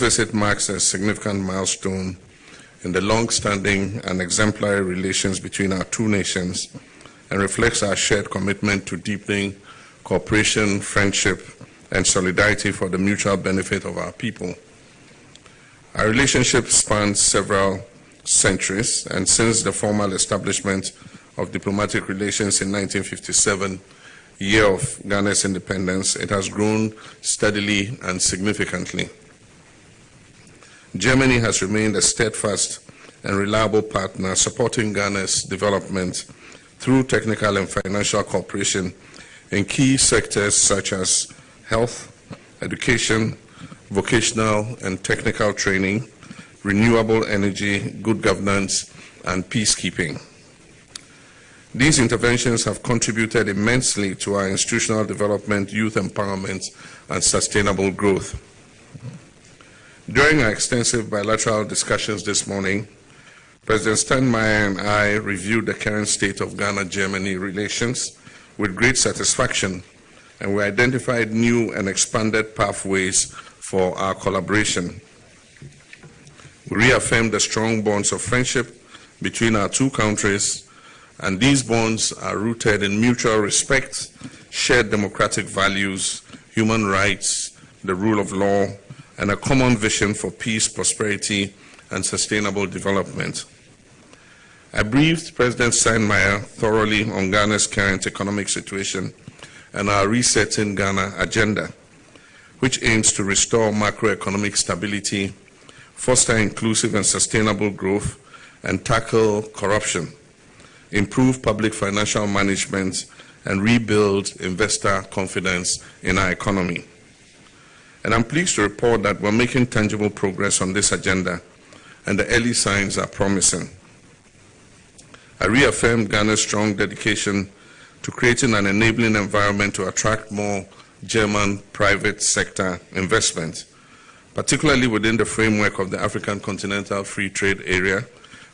visit marks a significant milestone in the long-standing and exemplary relations between our two nations and reflects our shared commitment to deepening cooperation, friendship, and solidarity for the mutual benefit of our people. Our relationship spans several centuries, and since the formal establishment of diplomatic relations in 1957, year of Ghana's independence, it has grown steadily and significantly. Germany has remained a steadfast and reliable partner supporting Ghana's development through technical and financial cooperation in key sectors such as health, education, vocational and technical training, renewable energy, good governance, and peacekeeping. These interventions have contributed immensely to our institutional development, youth empowerment, and sustainable growth. During our extensive bilateral discussions this morning, President Steinmeier and I reviewed the current state of Ghana-Germany relations with great satisfaction, and we identified new and expanded pathways for our collaboration. We reaffirmed the strong bonds of friendship between our two countries, and these bonds are rooted in mutual respect, shared democratic values, human rights, the rule of law, and a common vision for peace, prosperity, and sustainable development. I briefed President Steinmeier thoroughly on Ghana's current economic situation and our Resetting Ghana agenda, which aims to restore macroeconomic stability, foster inclusive and sustainable growth, and tackle corruption, improve public financial management, and rebuild investor confidence in our economy. And I'm pleased to report that we're making tangible progress on this agenda, and the early signs are promising. I reaffirmed Ghana's strong dedication to creating an enabling environment to attract more German private sector investment, particularly within the framework of the African Continental Free Trade Area,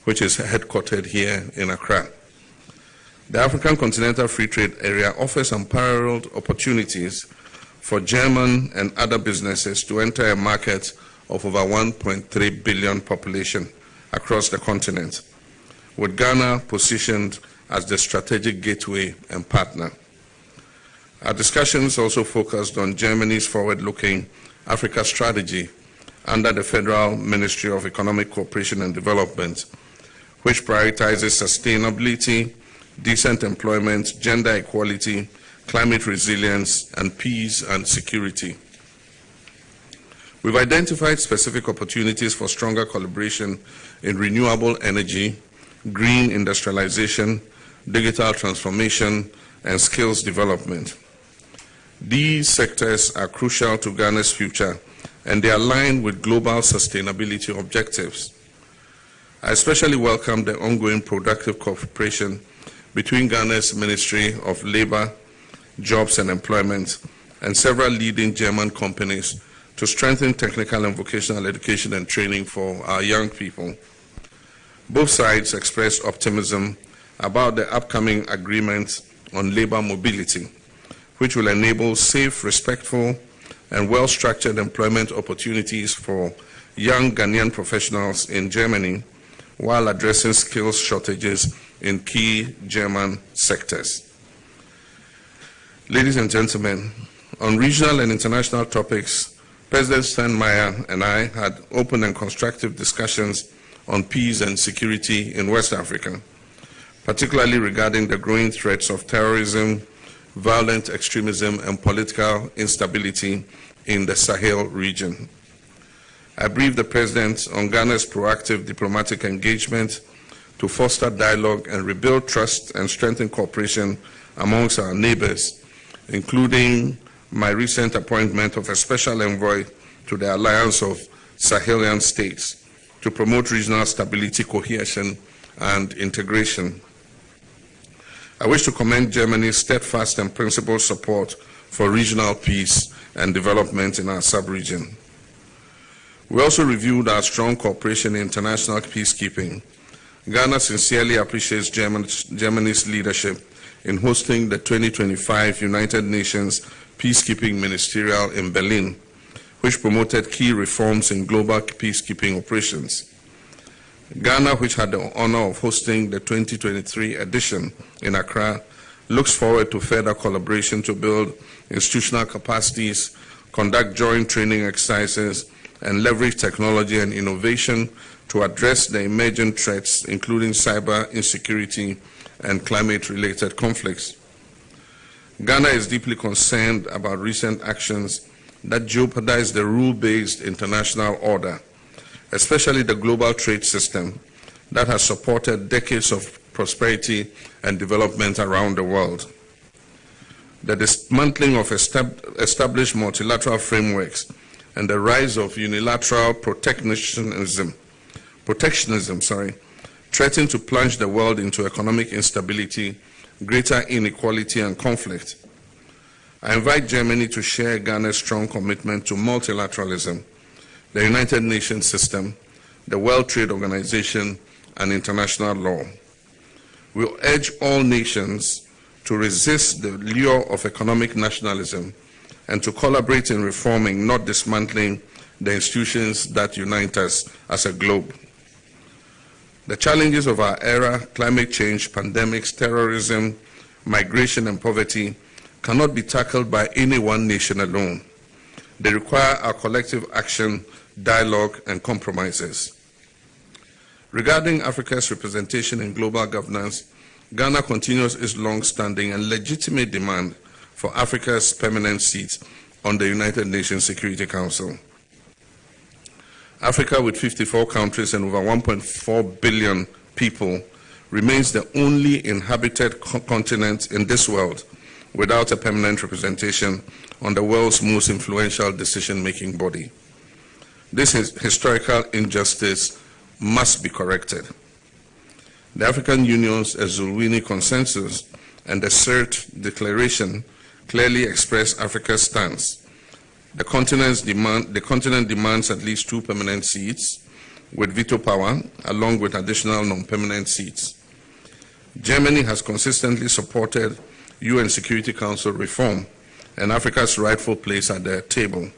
which is headquartered here in Accra. The African Continental Free Trade Area offers unparalleled opportunities for German and other businesses to enter a market of over 1.3 billion population across the continent, with Ghana positioned as the strategic gateway and partner. Our discussions also focused on Germany's forward-looking Africa strategy under the Federal Ministry of Economic Cooperation and Development, which prioritizes sustainability, decent employment, gender equality, climate resilience, and peace and security. We've identified specific opportunities for stronger collaboration in renewable energy, green industrialization, digital transformation, and skills development. These sectors are crucial to Ghana's future, and they align with global sustainability objectives. I especially welcome the ongoing productive cooperation between Ghana's Ministry of Labor, Jobs and Employment and several leading German companies to strengthen technical and vocational education and training for our young people. Both sides expressed optimism about the upcoming agreement on labor mobility, which will enable safe, respectful, and well-structured employment opportunities for young Ghanaian professionals in Germany while addressing skills shortages in key German sectors. Ladies and gentlemen, on regional and international topics, President Steinmeier and I had open and constructive discussions on peace and security in West Africa, particularly regarding the growing threats of terrorism, violent extremism, and political instability in the Sahel region. I briefed the President on Ghana's proactive diplomatic engagement to foster dialogue and rebuild trust and strengthen cooperation amongst our neighbors, including my recent appointment of a special envoy to the Alliance of Sahelian States to promote regional stability, cohesion, and integration. I wish to commend Germany's steadfast and principled support for regional peace and development in our sub-region. We also reviewed our strong cooperation in international peacekeeping. Ghana sincerely appreciates Germany's leadership in hosting the 2025 United Nations Peacekeeping Ministerial in Berlin, which promoted key reforms in global peacekeeping operations. Ghana, which had the honor of hosting the 2023 edition in Accra, looks forward to further collaboration to build institutional capacities, conduct joint training exercises, and leverage technology and innovation to address the emerging threats, including cyber insecurity and climate-related conflicts. Ghana is deeply concerned about recent actions that jeopardize the rule-based international order, especially the global trade system that has supported decades of prosperity and development around the world. The dismantling of established multilateral frameworks and the rise of unilateral protectionism threaten to plunge the world into economic instability, greater inequality, and conflict. I invite Germany to share Ghana's strong commitment to multilateralism, the United Nations system, the World Trade Organization, and international law. We will urge all nations to resist the lure of economic nationalism and to collaborate in reforming, not dismantling, the institutions that unite us as a globe. The challenges of our era, climate change, pandemics, terrorism, migration, and poverty, cannot be tackled by any one nation alone. They require our collective action, dialogue, and compromises. Regarding Africa's representation in global governance, Ghana continues its long-standing and legitimate demand for Africa's permanent seat on the United Nations Security Council. Africa, with 54 countries and over 1.4 billion people, remains the only inhabited continent in this world without a permanent representation on the world's most influential decision-making body. This historical injustice must be corrected. The African Union's Ezulwini Consensus and the CERT Declaration clearly express Africa's stance. The continent demands at least 2 permanent seats with veto power, along with additional non-permanent seats. Germany has consistently supported UN Security Council reform and Africa's rightful place at the table.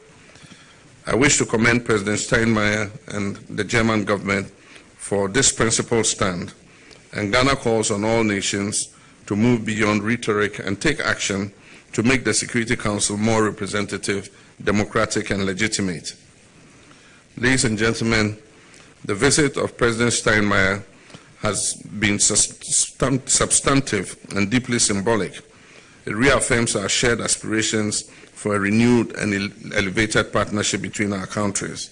I wish to commend President Steinmeier and the German government for this principled stand, and Ghana calls on all nations to move beyond rhetoric and take action to make the Security Council more representative, democratic, and legitimate. Ladies and gentlemen, the visit of President Steinmeier has been substantive and deeply symbolic. It reaffirms our shared aspirations for a renewed and elevated partnership between our countries.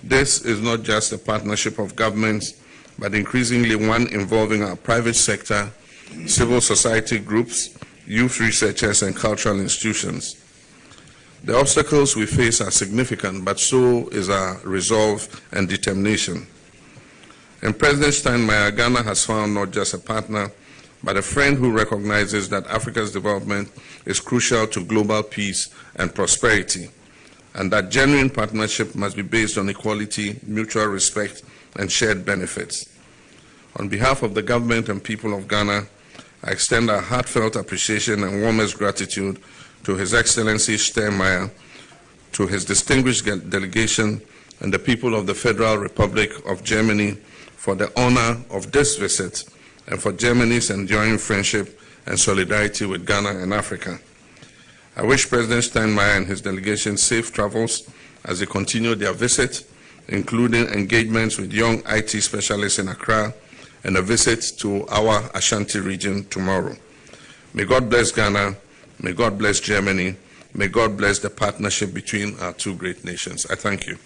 This is not just a partnership of governments, but increasingly one involving our private sector, civil society groups, youth researchers, and cultural institutions. The obstacles we face are significant, but so is our resolve and determination. In President Steinmeier, Ghana has found not just a partner, but a friend who recognizes that Africa's development is crucial to global peace and prosperity, and that genuine partnership must be based on equality, mutual respect, and shared benefits. On behalf of the government and people of Ghana, I extend our heartfelt appreciation and warmest gratitude to His Excellency Steinmeier, to his distinguished delegation, and the people of the Federal Republic of Germany for the honor of this visit and for Germany's enduring friendship and solidarity with Ghana and Africa. I wish President Steinmeier and his delegation safe travels as they continue their visit, including engagements with young IT specialists in Accra and a visit to our Ashanti region tomorrow. May God bless Ghana, may God bless Germany, may God bless the partnership between our two great nations. I thank you.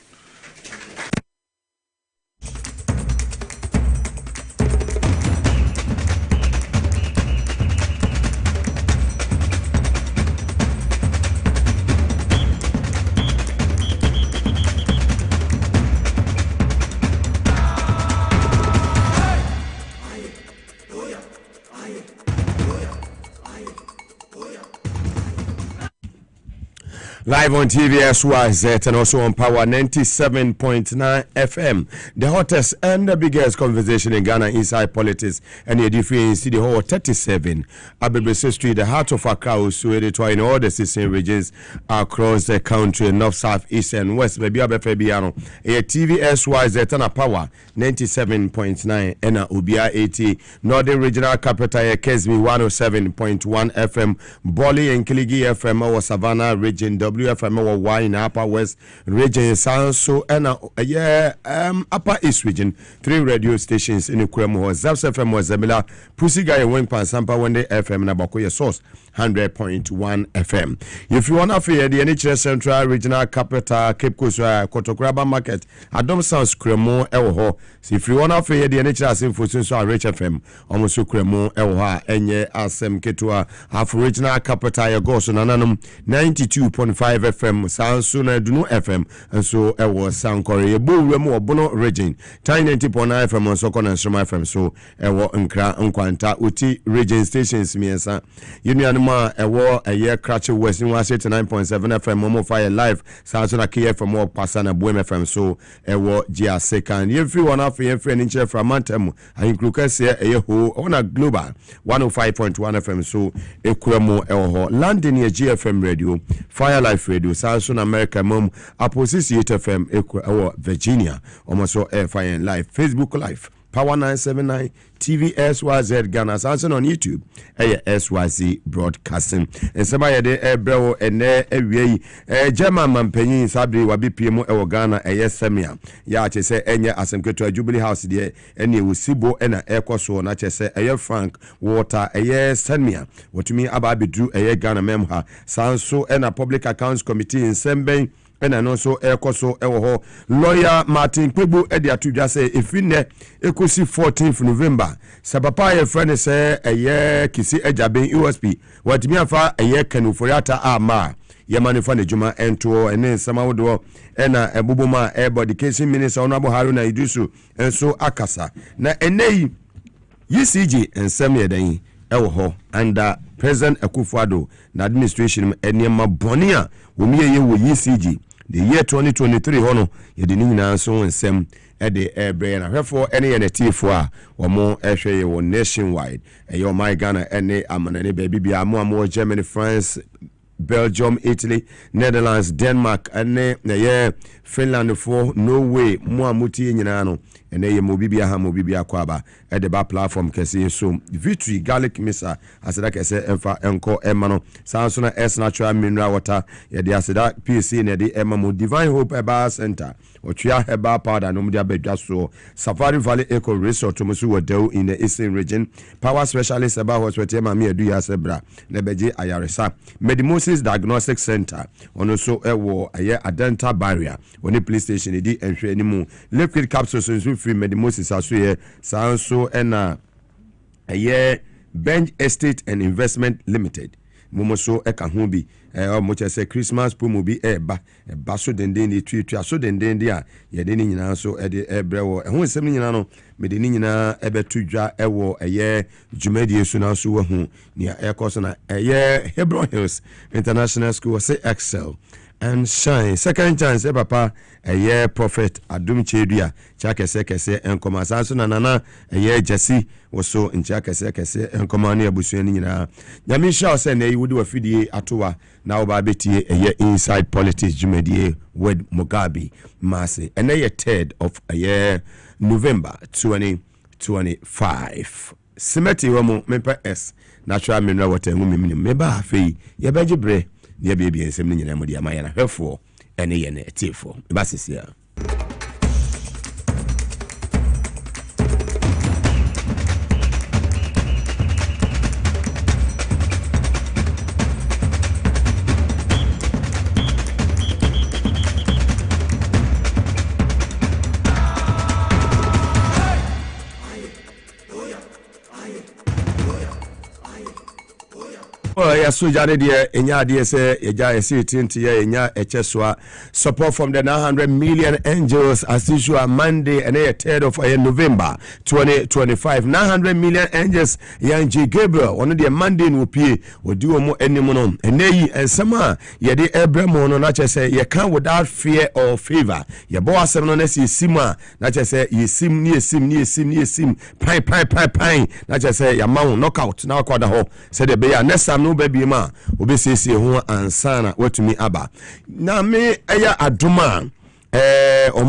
Live on TVSYZ and also on Power 97.9 FM. The hottest and the biggest conversation in Ghana inside politics and the difference City Hall 37, Abebese Street, the heart of Accra, so in all the 16 regions across the country, north, south, east, and west. Maybe Abefabiano, a TVSYZ and a Power 97.9 and a Ubia 80, Northern Regional Capital, Kesmi 107.1 FM, Boli and Kiligi FM, our Savannah region, WFM or Y in Upper West region, Sanso and Upper East region, 3 radio stations in Ukremo, Zaps FM was Zemila, Pussy Guy Wing Pan Sampa one day FM and Abakoya source 100.1 FM. If you want to fear the NHS Central Regional Capital, Cape Coast, Kotokraba Market, Adam Sounds Cremo Elho. If you want to fear the NHS Info Central Rich FM, almost Cremo Elha, Enye Asem Ketua, half regional capital, Yagos, and Ananum 92.5 FM, Sounds Sooner Duno FM, and so it was Sound Korea, Remo Bono region, Tiny 90.9 FM on Sokon and Shema FM, so it was Nkra Nkwanta, Uti region stations, Miasa, Unianuma, a war a year Cratch West in 189.7 FM, Momo Fire Live, Sounds on a key FM or Passana Boem FM, so it was Gia second. If you want to fear friend in chair from Mantem, I include a who on a global 105.1 FM, so Equemo Elho, London near GFM Radio, Fire Life Radio, Samsung America Mom, Opposition FM, Equo Virginia, almost Air Fire Live, Facebook Live, Power 979, TV SYZ Ghana, Samsung on YouTube, SYZ Broadcasting. And somebody there, bro, and there, German Mampenny, Sabri, Wabi PMO, Ghana, Semia. Ya, I say, Enya, as I'm going to a Jubilee House, there, and you will see Bo and a Ecoso, and I say, Frank, Water, Semia. What to me, Ababi drew a Ghana Memha, Sanso, and a Public Accounts Committee in Sembe. And also Ekoso Ewo lawyer Martin Pebu Edia to just say if in there Ekosi 14th November Sabapa your friend say a year Kisi Ejabe USP what me afa a year Kanu Foriata Ama Yamani Fane Juma Ento and then Samaudo and Ebubuma Air Education Minister Honorable Haruna Idusu and so Akasa na ene UCG and Samia Dei Ewo under President Akufo-Addo na administration enema bonia wumi ye wo UCG the year 2023 hono ye de nyina so nsem e de ebre na hwefo ene ye netifo a omo ehwe ye wo nationwide e yo my Ghana ene amanane baby bia mo Germany, France, Belgium, Italy, Netherlands, Denmark, and ye Finland for Norway, Muamuti nyina and ye mobibia ha mobibia kwaba at the bar platform kesi so Victory garlic misa as like I say enfa enko emano Samsung S natural mineral water ye de aseda PC ne de emamo Divine Hope Herbal Center Otria Herbal Powder no media bedwa so Safari Valley Eco Resort to musu wodeu in the Eastern region Power Specialist Herbal Hospital ma me adu ya sebra na beje ayaresa Medimosis Diagnostic Center ono so ewo aye adenta barrier oni police station di enhwe animu liquid capsules so free Medimosis aso ye sanso ena aye Bench Estate and Investment Limited Momoso eka ho bi omo say Christmas promo bi eba so denden ni twa so denden dia ye de ni nyina so e de ebrewo ho nsem ni nyina no me de ni nyina ebetu dwa ewo eye dwumadie so na so wahu ni ekoso na eye Hebron Hills International School say excel and shine second chance papa eye prophet adum chedua cha kese enkoma sanso na nana eye jesi woso ncha kese enkoma na abusu ni nyina nyame sha say na yiwudi wafidie atowa na oba betie eye inside politics jumedie with Mugabe Maase and eye 3rd of eye November 2025 simeti womo mempa S natural mineral water ngumi meba afei ye begibre ye baby ensem ni nyina mudi amaya na hwefo ene ye na etifo basisia ya soja de enya de se eja esitinti ya enya echeswa support from the 900 million angels as usual Monday and 3rd of November 2025 900 million angels yanji Gabriel one de Monday no pie odi omo enim no eneyi ensema ye de Abraham no na chese ye can without fear or favor ye bo asem no na si sima na chese yesim pai na chese ya mawo knockout na kwada ho se de be ya next time no baby ma obesiesie ho ansana watumi aba na me eya adoma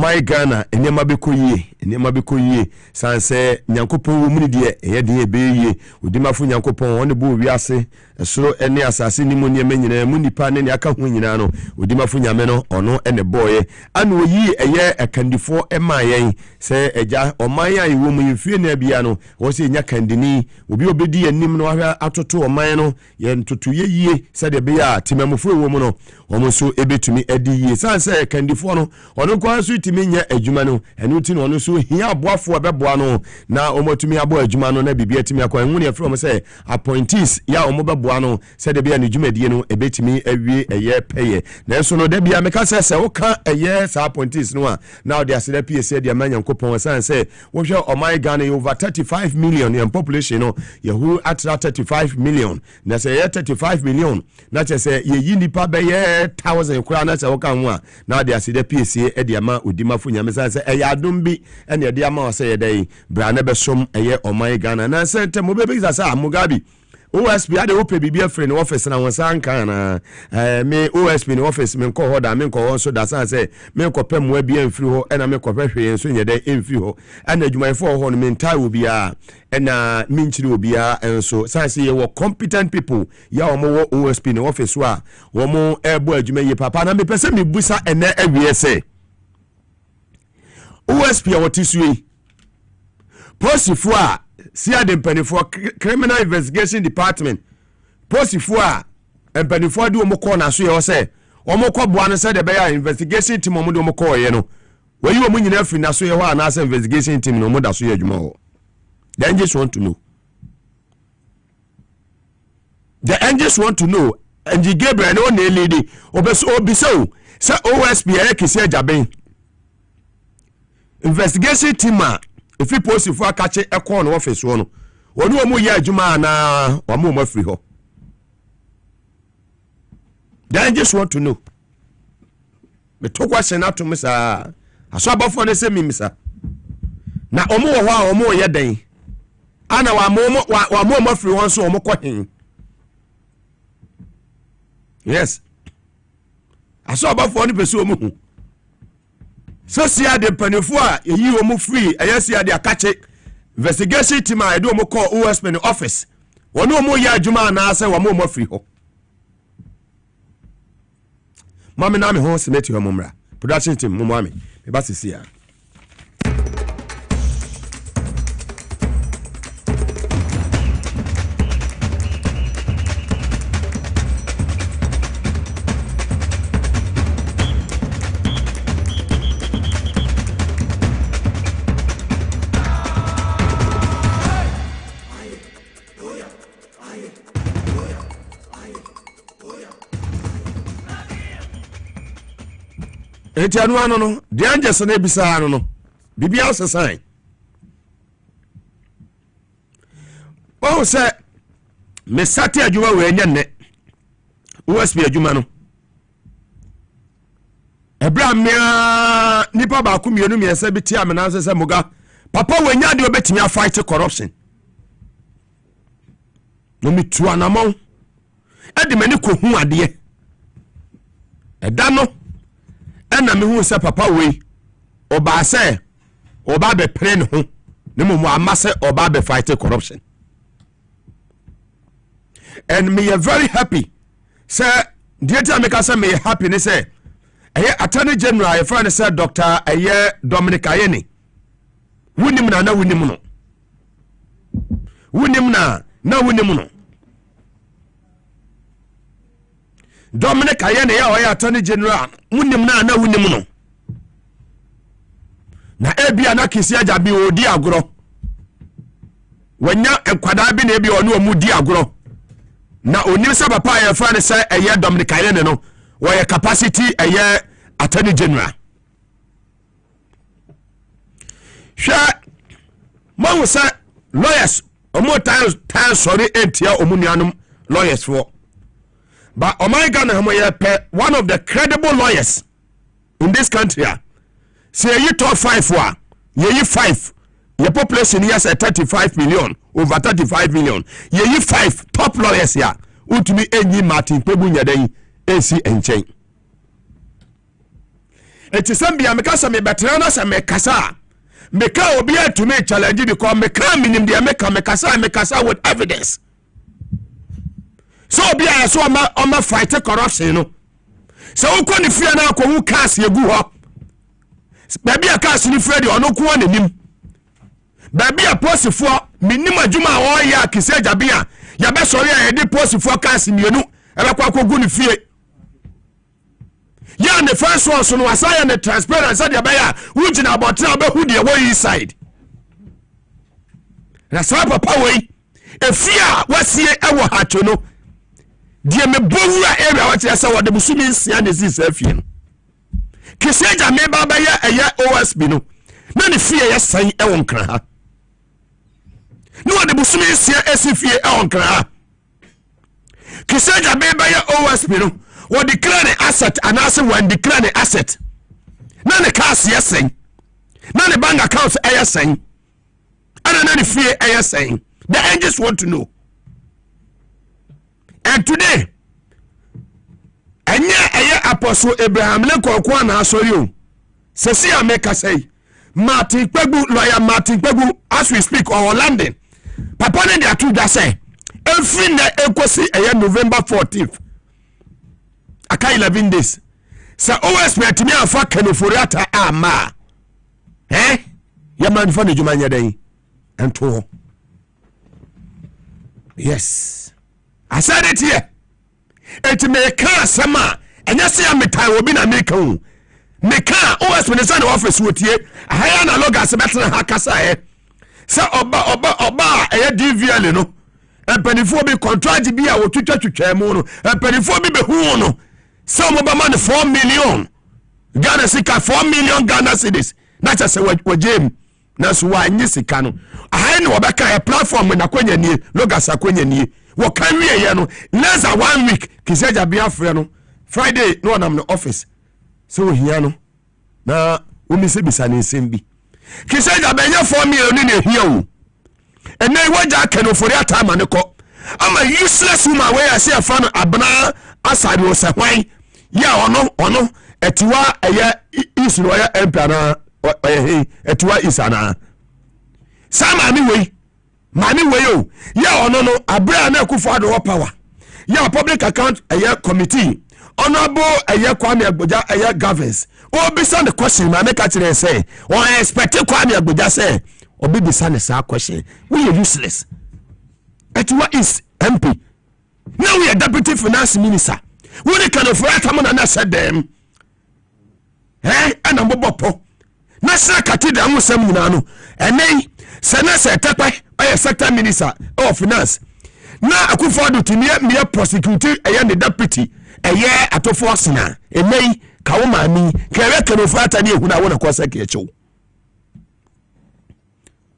my Ghana enema bekoyie sanse nyankopon wo muni de eye de ebeye odimafu nyankopon won bo wiase esoro ene asase ni mu ne nyina mu nipa ne aka ho nyina no odimafu nyame no ono ene boye ana oyi eye akandifo emayen se eja oman an wo mu yefie na bia no wo se nya kandini obi obedi anim no ahwa atoto oman no ye ntoto yeyie se de bia timamufo wo mu no omo so ebetumi edi yie sanse kandifo no ono kwa so itimi nya adwuma no enu ti no ono so hia aboafo abeboa no na omotumi abo adwuma no na bibia timi akwa enwu ne from say appointees ya omobeboa no se de bia ne dwumadie no ebetimi awie eye peye na so no de bia meka se woka eye sa appointees no a now they are PSA de amanya nkopon san say wo hwe oman Ghana over 35 million in population no ye who at 35 million na say 35 million na say ye yinipa be ye 1000 kura na say woka ho a now they are PSA ediama udimafo nyame sanse eyadom bi ene ediama o se yedai bra na besom eye oman Ghana na sente mo bebe sasa Mugabe OSP ade ope bibia free no office na wonsan kan na me OSP no office me nko ho da me nko ho so da sanse me nko pem wa bia mfiri ho ena me kofɛ hwe enso nyede emfiri ho ena adwumayefo ho no me ntai obia ena me nchiri obia enso sanse ye wo competent people ya omo wo OSP no office wa wo mo ebo adwumaye papa na me pese me busa ena awie se OSP a wotisui posifo a Sia de mpanifo criminal investigation department posifo a mpanifo de omokọ na so ye o se omokọ boa no se de be ya investigation team omo de omokọ ye no wayi omo nyina afri na so ye ho ana se investigation team no omo da so ye adwuma ho the angels want to know and Gabriel no na lady obeso obiso se OSP ya kisi ajaben investigation team a if you post if I catch a corner office one, or no more ya Juma na or more free ho. Then just want to know. Me talk question out to Mr. I saw about for the same Mr. Na omo omo ya den. Ana wa more free one so omo kwahin. Yes. I saw about for the person. So sia de panefo a yi omo free eyesia de akache investigation team a do omo call OSP no office wono omo ya adwuma na ase wo omo free ho mame na me ho semeti ho momra production team mo mame me ba sisia eti anu ano no de angels na ebisa anu no bibia osesan o se me sate adwuma we nya ne OSP adwuma no Abraham nipa ba ku mienu miensa bi ti amena se muga papa we nya de obetimi a fight corruption no mi tu anamon e de mani ko hu ade eda no ena me hu se papa we oba se oba be pre ne ho ne mo amase oba be fight corruption and me are very happy say the time make say me happy ne say attorney general your friend say Dr. Dominic Ayeni wunim na wunim no Dominic Ayeni ya o attorney general wunim na wunim no na ebia na kisi aja bi odi agro wanya enkwada bi na ebia onu omu di agro na onim se papa ya fa ne se eye Dominic Ayene no wo capacity eye attorney general hwa mo say lawyers omo time sorry entia omunuanum lawyers for but Omega na mo ye one of the credible lawyers in this country say you top 5 wa ye 5 your population here say 35 million over 35 million ye 5 top lawyers here utumi enyi Martin Kpebu nyadan esi enchen etisambia mekasa me betra na se mekasa meka obi atumi challenge because meka minim dia mekasa with evidence so obi a so oma fight corruption no so won ni fia na akwo hu cast yegu ho baby a cast ni Fred ono ko anim baby a posifo minim adwuma a wo ya kiseja bia ya be sori a yedi posifo cast mienu ebe kwa kogu ni fie ya ne first one so no asaya ne transparency dia bia wugina about na be hu dia wo inside na sa papa we efia wasie ewo hacho no die me bowura area wati asa wode busumi nsia ne zi afie no kiseja me baba ya eya OSB no na ne fie ya san ewo nkra ha no wode busumi nsia esifie ewo nkra ha kiseja me baba ya OSB no wo declare asset anase one declare asset na ne cash yesen na ne bank account yesen ana na ne fie yesen the angels want to know. And today anya Apostle Abraham Lincoln kwa na asori o sesi ameka say Martin Kpebu lawyer Martin Kpebu as we speak or London papa ne dia tu da say every na ekosi November 14th aka 11 days so always me atimi afa kanoforiata ama ya man fa ne juma nya dan ento yes I said it here. It may car sama and you see a metal will be na make home. Meka always when the son office with ye, a high analog as a better hakasa. So oba a DVL no. And pennyphobic contract to be our tutor to Chamono, and pennyphobic behuno. Some of man 4 million Ghana Sika 4 million Ghana cedis. Not just what Jim. That's why Nisikano. I know about a platform when a quenya near Logas a quenya near. What can we no less than 1 week kiseja biafra no Friday no am no office so here no na umi se bisa ni sembi kiseja benya 4 million ni here o ene waja kenofori atama ne ko ama useless woman wey I say afan abna asari o se hwan ya ono etiwa eye isro ya empana etiwa isana sama ni wey mani weyo ya ono no abra na akufo ado power ya public account committee honorable Kwame Agboja governs o bisa the question ma make it say o expect Kwame Agboja say obi bisa ne sa question we are useless at what is MP now we are deputy finance minister we can of right am na said them ana mbobopo na sa katida amusam nyina no enei senese tepe sector minister of finance na akufo timi me prosecute the deputy atofo asena emei kawo mami kere kenofo atani ehuna wona kwasa kiacho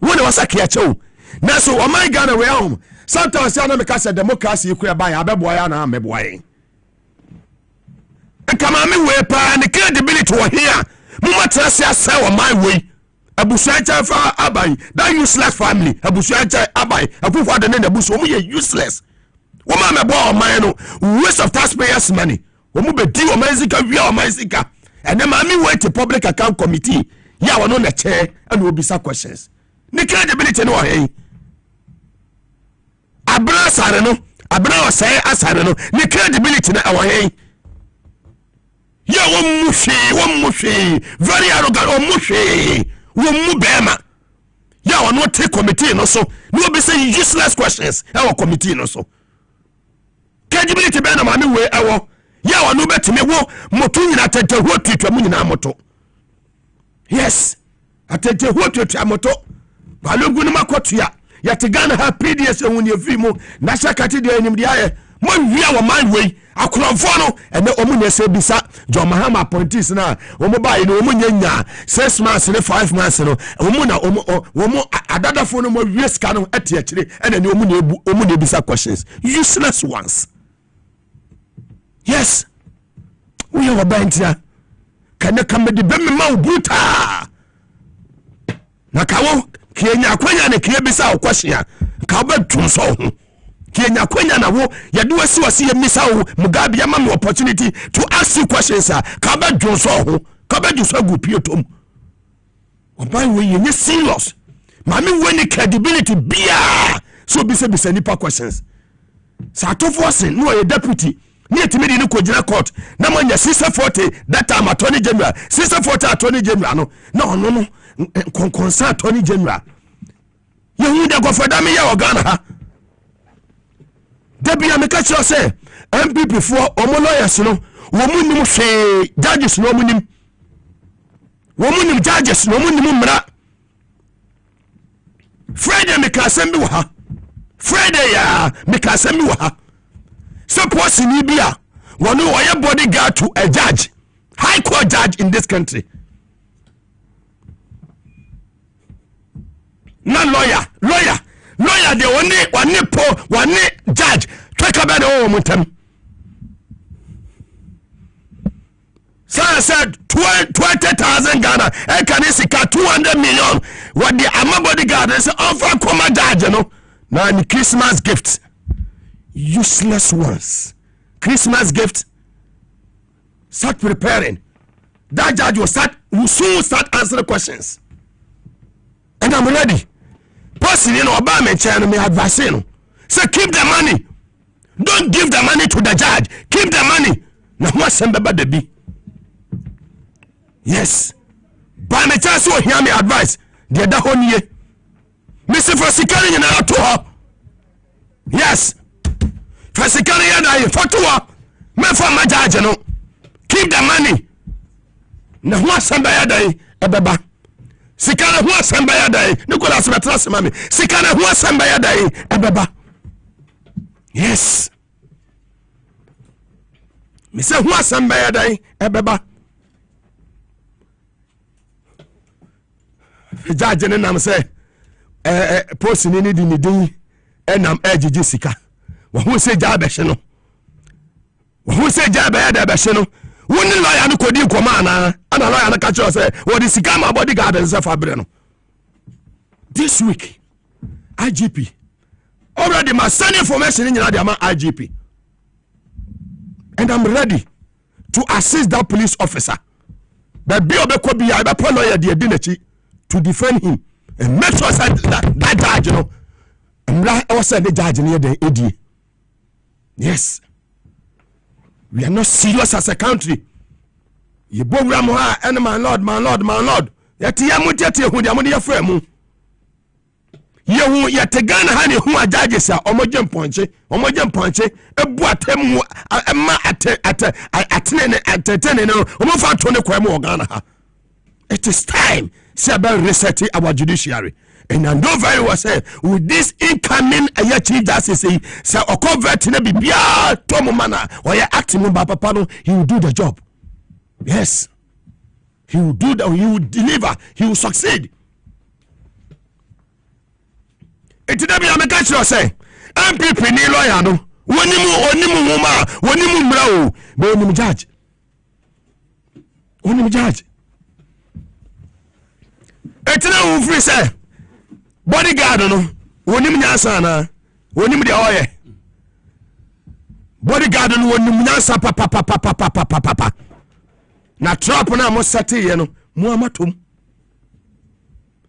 wona wasa kiacho na so o my Ghana we home sometimes ya na me ka say democracy ku e ban abeboa ya na meboa yin kama me we pa ne credibility wo here mo matrase asa wo my way abusuacha fa abai that useless family abusuacha abai akufo ade ne abusu omo ye useless wo ma mebo o man no waste of taxpayers money omo be di o man sika wia o man sika and then mami wait to public account committee ya wono na chair and obisa questions ne credibility no hey abra sare no abra o say asare no ne credibility na awo hey ya wo mushi very arrogant o mushi wo bema ya wono take committee no so no be say useless questions our committee no so credibility be na mami we ewo ya wono betime wo moto nyina tete ho twetwa mu nyina moto yes atete ho twetwa moto balogu no makotua ya tegana ha PDS ehuni efi mu na sakati de enim de aye mo wia wo man we akorofo no ene omu na se bisa John Mahama appointees na omu ba no omu nyanya 6 months ne 5 months no omu na omu adadafo no mo wie ska no ete akire ene ne omu na bisa questions useless ones. Yes, we have a bantia. Can you come with the baby mouth bruta? Nakawo, Kenya Quenya and Kiabisa or Quashia, Cowbird Tunso. Kenya Quenya na wo, Yadu see a missile, Mugabe Maase opportunity to ask you questions, sir. Cowbird Tunso, Cowbird Tunso good Piotum. Or by way, you serious. Mammy, when the credibility beer, so be said, nipa questions. Sato Forsen, no, a deputy. Near to me in the court. Now, when your sister 40, that time attorney general, sister 40 attorney general. No, concern attorney general. You need to go for them, ya Ghana. Debbie, I'm a catcher say, MP before Omo lawyers, no, woman say judges, no money. Woman judges, no money. Friday, make a assembly. Friday, make a assembly. Suppose in Libya, one who are a bodyguard to a judge, high court judge in this country. Not lawyer, the one judge. Talk about the whole time. So I said 20,000 Ghana, I can see 200 million. What the Ama bodyguard is offer come judge, you know. Now the Christmas gifts. Useless ones. Christmas gift. Start preparing. That judge will soon start answering questions. And I'm ready. Person, you know, about me, me advice, you know. Say, keep the money. Don't give the money to the judge. Keep the money. Now, what's the be? Yes. By me, chance, you hear me advice. The other one year. Mr. Fosikari, you know, to her. Yes. Fosikari, you know, for to her. Me for my judge, you know. Keep the money. Now, what's somebody, Ebeba? Sikana huwa samba ya dai. Nicolas Matrasi mami. Sikana huwa samba ya dai. Ebeba. Yes. Mise huwa samba ya dai. Ebeba. Jaje ne nam se posi ni di ni din enam ejiji sika. Wa hu se jabe hye no. Wa hu se jabe ya da be hye no. Woni lawyer no kodi nkoma na ana lawyer no ka cho say what is Sigama bodyguard and Fabre no. This week IGP already my send information in the IGP and I'm ready to assist that police officer. But be obeko be I be lawyer the dinechi to defend him and make sure that judge you know and also the judge near the AD. Yes. We are not serious as a country. You program and my lord. Yet who the money frame. You yet a gun honey who are judges are homogen ponche, a boatem at 10 Ghana. It is time to reset our judiciary. And I know very well say with this incoming chief justice say or convert in a bibia tomu mana or you acting on papa no, he will do the job. Yes, he will do that. He will deliver. He will succeed. It today be a catch you say MPP ni lawyer no onimu muma onimu mra o but onimu judge. It now will free say bodyguard no wonim nyansa na wonim de oye bodyguard no wonim nyansa papa na trap na mo sete ye no mo amatom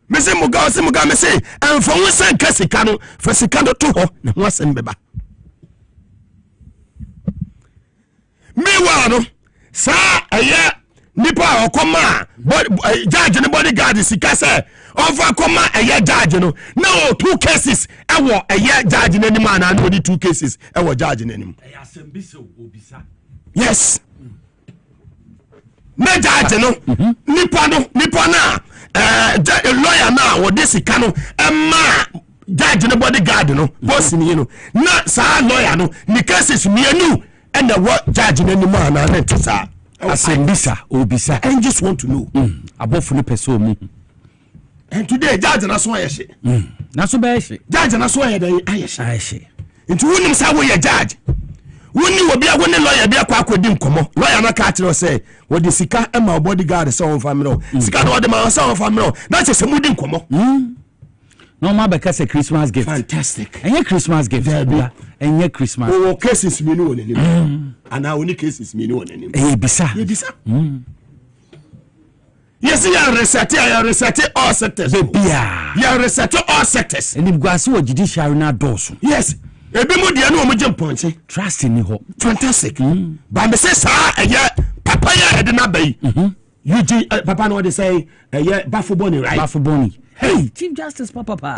me se muga me se enfo wo san kasika no fa sika no to ho na ho asem beba me wa no sa eye nipa okoma judge ne bodyguard sika se over comma a year judge no 2 cases ewo a year judge na nim ana no 2 cases ewo judge na nim yes na judge no nipa na lawyer na wo desika no ma judge no bodyguard no boss ni no na sa lawyer no ni cases mienu and what judge no anymore na na tsa asembisa obisa I just want to know abofu no pese omu and today judge na so ayehye na so ba yehye judge na so ayehye nti wonim sa wo ye judge woni wo bia woni lawyer bia kwa akodi nkomo lawyer na ka kire say wo de sika ema bodyguard say on family sika no de ma say on family na che se mudi nkomo no ma beka say Christmas gift fantastic enye Christmas gift enye Christmas o cases mi ni won anim ana oni cases mi ni won anim bisa yes ya reset all sectors bia ya reset all sectors enim guase wo judiciary na doso yes ebi mu de na o mo jemponche trust ni ho fantastic ba me say sa eye papa ya de na bai you papa no dey say eye bafoboni right bafoboni hey Chief Justice papa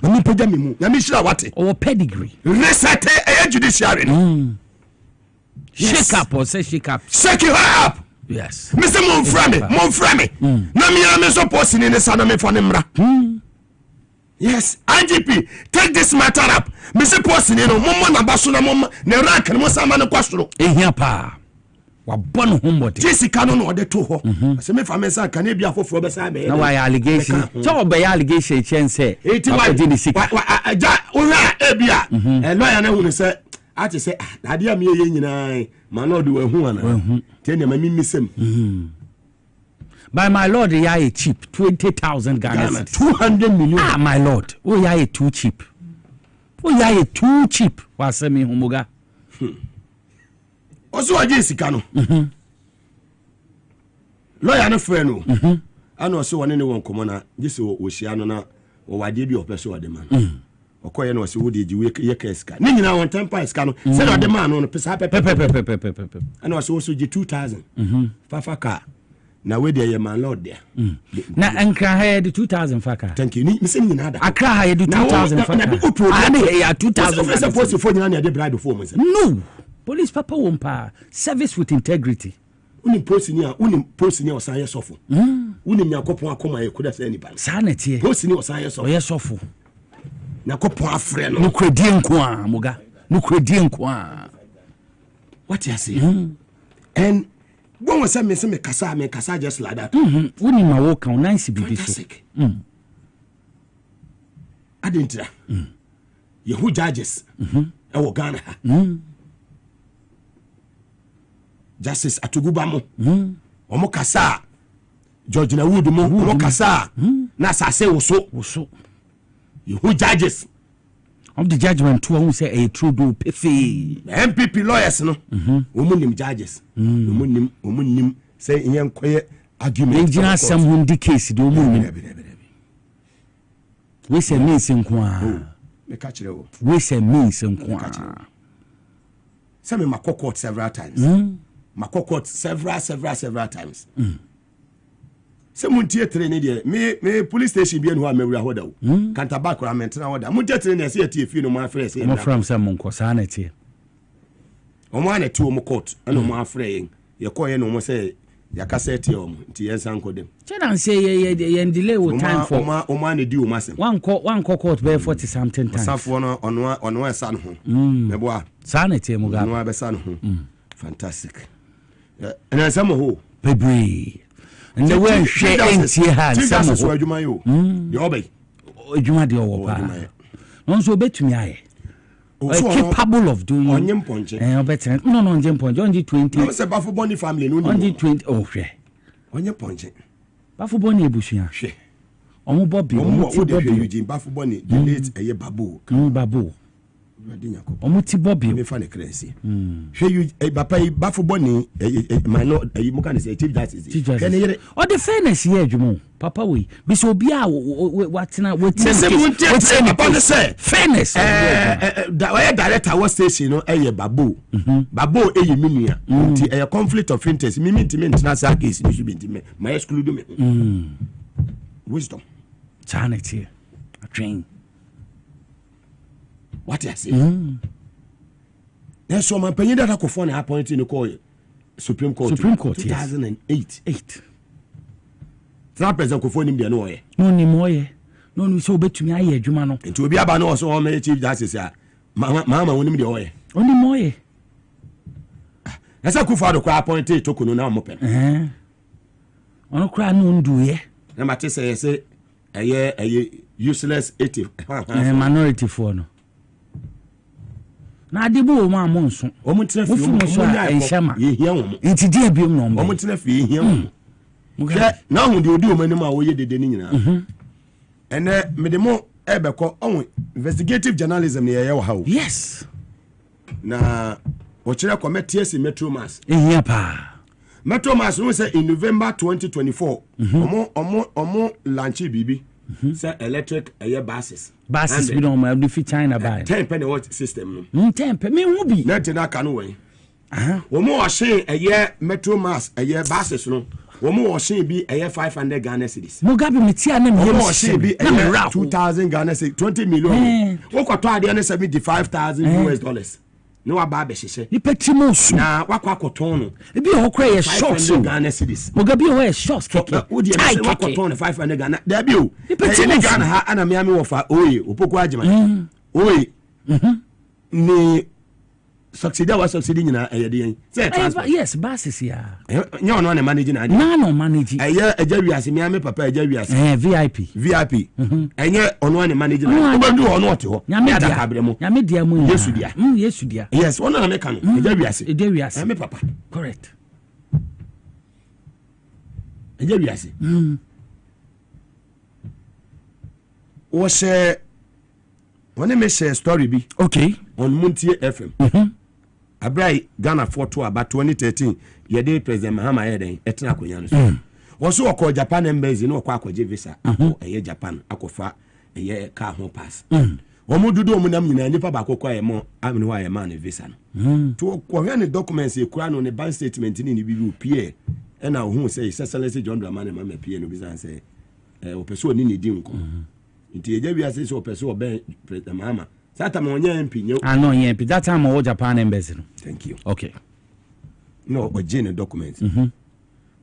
mami peda me mu na me shira wate o pedigree reset eye judiciary shake up or say shake up shake her up yes Mr. Monframe na me am so post ni ne sana me for ne mra yes IGP take this matter up Mr. post ni no momma na baso na momma ne rank no sama ne kwasoro ehia pa wa bono hombody Jessica no no de to ho se me fa me sa kan e bia foforo be sa be na why allegation so be allegation chense wa di sika ja o ra e bia lawyer na hu se ati se ade am ye nyina ma lord wa hu ana te ne ma misem by my lord ya e cheap 20,000 Ghana 200 million my lord o ya e too cheap too cheap wa se me humuga oso waje sika no lawyer no friend no ana oso woni ne won komo na gise wo hia no na wo wade bi opeso wade man okoye na oso wo de ji ye case ka ni nyina won temper sika no se na wade man no pesa pepe ana oso wo so ji 2000 fafa ka na we de ye man lord there na ankra ha de 2000 faka thank you ni se nyina da akra ha de 2000 faka na ya 2000 suppose for nyina na de bribe for mo no police papa wompa service with integrity unim posini o san yesofo unim yakopon akoma ye koda se nipa sa na tie posini o san yesofo o yesofo na kopon afre no nukredi nko a muga nukredi nko a what you say and when was me kasa just like that unim ma wo kan nice bibi so adintra yehu judges e wo Ghana Justice Atuguba mo omo kasa George na Wood mo omo kasa na sase woso you judges of the judgment to who say a true do pefe MPP lawyers no omunim judges omunim say yen koye argument engineer sam hundi case do omunim we say means nko a me ka kire wo we say means nko a say me makokot several times makokot several times se muntie trene de me police station bi enu ha mewura hoda wo kanta back ra mentena hoda muntie trene se tie fi no mo afre se mo from some monko sa na tie o mo ana ti o mo court eno mo afre yen ye koye no mo se ya cassette o mo nti yen san kodem chena say ye delay wo time for o mo ana di o masem one court be 40 something times safo no ono esa no ho mebo a sa na tie mo ga ono abesa no ho fantastic and some ho baby and the way she entie ha some ho adwuma yo de obey adwuma de owo pa no so betumi aye capable of doing onye ponche better no onye ponche only 20 no say bafo boni family no ni only 20 oh hwe onye ponche bafo boni ebusua hwe omo bobi omo ti bobi Eugene bafo boni the late eye babu babu omo ti bobi me fa ne crazy hwe you papa bafo boni my lord mo kan say chief justice can you o the fairness here adwumo papa we be so bia watina papa say fairness the director was station no eye babu babu eye minua nti eye conflict of interest me international case you should be me my exclude me wisdom charity a train what you say so man penyin that akofo na appoint in call Supreme Court 2008 Trap president akofo ni bia no ye no ni moye no no so betumi aye adwuma no nti obi aba no so o me chief justice a mama wonim de oye oni moye esa kufa do kwa appointed to kuno na mo pen ono kra no nduye na mate say say eye useless 80 minority for no na adibo o ma mo nso o mo tena fi o mo enshama ye hia wo nti dia biom no o mo tena fi ye hia wo na hu de odi o manim a wo ye dede ni nyina ene me de mo ebeko on investigative journalism ne ye wo ha wo yes na o kire committee si Metro Mass ehia pa Metro Mass no say in November 2024 omo launch bibi say electric buses we don't have the China buy 10 penny watt system no 10 penny me wo bi na tina ka no we omo o hye Metro Mass buses no omo o hye bi 500 Ghana cedis Mugabe metia na me hye bi 2000 Ghana cedis 20 million wo kwato ade na $75,000 US no aba be hye ni petimus na wakwa koton no e bi ho kra ye short so Ghana cedis Mugabe ho ye short keke wo di na wakwa koton 500 Ghana da bi o e Ghana ha ana me ame wo fa oye opoku agema oye ni succeed wa succeed nyina eye de yen say transport yes buses ya nya ono na manage na na no manage eye ajawiase me ame papa ajawiase VIP enye ono na manage na obandu ono ote ho ya da kabre mu nya media mu Yesu dia yes ono na me ka no ajawiase ame papa correct ajawiase wo share one me share story bi okay on Muntie FM abrai Ghana photo about 2013 yede president Mahama yeden etena akonya no so wo so ko Japan embassy no ko akwaje visa ako eye Japan akofa eye ka ho pass wo mududu o munam nyina nipa ba akokwa ye mo amene wa ye man visa no to ko hwe ne documents e kura no ne bank statement ni bibi opie e na ohun say Excellency John Dramani Mahama pie no bizan say o person ni di nko nti eje wi ase so o person o ben president Mahama Sata mo nya MP nyo. Ah no nya MP. That time I was Japan embassy. Thank you. Okay. No, o gene documents.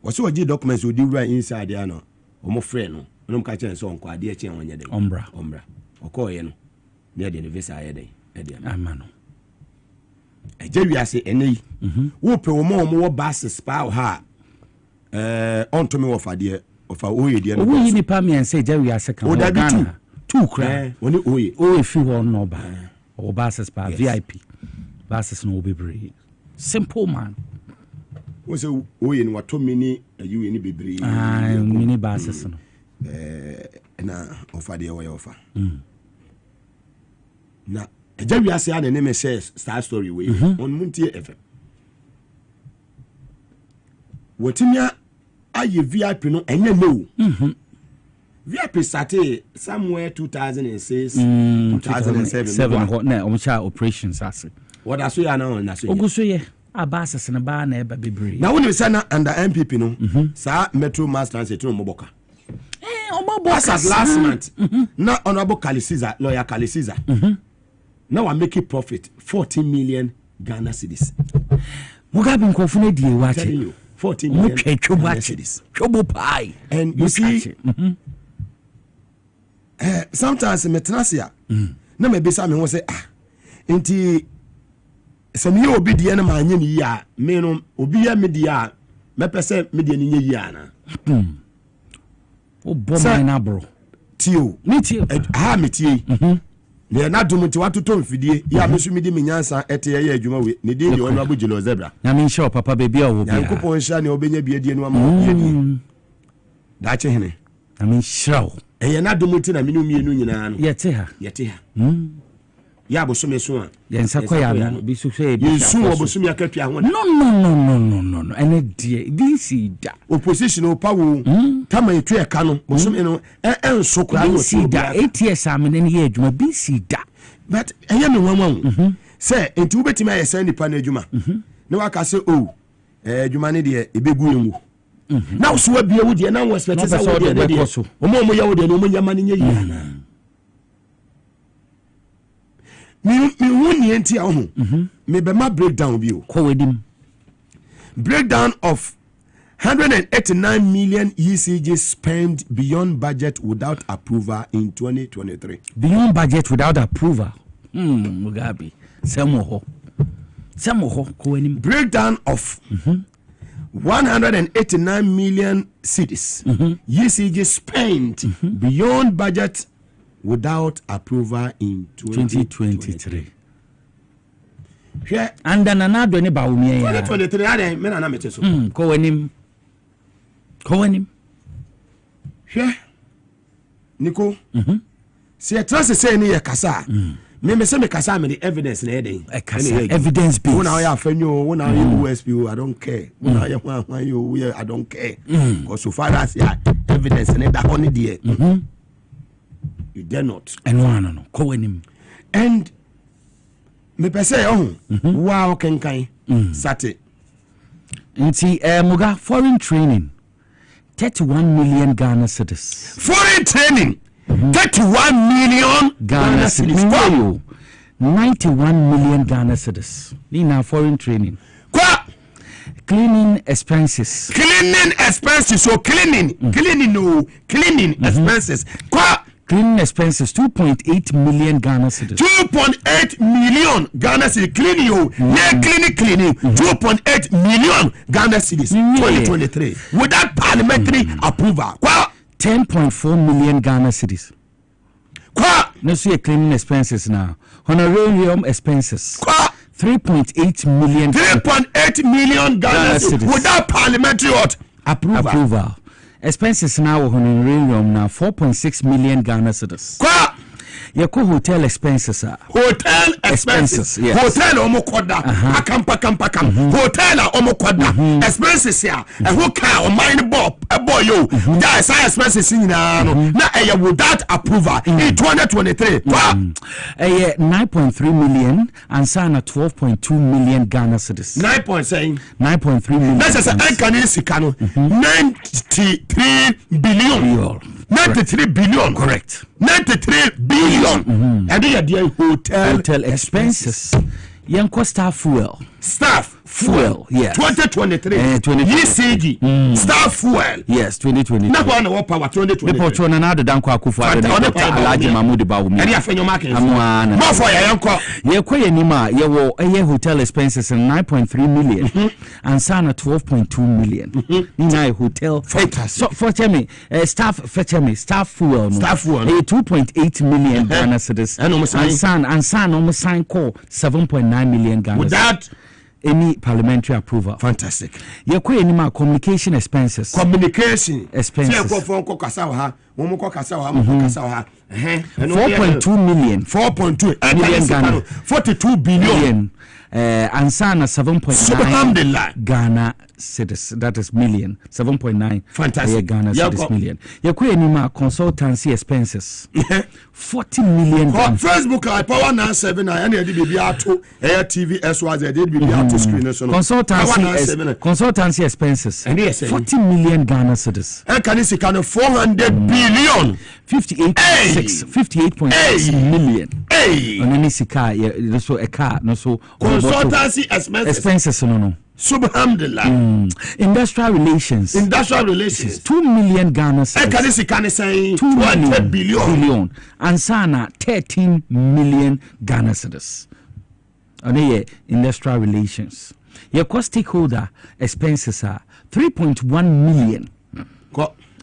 What's o gene documents o di right inside there no. O mo frɛ no. No mka chen so onko ade eche wonye den. Ombra. O ko ye no. Na de visa ye den. E de am. Amano. Eje wi ase enei. Wo pe wo mo buses pa ha. On to me wo fa de. O fa o ye de no. Wo yi ni pa me en say je wi ase kan. O da bi tu. Two cry. Oni oye. O fi one no ba. O buses pa VIP. Buses no be brave. Simple man. Wo say oye ni wato mini ayu ni bebre. Mini buses no. Na ofa de wo ofa. Na eja wi ase ana ne me share star story we on Muntie FM. Wotimia aye VIP no enye no. VIP started somewhere 2006, 2007. No, almost operations as what I say now na so. Oguso ye abasses na ba na eba bebre. Na woni say na under MPP no, sa Metro Mass Transit no moboka. Omoboka as last month. Na honorable Kalisiza, lawyer Kalisiza. Now I make a profit 14 million Ghana cedis. Mugabe nkofo na die wa che. 14 million Ghana cedis. Chobo pai. And you see sometimes metrasia na me bisa me ho say enti some ye obi de na ma anye ni ya me no obi ya me de a me pese me de ni nye ya na o bo my na bro tio me tio ha me tie ne na dum ti watoto mfidie ya me so me di me nyansa ete ye adwuma we ne de ono abugilo zebra na me show papa baby a wo bia yankopon sha ne obenya biadie no ama ye ni da che hene na me show eye na dum ti na me no mienu nyina no yete ha ya bosome so a yensa kwa ya no bi so hwe bi yesu obosome akatua ho no ene die this da opposition o pawo tama etu e ka no bosome no enso kwa no si da ATS amene ne ye adwuma bi si da but eye me wanwan say enti ubetimi ayesa nipa na adwuma ne waka say adwuma ne de ebegu emu na so abie wo de na wo expect say wo de omo ya wo de no mo nyama ne nye yi mi woni enti a ho me be ma breakdown bi o ko wedim breakdown of 189 million ECG spent beyond budget without approval in 2023. Beyond budget without approval. Mugabe. Semoho. Breakdown of 189 million cedis ECG spent beyond budget without approval in 2023. And then another one about me. 2023, I didn't mean so. Cohen. Nico. See, I trust to say any kasa. Me say me kasa me the evidence na dey. Evidence based. When I have you, when I USP, I don't care. When I you, I don't care. Because so far as evidence na that only there. You dare not. And no. Cohen. And me pe say wow kenkan sate. Nti Muga foreign training 31 million Ghana cedis. Foreign training 31 million Ghana cedis. 91 million Ghana cedis. Nina foreign training. Kwa cleaning expenses. So cleaning expenses. Kwa cleaning expenses 2.8 million Ghana cedis. 2.8 million Ghana cedis. Cleaning. 2.8 million Ghana cedis. 2023 without parliamentary approval. 10.4 million Ghana cedis. No see cleaning expenses now. Honorarium expenses. 3.8 million. 3.8 million Ghana cedis without parliamentary approval. Expenses now honorarium now 4.6 million Ghana cedis. Yako hotel expenses hotel expenses yes. Hotel omokoda akam hotel omokoda expenses ya who car o mine boy yo that is expenses na without approval in 2023 9.3 million and sign 12.2 million Ghana cedis. 9.3 million. That's a Canadian sikano 93 billion. 93 billion. Correct. 93 billion. And then you hotel expenses. Yanko staff fuel. Yes. 2023. ECG. Staff fuel. Yes, 2023. Na kwa na power 2023. Depo chona na adan kwa akufu Alhaji Mahmoud Bawumia. And afenyo market. Amwana. Mo for ya yanko. Ye kwa nima ye wo hotel expenses 9.3 million and sana 12.2 million. Nina hotel fantastic. So for me staff fuel no. Staff fuel. 2.8 million Ghana cedis. And san almost sign call 7.9 million Ghana. Without any parliamentary approval. Fantastic. You quite any communication expenses. Communication expenses. 4.2 million. 4.2 million Ghana. 42 billion. And sana 7.9 Ghana cedis. That is million. 7.9. Fantastic. Ghana cedis million. You quite any consultancy expenses. 40 million. Facebook power 97 and the Air TV SYZ did be to screen consultancy expenses. 40 million Ghana cedis. And can you see 400 billion. 58.6 million. On any car, so a car, no so consultancy expenses no. Subhanallah. Industrial relations. 2 million Ghana cedis. And can you see 200 billion. And sana 13 million Ghana cedis. On industrial relations. Your cost stakeholder expenses are 3.1 million.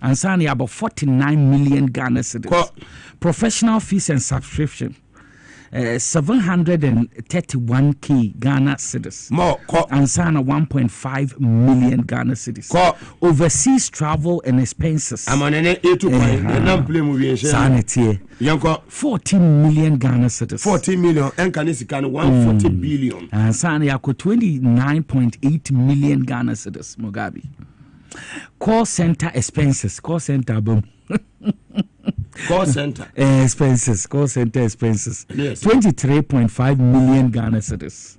And sana about 49 million Ghana cedis. Professional fees and subscription 731k Ghana cedis. And sana 1.5 million Ghana cedis. Overseas travel and expenses. I'm on an 14 million Ghana cedis. 14 million and can 140 billion. And sana yako 29.8 million Ghana cedis. Mugabe. Call center expenses. Call center boom. expenses. 23.5 million Ghana cedis.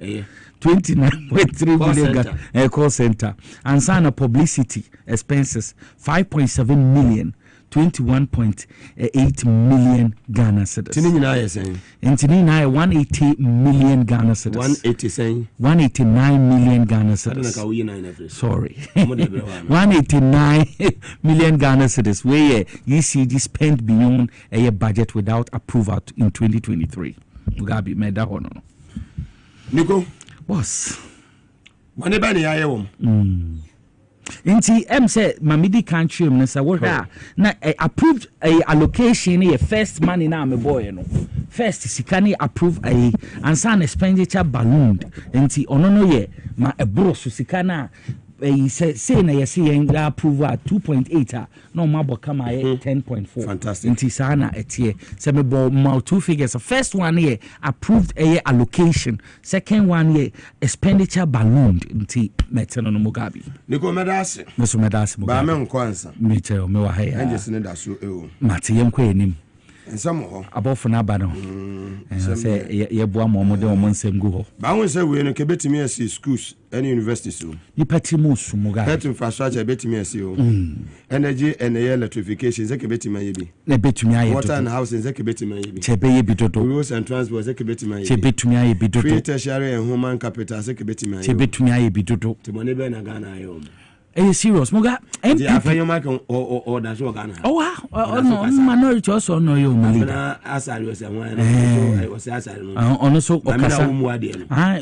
29.3 million Ghana call center. And sana publicity expenses 5.7 million 21.8 million Ghana cedis. Tini na ye saying. Intini na 180 million Ghana cedis. 180 saying. 189 million Ghana cedis. Sorry. 189 million Ghana cedis. Where ECG spent beyond a budget without approval in 2023. Mugabe made that one. Nico. Boss. Money by the IOM. Inti say mamidi country minister what na approved a allocation a first money na me boy no first sikani approve a ansan expenditure balloon inti ono no ye ma ebro so sikana say na ye say approve at 2.8 no ma boka ma 10.4 fantastic inti sana etie say me bo ma two figures first one here approved a allocation second one here expenditure balloon inti meteno no Mugabe Niko medase meso medase Mugabe ba me nko ansa me tell me wa ha ya enje sene da so ewo mate yenko enim ensamo ho abofo na aba no say ye boa mo de o nsem gu ho ba won say we no ke betimi asi schools any universities so ni patimo su Mugabe health infrastructure betimi asi o energy and electrification ze ke betimi ayebi na betumi aye water and housing ze ke betimi ayebi chebe ye bidodo roads and transport ze ke betimi ayebi che betumi aye bidodo free tertiary and human capital ze ke betimi ayebi che betumi aye bidodo timone be na Ghana ayo serious Mugabe the afenyo mark or that's what Ghana oh wow no minority also no you leader asari was one I was asari no ono so okasa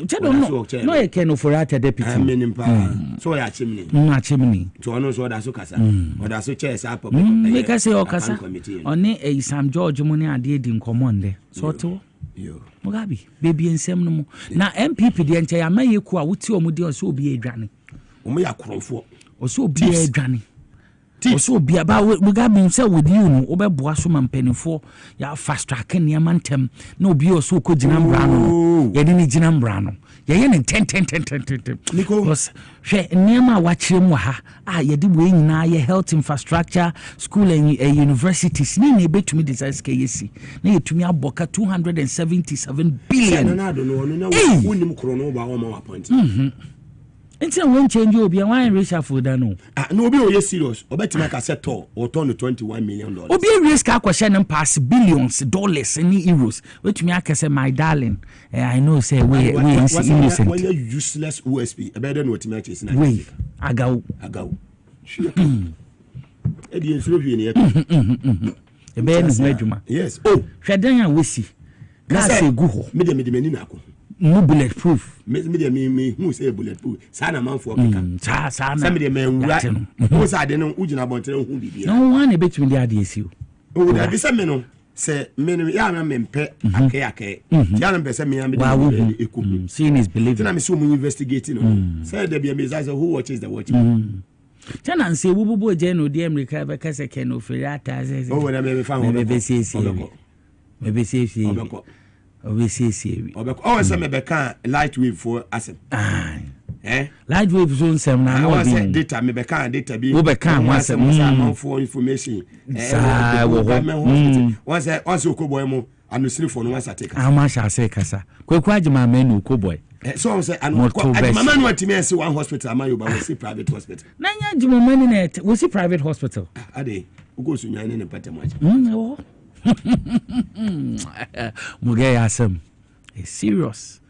che don't no e ken for at deputy menim pa so ya chimney chimney to ono so da so kasa or da so chair sa pop make say okasa oni e Sam George mu ne ade di nkomonde so to yo Mugabe baby ensem no mu na MPP de enche ya maye ku a wuti omu de so obi edwane omu ya kromfo oso obi edwane oso obi aba Mugabe say with you no obeboa so mampanifo ya fast track niam ntem na obi oso ko gina mbra no ye de ni gina mbra no ye ne 10 Nico hwe niam a wachire mu ha ye de we nyina ye health infrastructure school and universities ni na betumi design skayesi na yetumi aboka 277 billion na do no na wonim kro no ba wo ma appoint until when change obi and why raise for that no no obi o serious obetima ka settle or turn to $21 million obi risk ka question and pass billions dollars and euros which me akese my darling I know say we innocent when you useless OSP e better no otima chase na we agawo e di ensuro hwe ne e be ni adwuma yes hwedan a wesi na say gu ho me de mani na ko no bulletproof me who say bulletproof sana man for keka sana me de man who say de no ugina bontere hu bibia no one e betumi de ade esi o da bi say me no say me no ya na me mpe akeke ya na be say me ya me de eku seeing is believing na me so mu investigating no say there be me say who watches the watching Chana nse wububu je no di America be kase ken ofiri ata ze o na me fa ho be sesi obesiesie oh say me be can light wave for asem light wave zone sem na no be data me be can data bi wo be can asem for information once okoboy mo anusiri for no once take ama sha say kasa kwekwa agima ma na okoboy so say agima no atimi say one hospital amayoba we see private hospital na nya agima mani na we see private hospital ade ugo so nyan ne patamaji Mugabe asem is serious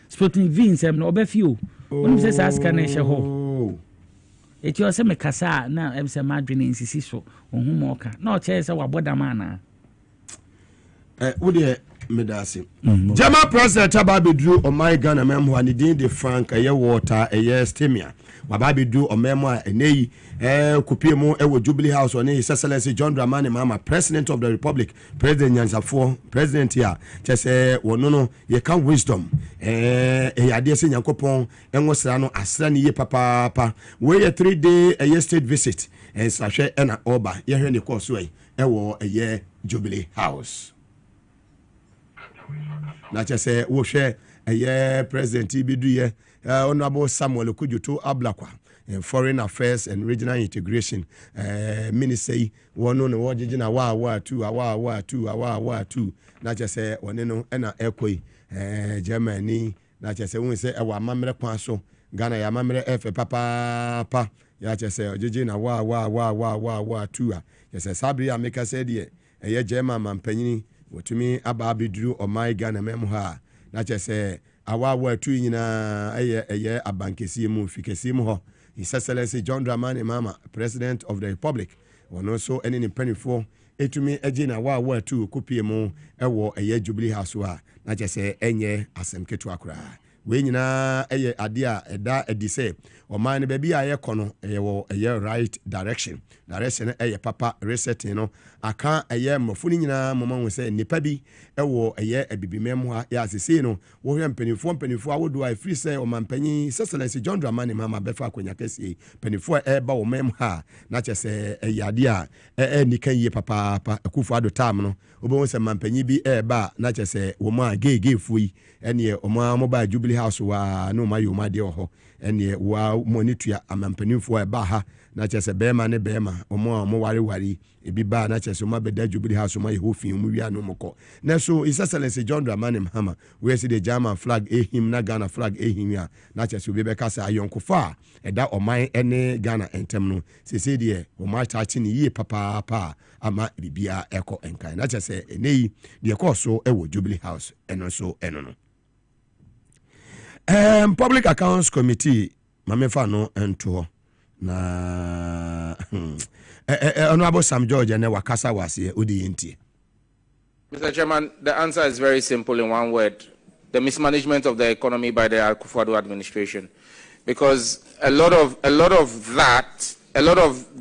sporting vins em no obefio when say aska na she ho it you say me kasa na em say madwene insisi so ohun mo ka na o che say waboda mana wo de medase German president Ababedru o my Ghana memo ani din de frank eye water eye stemia Ababedru o memo a eneyi kupie mu ewo Jubilee House on his excellency John Dramani Mahama president of the republic president Nyansafo president here say wono no ye can wisdom ade se Nyankopon enwosra no asra ne ye papa we 3-day state visit sahwe na oba ye hwe ne course we ewo eye Jubilee House na say wo hwe eye president ibidu ye honorable Samuel Kujuto Ablakwa foreign affairs and regional integration ministry wono no wojigina wa 2 na say wone no na ekoi Germany na say won say e wa mamre kwan so Ghana ya mamre efe papa ya say ojigina wa 2 Yes, Sabri Ameka said, a German mampany, what me about Bidru or my gun a memoir. Not just say, our word to in a year a bankesimu, Ficasimu, His Excellency John Dramani Mama, President of the Republic, or no so any penny for. Etumi ejina wa wa tu kopie mu ewo eye Jubilee House wa na chese enye asem ketu akura we nyina eye ade a eda edise o man be bia ye kono eye right direction eye papa resetting no aka eye mafuni nyina mama wo se nipa bi ewo eye abibimem ha ya asese no wo hwe mpanifo awodo a free say o mampanyi Excellency John Dramani Mama befa akonya kese panifo eba wo mem ha na chese eye ade a nikan ye papa akufo ado tam no obo se mampanyi bi eba na chese wo ma gege fuyi ene o ma mobile Jubilee House wa no ma yo ma de ho ene wa monitua amampanimfo eba ha na chese bema ne bema omo wari ebi ba na chese ma beda Jubilee House ma yeho fin mu wi anu moko na so His Excellency John Dramani Mahama we see the German flag ehim na Ghana flag ehim ya na chese obi be kasa ayonkofa eda oman ene Ghana entem no sese de o ma chachi ni yie papa ama bibia eko enkan na chese enei de koso ewo Jubilee House eno so eno no Public Accounts Committee mamefa no ento na Honorable Sam George and wakasa wase odi yenti. Mr. Chairman, the answer is very simple in one word: the mismanagement of the economy by the Akufo-Addo administration. Because a lot of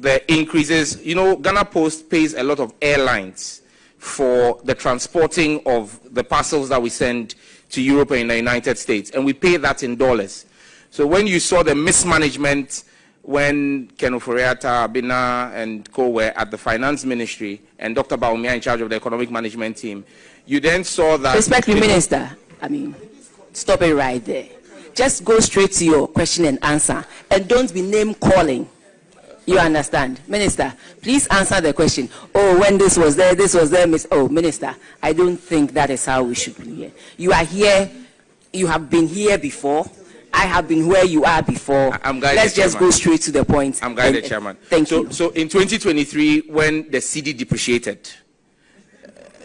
the increases, Ghana Post pays a lot of airlines for the transporting of the parcels that we send to Europe and the United States, and we pay that in dollars. So when you saw the mismanagement when Ken Ofori-Atta, Abina, and co were at the finance ministry, and Dr. Baumia in charge of the economic management team, you then saw that... Respectful Minister, stop it right there. Just go straight to your question and answer, and don't be name calling. You understand? Minister, please answer the question. Oh, when this was there, Minister, I don't think that is how we should be here. You are here, you have been here before. I have been where you are before. Let's just go straight to the point. I'm guided, Chairman. Thank you. So in 2023, when the CD depreciated,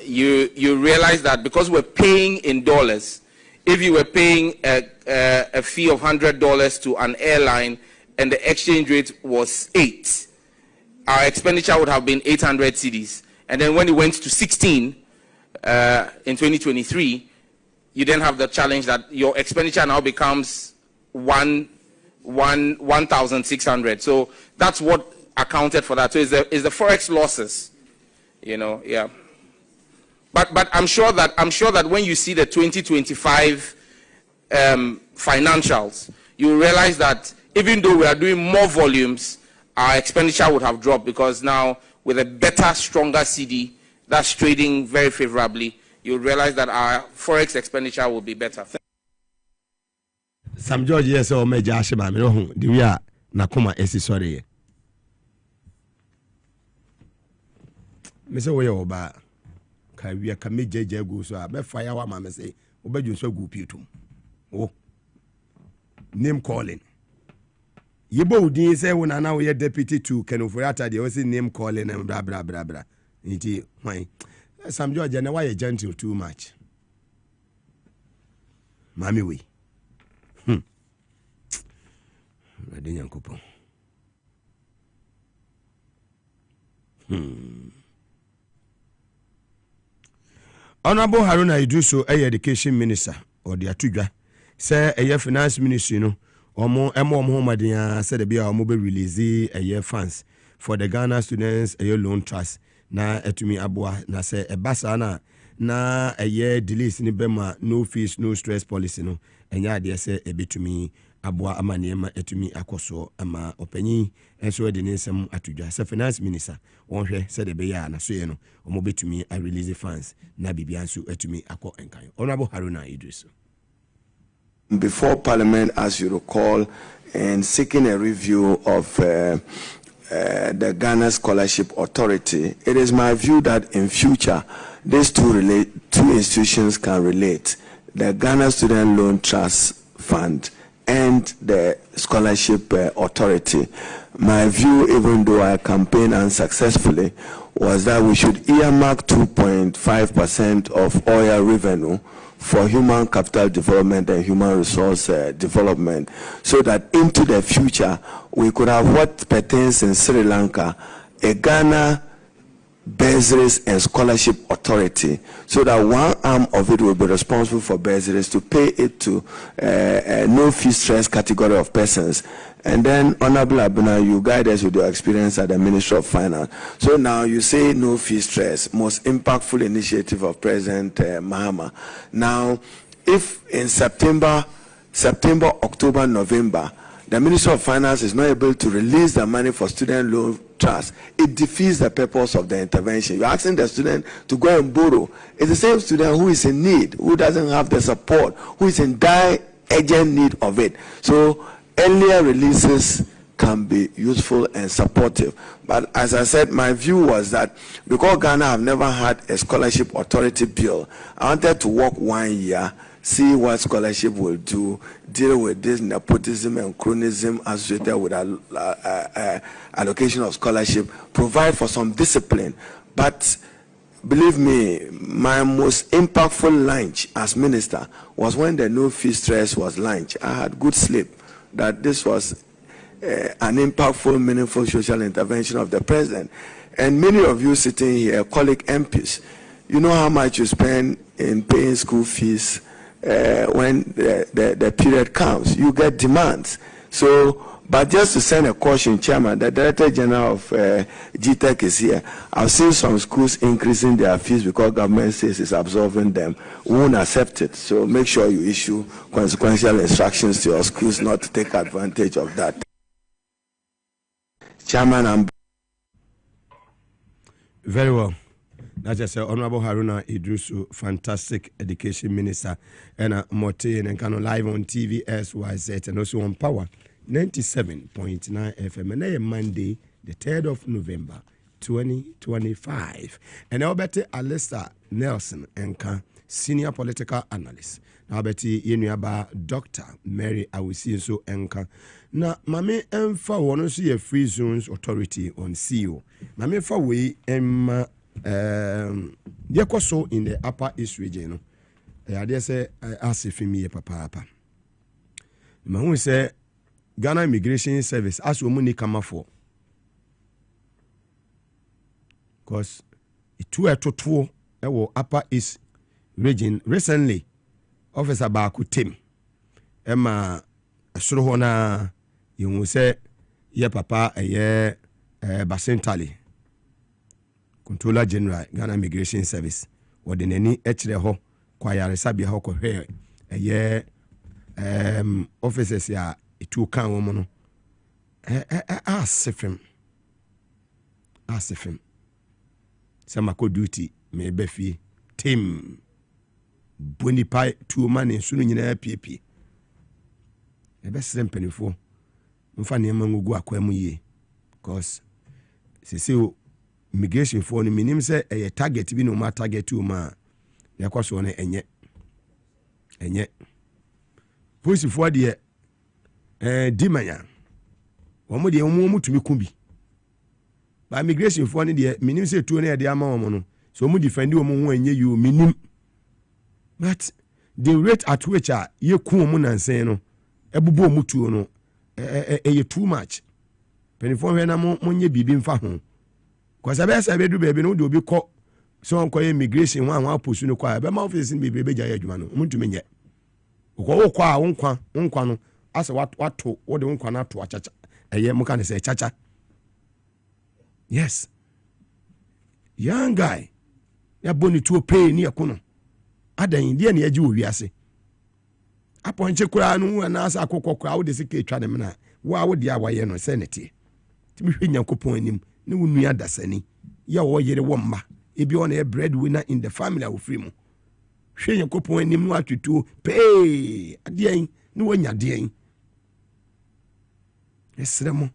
you realize that because we're paying in dollars, if you were paying a fee of $100 to an airline and the exchange rate was 8, our expenditure would have been 800 cedis. And then when it went to 16 in 2023, you then have the challenge that your expenditure now becomes 1,600. So that's what accounted for that. So it's the forex losses, yeah. But I'm sure that when you see the 2025 financials, you realize that even though we are doing more volumes, our expenditure would have dropped, because now with a better, stronger CD that's trading very favorably, you realize that our forex expenditure will be better. Sam George, yes, or Major Ashima, do we are Nakuma Esi sorry. Mr. Wayoba, we are coming JJ go so I bet fire what mamma say, obey you so good people. Oh, name calling. Yibo didn't say when I now we are deputy to Ken Ofori-Atta, they also name calling and blah blah blah blah. Why? Sam George, and why you gentle too much? Mammy, we. Honorable Haruna Idrisu, Education Minister, or the Atuga, say a finance ministry, Omo Homadia said the Bia mobile release a year funds for the Ghana students a year loan trust. Na etumi abua na se ebasana na a year delays ni bema no fees no stress policy no enya de se ebetumi abua amaniema etumi akoso ama opanyi enso de nsem atudwa se finance minister wonhwe se de beya na so ye no omo betumi a release funds na bibia nso etumi akọ enkan. Honorable Haruna Idris. Before Parliament, as you recall, and seeking a review of the Ghana Scholarship Authority, it is my view that in future these two institutions can relate: the Ghana Student Loan Trust Fund and the scholarship authority. My view, even though I campaigned unsuccessfully, was that we should earmark 2.5% of oil revenue for human capital development and human resource development, so that into the future we could have what pertains in Sri Lanka, a Ghana bursaries and scholarship authority, so that one arm of it will be responsible for bursaries to pay it to no fee stress category of persons. And then, Honorable Abuna, you guide us with your experience at the Ministry of Finance. So now you say no fee stress, most impactful initiative of President Mahama. Now, if in September, October, November, the Ministry of Finance is not able to release the money for student loan trust, it defeats the purpose of the intervention. You're asking the student to go and borrow. It's the same student who is in need, who doesn't have the support, who is in dire, urgent need of it. So earlier releases can be useful and supportive. But as I said, my view was that because Ghana have never had a scholarship authority bill, I wanted to work 1 year, see what scholarship will do, deal with this nepotism and chronism associated with allocation of scholarship, provide for some discipline. But believe me, my most impactful lunch as minister was when the no fee stress was launched. I had good sleep that this was an impactful, meaningful social intervention of the president. And many of you sitting here, colleague MPs, you know how much you spend in paying school fees when the period comes. You get demands. So, but just to send a caution, Chairman, the Director General of GTEC is here. I've seen some schools increasing their fees because government says it's absorbing them. We won't accept it. So make sure you issue consequential instructions to your schools not to take advantage of that. Chairman, I'm very well. That's just Honorable Haruna Idrusu, fantastic education minister, and Mote and kind of live on TV SYZ and also on Power 97.9 FM. And Monday, the 3rd of November, 2025. And I'll bet Alista Nelson Enka, senior political analyst. Now bet Yenuaba Dr. Mary Awusinso Enka. Na mame emfa wono so ye free zones authority on CEO. Mame fa we emma so in the upper east region no. I dare say asifimi papa. Mahu say Ghana Immigration Service as omuni kama for. Cause itu etoto e wo upper east region recently officer ba ku team ema asoro ho na you say ye papa ye Basentali Controller General Ghana Immigration Service or the nani echre ho kwa yare sabia ho kohwe ye officers ya itu kan wo no asifim sama ko duty me befi team boni pai tu mane sunu nyina piepie e be sempenifo mfa ne mangugu akwam yie because sese immigration for no minim say a target bi no ma target o ma yakwaso no enye police for de dimanya womo de womo tumi ku bi ba immigration for no de minim say tuo na de ama womo no so womo defend womo ho enye you minim but the rate at which ye ku womo nansen no ebubo womo tuo no too much. Penifo hwe na monye bibi mfa ho. Kwasa be sa be du bebe no de obi kọ so onko immigration ho aposu no kwa be ma office ni bebe ja adwuma no muntumi nye. Wo kwa wonkwa no ase wato wo de wonkwa na ato achacha. Eye muka ne se chacha. Yes. Young guy. Ya boni to pay ni akono. Adan die na yaji wo wiase. Aponche kura no na asa akokokora wo de sike twa ne mena wa wo de awaye no senete timi hwe nyankopon anim ne wo nua dasani ya wo yere wo mma ebi on a breadwinner in the family wo free mu hwe nyankopon anim no atwituo pay adean ne wo nya adean esremo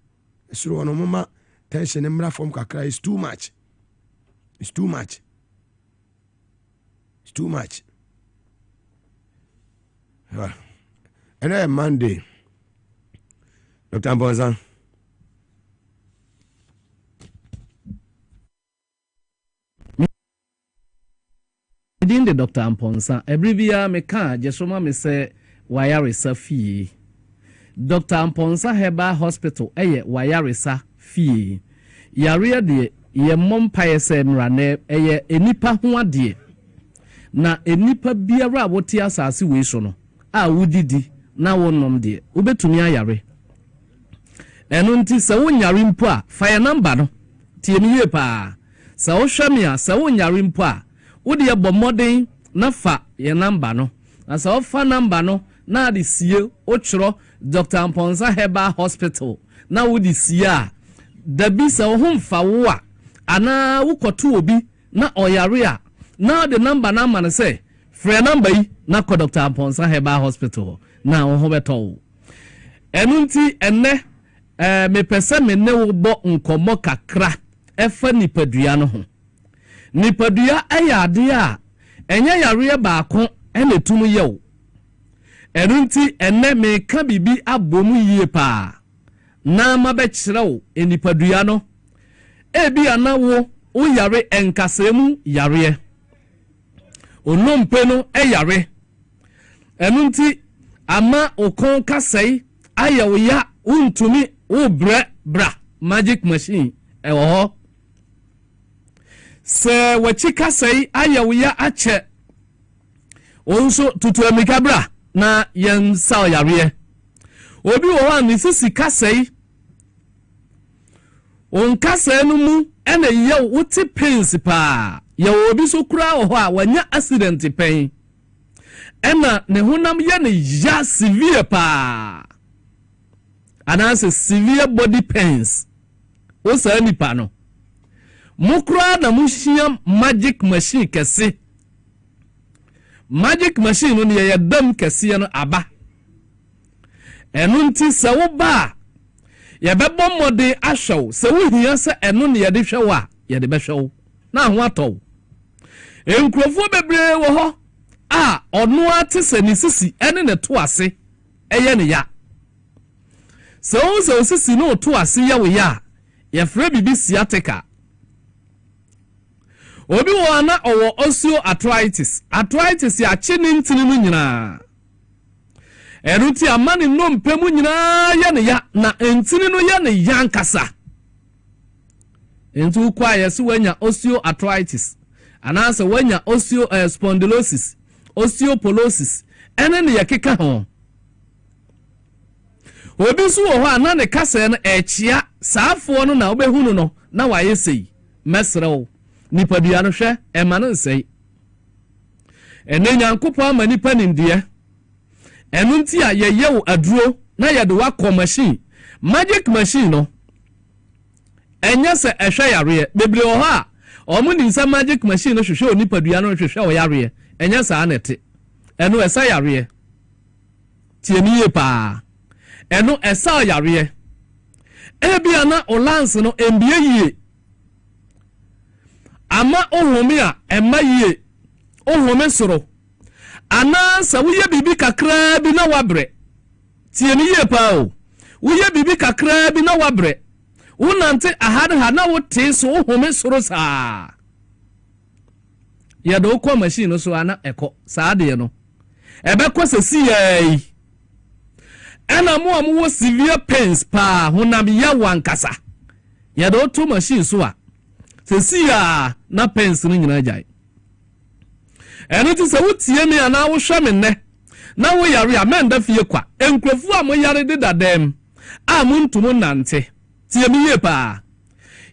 esro no mama tension mra from kakra is too much. And Monday, Dr. Amponsa. Within the Dr. Amponsa, every year me can just me say wayaresa fee. Dr. Amponsa Heba Hospital, wayaresa fee. Yarea de ye mom paese mrane enipa ho ade. Na enipa biara woti asase we so no. A wudidi na wonom de. Ubetumi ayare. Eno nti se wonyare mpo a fa ye number no. Tie mi ye pa. Se wo hwame a se wonyare mpo a wodi ye bɔ mmɔden na fa ye number no. Na se wo fa number no na de sie o kyerɛ Dr. Amponsa Heba Hospital na wodi sie a dabi se wo mfa wo a ana wo kɔto obi na ɔyare a na the number na man say frɛ number yi na kɔ Dr. Amponsa Heba Hospital na wo ho beto enu nti enne me pese me ne wo bɔ nkɔmmɔ kakra ɛfa nipadua no ho nipadua ɛyɛ ade a ɛnyɛ yare baako ɛna tum yɛ wo enu nti enne me ka bibi abomu yie pa na ma bɛ kyerɛ wo nipadua no ebi anawo wo yare enkasemu yare onompe no yare enu nti ama okon kasai ayawo ya untumi wo bra magic machine ewo ho se wachi kasai ayawo ya ache onso tutu amika bra na yen sa yare obi wo an sisi kasai on kasai no mu ene ye wuti principal ye obi so kura ho a wanya accident pen ena ne honam ye ne ya severe pa anase severe body pains o sa nipa no mukura na muhia magic machine kese magic machine no ye dam kese no aba enu nti se wo ba ye bebo mode ahwew se wo hia se eno ne ye de hwew a ye de behwew na ho atɔ enkrofo bebre wo ho a ono ate se ne sisi ene ne to ase eye ne ya so sisi no to ase ya wo ya ye frɛ bibi sciatica obi wo ana owo arthritis ya chini ntini mu nyina eruti amani no mpemu nyina ya ne ya na ntini no ya ne ya nkasa entu kwa yesu wanya osteoarthritis anase wanya spondylosis osteoporosis ene ne yakeka ho obi so wo ho ana ne kasa no echia saafo no na obehunu no na waye sei mesrew nipadua no hwe ema no nsei ene nyankopo ama nipa nimdie enu nti a ye yew aduro na ye de wakɔ machine magic machine no enya se ehwe yare bebre ho a omuni nsa magic machine no hwehwe onipadua no hwehwe o yare enya sa anete enu esa yare tieniye pa enu esa yare ebia na olance no embie yie ama ohome a ema yie ohome soro ana sa wuye bibi kakra bi na wabre tieniye pa o wuye bibi kakra bi na wabre unante ahade ha na wote so ohome soro saa ya do kwa machine so ana eko saa de no ebe kwa sesi yai ena mo amwo severe pains pa honam ya wankasa ya do to machine so a sesi ya na pains no nyina jai eno ti se wotie me ana wo hwe me ne na wo yare a menda fie kwa enkrofu a mo yare de dadem a mo ntumo nante tie me ye pa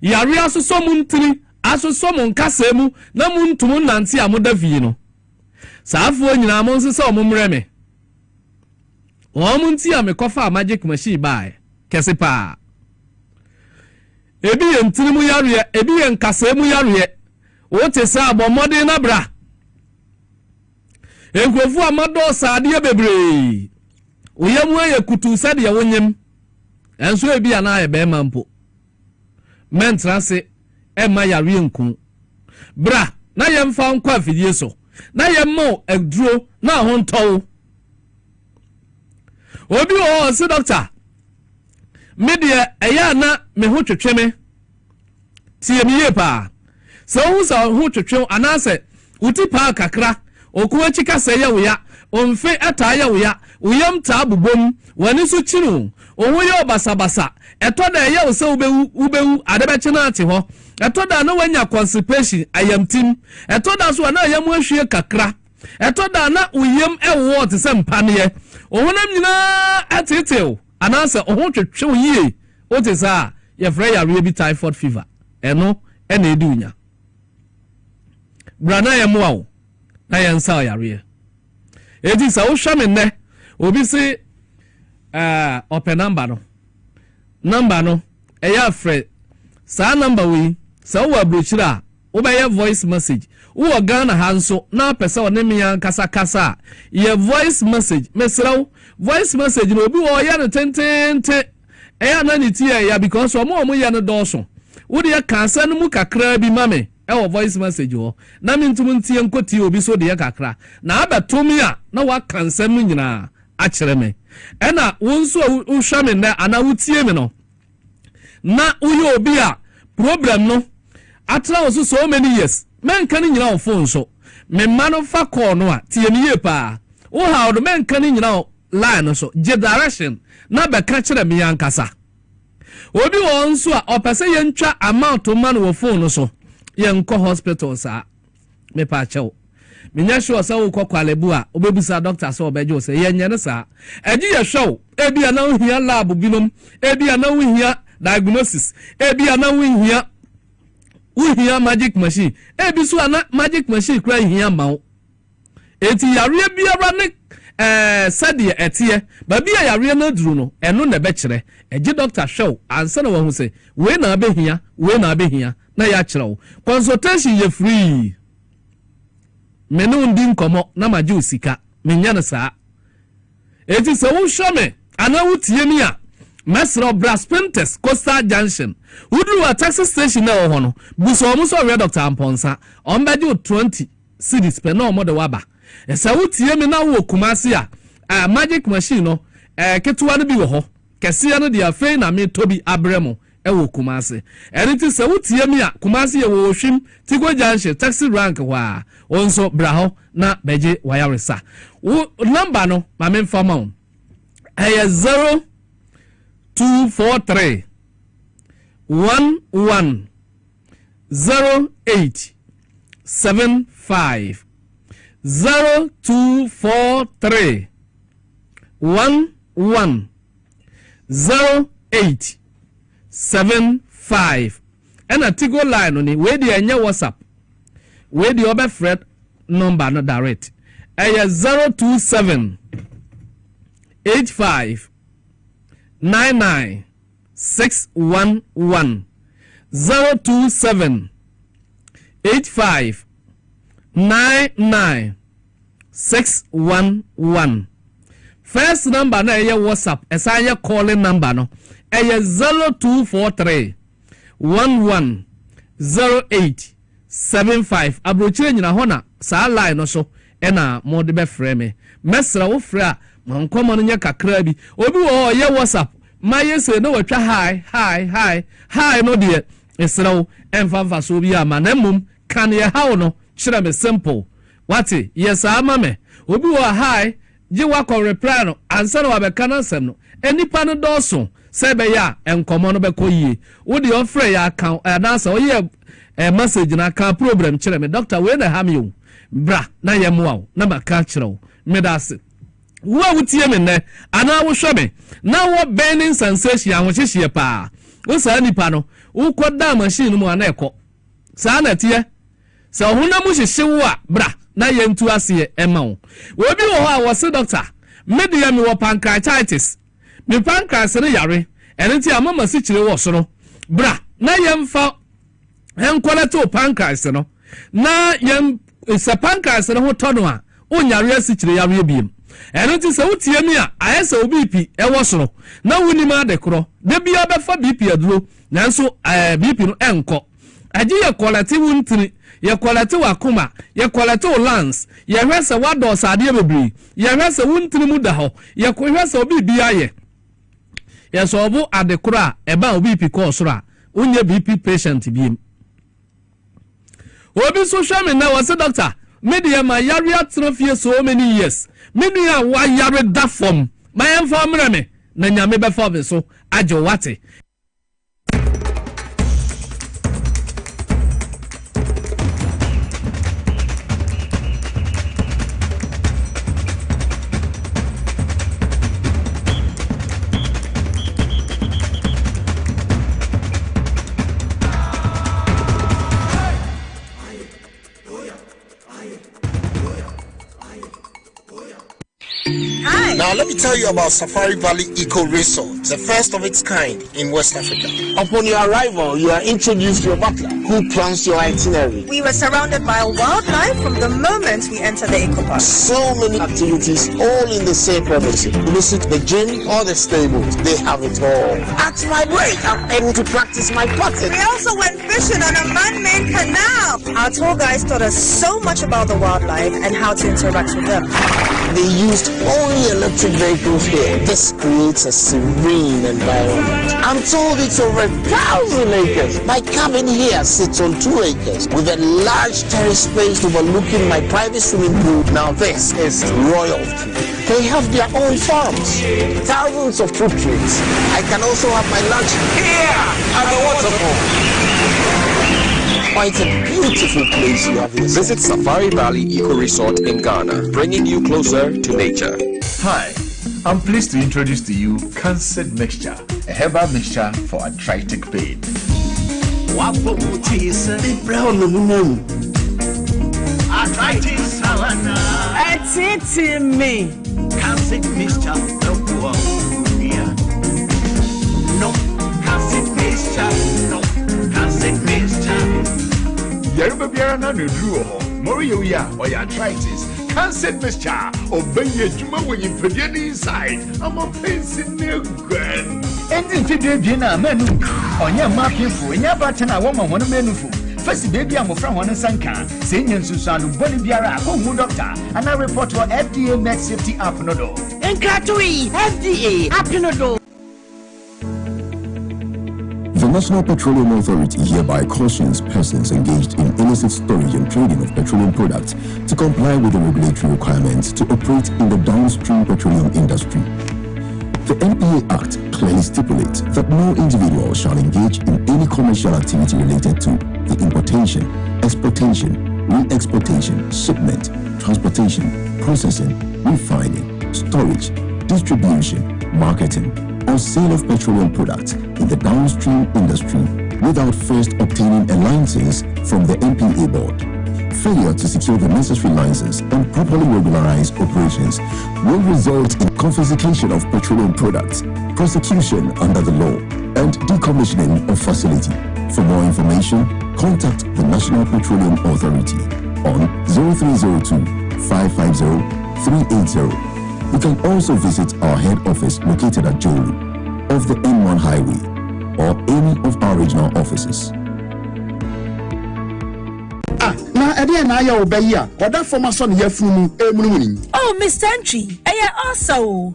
yare asoso mo ntiri asoso mo nkasa mu na mo ntumo nante a mo da fie no saafo nyina mo nsese o mo mre me o mo nti a me kofa magic machine bai kese pa ebi ye ntiri mu yare ebi ye nkasa mu yare o te sa abomode na bra enkofu amado saade bebre oyemu ye kutu sade ye wonyem enso ebi ana ye be mampo mentrase e ma yare nku bra na ye mfa nkwa afidie so na ye mo aduro na ho ntow obi o se doctor media eya na me ho twetwe me tie me ye pa so hu sa ho twetwe anase uti pa kakra okuwa chika se ya wuya omfe ata ya wuya uyam ta bubom wani so chinu owo ye obasabasa etoda eya wo se ubewu adebeche na ate ho etoda na wanya constipation ayamtim etoda so na ayam ahwie kakra etoda na uyam ewo te se mpane ohonam nyina atetew anase oho twetwe yie o te sa ye frɛ ya re bi typhoid fever eno ena edunya brana ye moawo na ye nsa ya re edi sa wo hwame ne obi si open number no eya frɛ sa number we sa wo abrochira wo be ye voice message wo Ghana hanso na pese one me kasa ye voice message mesrawo voice message no obi wo ya no tentente eya na ni tie ya because omo ya no dɔɔso wo de ya kansa no mu kakra bi mame ewo voice message ho na me ntum ntie nkoti obi so de ya kakra na abetomi a na wa kansa mu nyina a kyerɛ me ɛna wo nso wo hwa me na ana wo tie me no na wo ye obi a problem no atra wo so many years men kan nyina wo phone so me ma no fa call no a tie me ye pa wo ha do men kan nyina line so je direction na be ka kyerɛ me yankasa obi wo nso a opese ye ntwa amount man wo phone so ye nko hospital sa me pa kyɛw menya sure sa wo kwalebu a obebusa doctor so obejo se ye nyane sa eji ye show ebi ana wo hia lab binom ebi ana wo hia diagnosis ebi ana wo hia magic machine ebi so ana magic machine kra hia mawo eti yare biara ne sade etie ba bia yare na duru no eno na be kire eji doctor show ansa na wo hu se we na abehia na ya kire consultation ye free menu ndi nkomo na maji osika menya na saa eti se wo hwame ana wutie mi a mesro brass printers coastal junction udru wa taxi station na ho no buso mo so we Dr. Amponsa on beje 20 cities pe na mo de waba se wutie mi na wo Kumasi a magic machine no ketuwa no bi wo ho kese no de afei na me tobi abremo ewo Kumasi eriti se wutie mi a Kumasi ye wo hwim tigo junction taxi rank wa onso braho na beje wayaresa wo number no ma me mfa ma 0243 11 08 75 0243 11 08 75 ena tigo line ni we di enye WhatsApp we di obe Fred number no direct 027 85 99 611 027 85 99 611 first number na WhatsApp esa calling number no 0243 11 08 75 abrochire nyina ho na saa line no so ena mo de be frɛ me mesra wo frɛ a mankomo no nya kakra bi obi wo ye WhatsApp ma yese no watwa hi no de esra wo emfa so bi ama na mum kan ye hawo no kyerɛ me simple wati yes ama me obi wo hi je wa ko reply no ansa no abeka na nsɛm no enipa no dɔso sɛ be ya enkomo no be koyie wo de ofrɛ ya kan anasa wo ye message na ka problem kyerɛ me doctor we na ham you bra na ye moa na ba ka kyerɛ wo me da se wo wutie me ne ana wo hwɛ me na wo burning sensation a wo hyehyɛ pa wo saa nipa no wo koda machine mu ana ekɔ saa na tie sɛ ohuna mu hyehyɛ wo a bra na ye ntu ase ema wo obi wo ho a wo se doctor media me wo pancreatitis me pancreas ne yare ene ti amama si kyerɛ wo so no bra na ye mfa enkwalete pancreas no na ye se pancreas no ho tɔno a onyare si kyerɛ yare biem ene ti se wotie mi a ayese obipi ewo soro na wuni ma de kro de bia be fa bp aduro nanso bp no enko aji ye quality wuntini ye quality wakoma ye quality lance ye hwese wado sade bebri ye hwese wuntini mu da ho ye ko hwese obi bia ye yes obo adekora eba BP course ra unye BP patient biem obi social me na was a doctor media ma yare atrofie so many years media wa yare da form my informer me na nyame be for so ajo wate. Now, let me tell you about Safari Valley Eco Resort, the first of its kind in West Africa. Upon your arrival, you are introduced to your butler, who plans your itinerary. We were surrounded by wildlife from the moment we entered the eco park. So many activities, all in the same premises. Visit the gym or the stables, they have it all. At my break, I'm able to practice my putting. We also went fishing on a man-made canal. Our tour guides taught us so much about the wildlife and how to interact with them. They used only electric vehicles here. This creates a serene environment. I'm told it's over 1,000 acres. My cabin here sits on 2 acres with a large terrace space overlooking my private swimming pool. Now this is royalty. They have their own farms, thousands of fruit trees. I can also have my lunch here at the waterfall. Quite a beautiful place you have here. Visit Safari Valley Eco Resort in Ghana, bringing you closer to nature. Hi, I'm pleased to introduce to you Cancer Mixture, a herbal mixture for arthritic pain. Arthritis, it's me. Cancer Mixture, no, Cancer Mixture, no, Cancer Mixture. Yerba Biana Nudruo, Moria, or arthritis, Cancer Mixture, obey your Juma when you put it inside. I'm a pencil new grand. And in Fidina, menu, on your market for in your button, a woman, one menu for. First, baby, I'm from one Sanka, Senior Susan, Boliviara, home doctor, and I report to FDA Med Safety App Nodo. And Katui, FDA, App Nodo. The National Petroleum Authority hereby cautions persons engaged in illicit storage and trading of petroleum products to comply with the regulatory requirements to operate in the downstream petroleum industry. The NPA Act clearly stipulates that no individual shall engage in any commercial activity related to the importation, exportation, re-exportation, shipment, transportation, processing, refining, storage, distribution, marketing, or sale of petroleum products in the downstream industry without first obtaining a license from the NPA board. Failure to secure the necessary license and properly regularize operations will result in confiscation of petroleum products, prosecution under the law, and decommissioning of facility. For more information, contact the National Petroleum Authority on 0302 550 380. You can also visit our head office located at Jolu, off the N1 highway, or any of our regional offices. Oh, Miss Entry,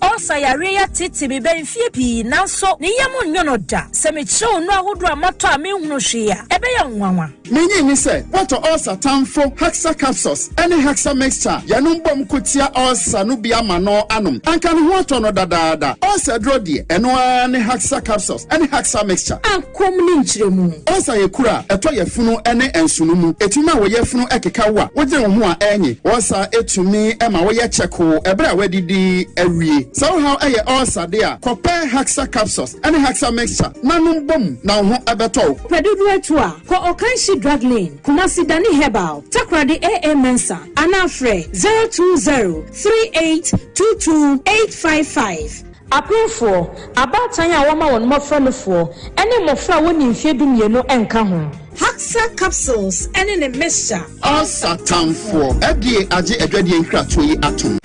also ya titi be benfie now so ni yamu nyonoda se me show no ahodo amato me hunu hwea ebe ya nwanwa menyi ni se what also tamfo hexa capsules any hexa mixture ya no mbom kotia also no bia ma no anom anka no ho no dadaada also dro de eno any hexa capsules any hexa mixture ankom ni nchiremu also ye kura eto ye funu ene ensunu mu etuma wo ye funu ekeka wa wo gye ho a enyi also etumi ema wo ye cheko ebra wadidi awie so how aye also there compare hexa capsules any hexa mixture nanum bom na ho abeto pedudu etu a ko okanshi drug lane kumasi dani herbal takrade AA Mensa anafre 02038228555 apefo abatan ya woma won mofranofo ene mofra woni mfiedu mienu enka ho Haxa capsules ene ne mixture all satam for FDA age adwade nkratoyi atom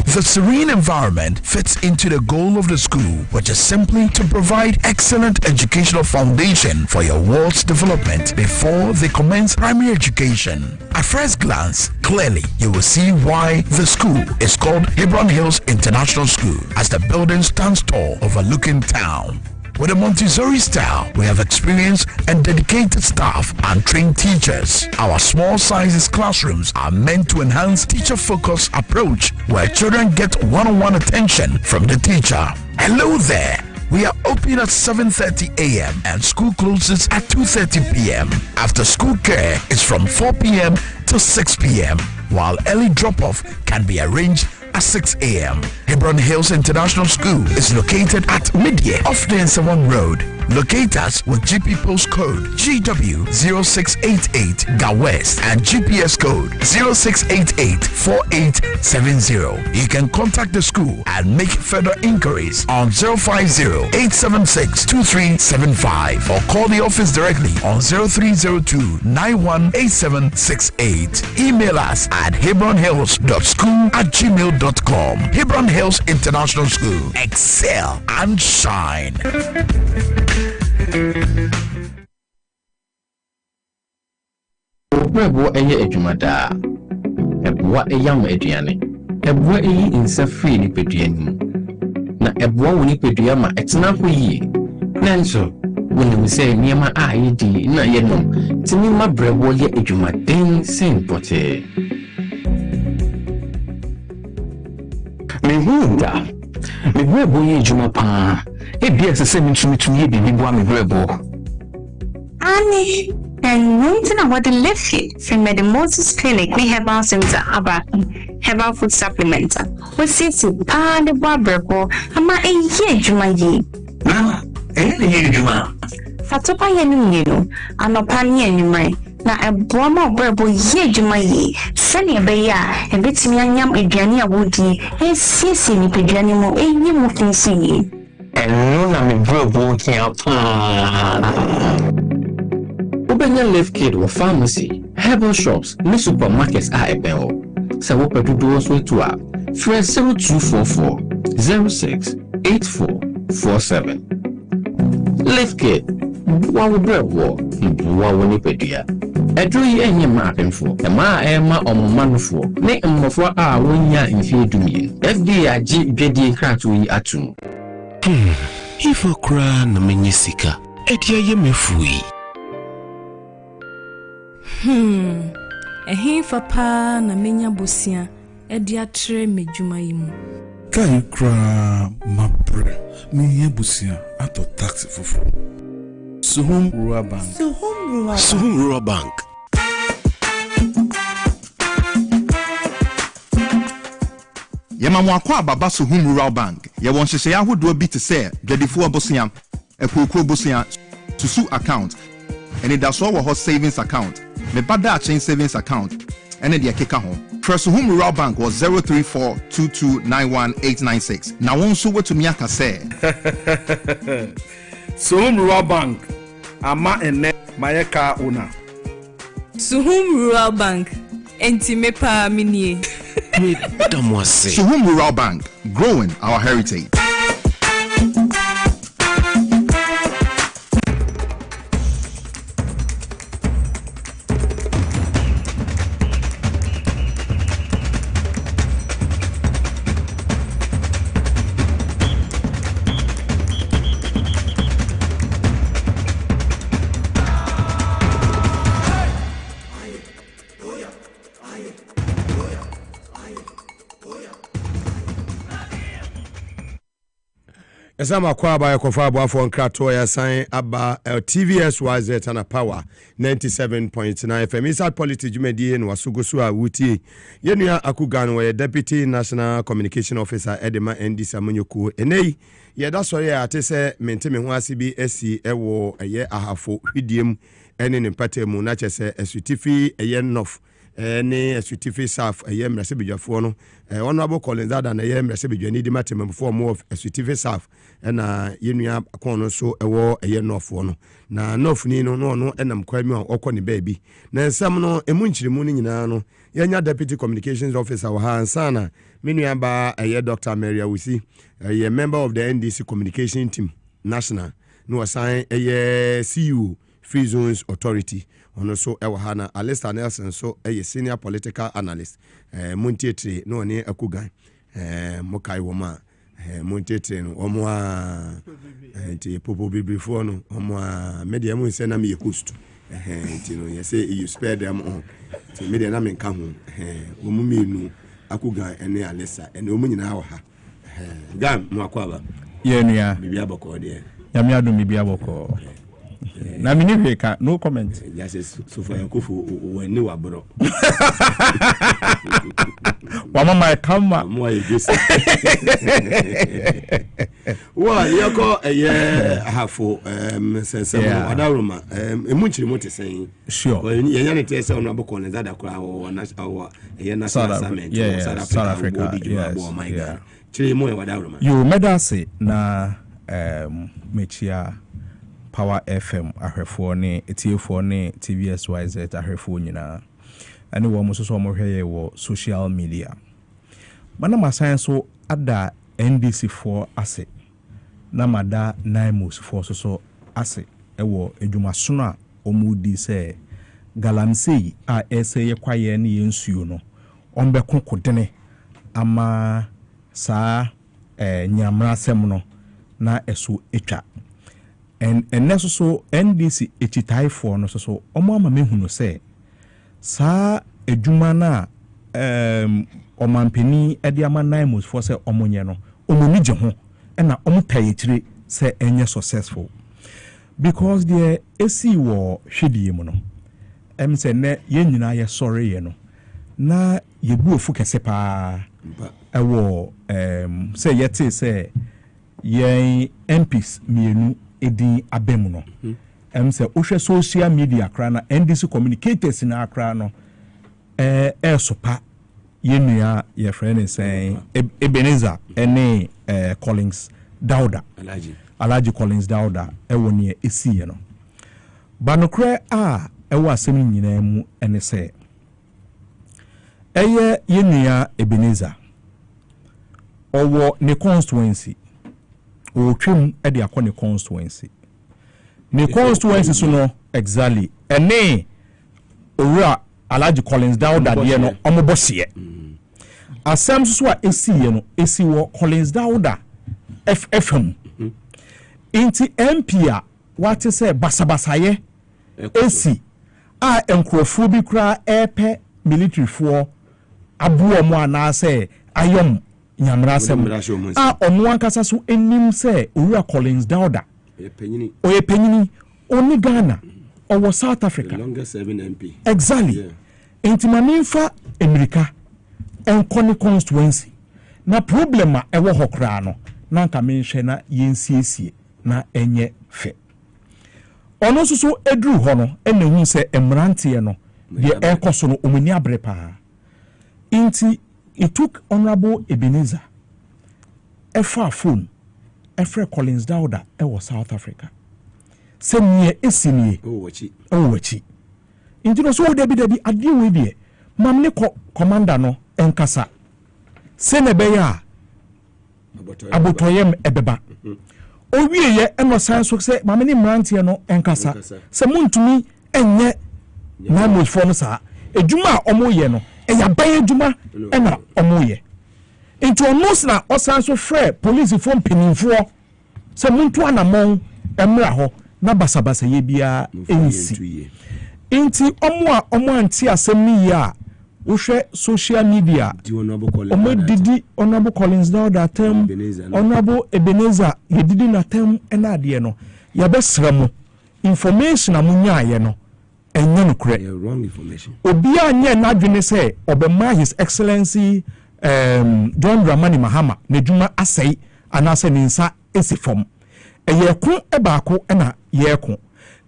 The serene environment fits into the goal of the school, which is simply to provide excellent educational foundation for your ward's development before they commence primary education. At first glance, clearly you will see why the school is called Hebron Hills International School, as the building stands tall overlooking town. With a Montessori style, we have experienced and dedicated staff and trained teachers. Our small sizes classrooms are meant to enhance teacher-focused approach, where children get one-on-one attention from the teacher. Hello there. We are open at 7:30 a.m. and school closes at 2:30 p.m. After school care is from 4 p.m. to 6 p.m., while early drop-off can be arranged at 6 a.m. Hebron Hills International School is located at Midye off the Nsawam Road. Locate us with GP postcode GW0688 GA West and GPS code 06884870. You can contact the school and make further inquiries on 050-876-2375 or call the office directly on 0302-918768. Email us at hebronhills.school@gmail.com. Hebron Hills International School. Excel and shine. Obrebo eye adwumada eboa eyam aduane eboa eyi insa free ni peduane na eboa woni pedua ma etena ho yi nanso woni se niema a yedi na yenom tini ma brebo ye adwumaden sen pote mehunda me brebo ye adwuma pa ebia se mitumi ye bibi boa me brebo ani and wanting about the left feet from the Moses Clinic, we have our center about herbal food supplements. We see the barber, ama a year Jumayi. Mama, a Juma. Fatopa Yenu, and a panier in my. Na a broma berbo ye Jumayi, Sunny Baya, and bits me yam Adriania Woody, and Sissy Pedianimo, a new moving singing. And no, I'm a brother can't. Obenya Left Kid or pharmacy, herbal shops, no supermarkets are a bell. So what do those way to up? Fresh 0244 068447. Left Kid, what would bread war? What will you pay? A dream any marking for a ma emma or man for, nay, and for our 1 year in fear to me. FDA GD crack we are two. If a crown a minisika, et ye me fui. Ehin fapa na menya bosia e dia tre medjuma yimu kai kra mabre menya bosia ato taxi fofo Suhum Rural Bank Suhum Rural Bank Yema mwakwa baba Suhum Rural Bank ye won hyehyɛ ahodo bi te sɛ dwadifo abosia ekoko bosia susu account and it does our savings account. Me bada chain savings account and the akeka ho. Suhum Rural Bank was 03422919896. Now one so what to me aka say. Suhum Rural Bank ama ene mayeka una. Suhum Rural Bank enti mepa minie. Suhum Rural Bank, growing our heritage. Esama kwa ba yakofa abafo nkrato ya san aba TVS YZ na power 97.9 FM Inside Politics Jumedie no wasugosu a wuti yenua akugan we Deputy National Communication Officer Edema NDC Amonyoku enei yeda sori ate se mente me ho asibi esi ewo eye ahafo hwidiem ene ne patemu na chese esutifi eye nof ne Esutifi South Mrese Bidwafo no Honorable Collins Ada na Mrese Bidwani di matem before more of Esutifi South na yenua akon so ewo North no na North ni no enam kwami okọ ne baby na nsam no emu nchirimu ni nyina no yenya Deputy Communications Officer wa Hansana menua ba Dr. Maria Wusi member of the NDC Communication Team National no assign CU Free Zones Authority ono so hana Alistair Nelson so senior political analyst Montetre no ne akugan mokai woma Montetre no omo nti popo bibifo no omo media mu se na me host nti no you say you spare them on nti media na me nka ho omo menu akugan ene Alistair ene omo nyina wa ha gam mo akwaba yenua bibia boko de yami adu bibia boko na mini veka no comment just so for yakofu wani wabro wa mama kama mo ayegesi wa yako hafo sense wadaruma emunchiri motesen sure yenya ne tese ono aboko ne zada kura wo na national summit South Africa oh my god chiri mo wadaruma you medase na mechia Power FM ahwefo ne etiefo ne TVSYZ ahwefo nyina ane wo mo so mo hweye wo social media mana masan so ada NDC for ase na mada Naimos for so ase ewo edwumasono a omudi se galamsey a ese ye kwaye ne yensuo no ombeko kodene ama saa nyamra sem no na eso etwa and so NDC etitai for no so omo ama mehuno se sa edwuma na omampeni ede ama Naimos for se omonye no omoni je ho na ompay tire se enye successful because the AC wo hwedie mu no se ne ye nyina ye sorry ye no na ye bu ofu kese pa ewo se yete se ye MPs mienu edin abemu no se ohwe social media kra na NDC communicators na akra no sopa yenua ye friend say Ebenezer ene Collins Dauda Alaji Collins Dauda woni esiye no banokre a ewo asem nyina mu ene say yenua Ebenezer owo ne constituency o twem e de akọ ne constituency so no exactly ene owura Alaji Collins Dauda de no omobose asem so a esiye no esi wo Collins Dauda FM inti MP a what say basabasaye esi a enkrofo bi kra epe military for abuo mo ana say ayom nyamra sem a omo ankasa so enim se owura Collins Dauda oye penyini oni Ghana or South Africa the longest serving MP exactly intimaninfa America enkoni constituency na problem a ewo hokra no na nka menhwe na yensiesie na enye fe ono so edru ho no enehu se emrante no de ekoso no omani abrepa inti it took Honorable Ebenezer efa phone efre Collins Dauda was South Africa semie esinie wachi inti no so debi ade we die mamne commander no enkasa senebeya abotoyem ebeba owieye eno sanso se mamne mrantie no enkasa se muntumi enye na mofo no sa edwuma omoye no eya ban edwuma ena omoye into almost na osanso frɛ police from peninfo se muntu anamon emra ho na basabasa ye bia ensi inti omo anti asem ni ya wo hwɛ social media didi Honorable Collins Dauda tem Honorable Ebenezer ye didi na tem ena ade no ya besramo information amunya ye no enye no kure wrong information obi anye na dwene se obema His Excellency John Dramani Mahama nedwuma asai anase ninsa esifom ye ko ebaako na ye ko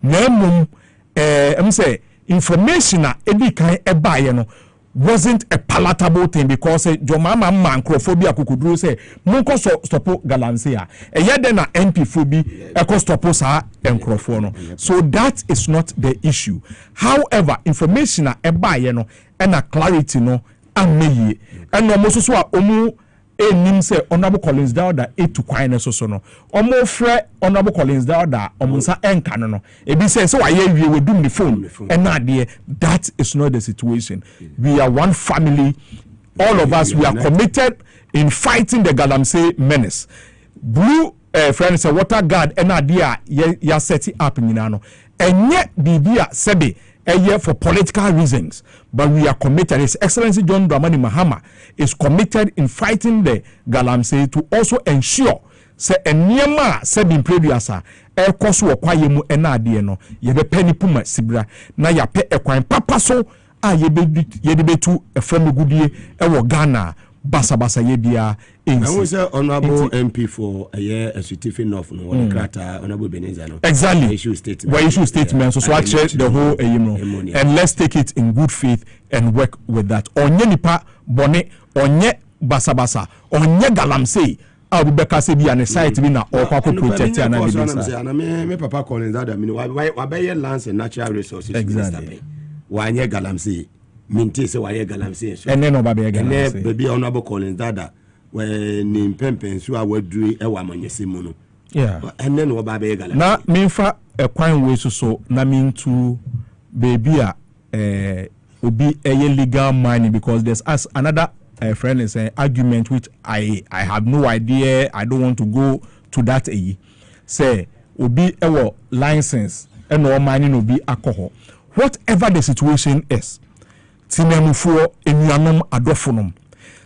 na mum say information a edi kan ebaye no wasn't a palatable thing because Jomama Mancrophobia Kukudru say Munko stopo Galamsea. A yadena MP phobia echo stopo sa encrofono. So that is not the issue. However, information a ebaye no and a clarity no ameye. And no mosuswa omu nim say Honorable Collins Dowda to kwine so no. Omo fre Honorable Collins Dowda omunsa enka no. Ebi say so aye we do the phone. And now that is not the situation. We are one family. All of us we are committed in fighting the Galamsey menace. Blue friends say water guard and idea ya set it up in no. And yet bibia sebe a year for political reasons, but we are committed. His Excellency John Dramani Mahama is committed in fighting the Galamsey to also ensure say eniyama se bin producer e koso okwaye mu enade no ye be pani puma sibra na ya pe ekwan papa so a ye de betu efrem gudie e wo Ghana basa ye bia I was say honorable MP for a year a certificate of no krata honorable Beneza no. Exactly. Issue statement. Well, issue statement so actually the whole and let's take it in good faith and work with that. Onye nipa bone onye basa onye Galamsey a be beka se bia ne site bi na okwa protect and na me papa calling that why buy lands and natural resources. Exactly. Why Galamsey minti se why Galamsey. And then oba be Galamsey. And baby honorable calling that when in pempen so I would do a woman no. Yeah. And then oba be Galamsey. Na mefa a kwan we so na mintu baby obi legal mining because there's us another friend is an argument which I have no idea. I don't want to go to that. Say obi ewo license and no mining obi alcohol. Whatever the situation is, tinemufuo enuanom adofonom.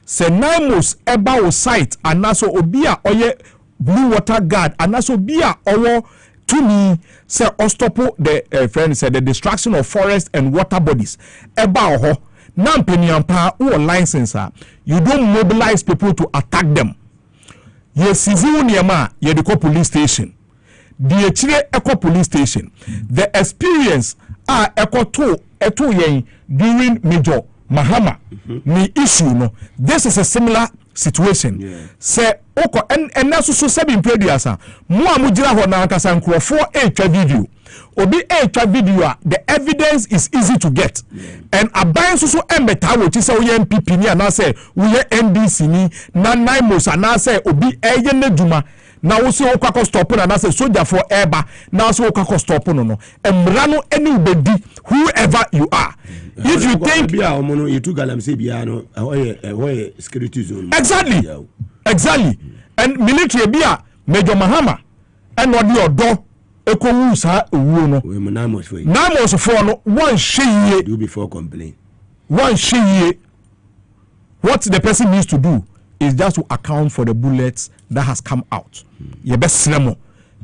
Say naimos eba o site anaso obi a oye blue water guard anaso obi a owo to me say ostopo the friend said the destruction of forest and water bodies eba oho na mpeniampa o license you don't mobilize people to attack them. Yes sizi uniema ye de police station the chire eco police station the experience eto yen during Major Mahama ni issue no this is a similar situation say oko and na so seven producer mo amujira ho na ankasa nkrofo etwa video obi etwa video the evidence is easy to get and aban so embeta wo ti say we MPP ni na say we NDC ni na naimos na say obi eye na djuma na wo se okwa stop na say soldier for eba na so okwa stop no emra no any ubedi whoever you are. If you think you took Galamsey bia no security zone. Exactly. And military bia Major Mahama and what your door eko wu sa owu no. We Namos for no one shey do before complain. One shey what the person needs to do is just to account for the bullets that has come out. Ye best slemo.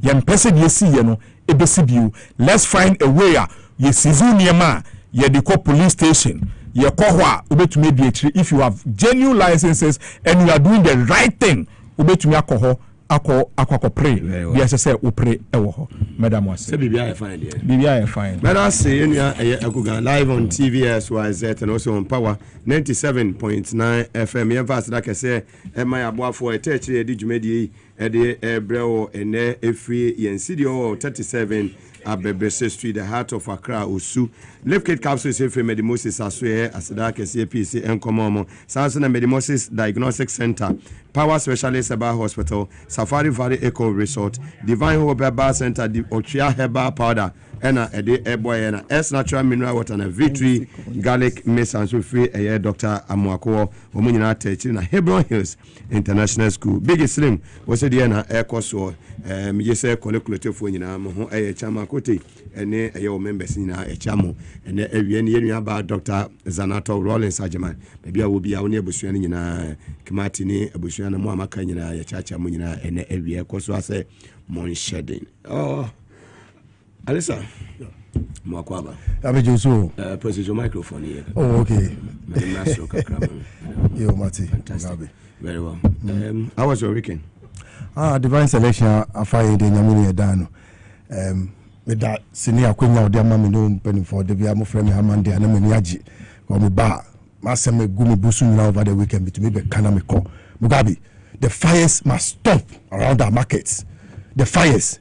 Ye person ye see ye no e be see you. Let's find a way ye sizu niema ye de call police station. Ye call wa ubetumi be if you have genuine licenses and you are doing the right thing ubetumi akoho akọ pray yes say we pray ewo madam was say bibia fine there bibia fine but I say enua akugan live on TVSYZ and also on Power 97.9 FM ye fast that say e my aboafo etechire edi dwumadi e de ebreo ene efri yensidi 37 Abebese Street, the heart of Accra, Osu. Lifted capsules from Medimosis Aswe, Asada KCPC, and Komomo, Samson and Medimosis Diagnostic Center, Power Specialist Herbal Hospital, Safari Valley Eco Resort, Divine Hope Herbal Center, the Ochia Herbal Powder, and a day airboy and S Natural Mineral Water and a Victory Garlic Mist and so free a Dr. Amuako, Omunina Tech in Hebron Hills International School. Biggest slim was a Diana Air Coso, yes, a collective for a chama kote, and a members in a chamo, and every about Dr. Zanato Rollins Sajaman. Maybe I will be our neighbor in a Kamatini, a Bushiana Muamakana, a Chacha Munina, and every air Coso say, Mon shedding. Oh. Alisa, Mwakwaba. Abejoso. Position microphone here. Oh, okay. Yo, Mati. Fantastic. Very well. How was your weekend? Divine selection. I find the Nyamuni Dano. with that senior queen of their mammy no penny for the Viamo friend Hamandi and Amaniaji or me bar. Master me gumi busu now over the weekend between me Kanamiko. Mugabe, the fires must stop around our markets. The fires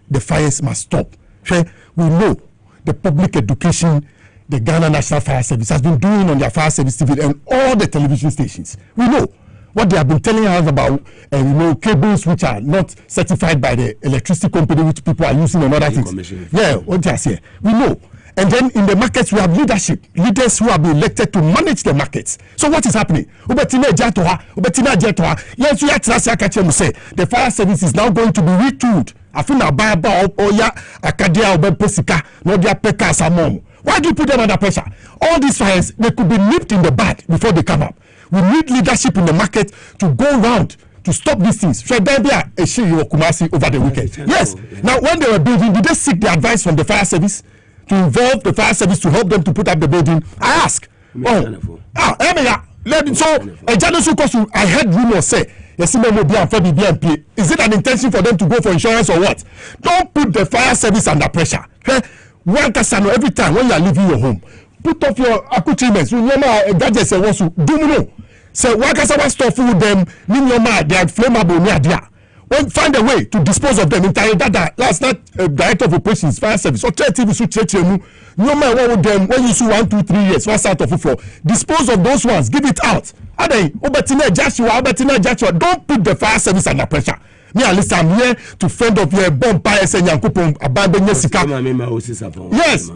must stop. We know the public education the Ghana National Fire Service has been doing on their fire service TV and all the television stations. We know what they have been telling us about, cables which are not certified by the electricity company, which people are using and other things. Yeah, what they are saying. We know. And then in the markets, we have leaders who have been elected to manage the markets. So what is happening? Yes, the fire service is now going to be retooled. Why do you put them under pressure? All these fires, they could be nipped in the bud before they come up. We need leadership in the market to go around to stop these things. Over the weekend. Yes. Now, when they were building, did they seek the advice from the fire service to involve the fire service to help them to put up the building? I ask. I heard rumors say, is it an intention for them to go for insurance or what? Don't put the fire service under pressure. Every time when you are leaving your home, put off your accoutrements. Gadgets and also do so why stuff with them? They are flammable near there. Well, find a way to dispose of them. Last night, director of operations, fire service, or TV, so check you. No matter what with them, when you see 1, 2, 3 years, what's out of the floor, dispose of those ones, give it out. Don't put the fire service under pressure. Me at least I'm here to fend off your bomb pies and Yankupon abandon Jessica. Yes,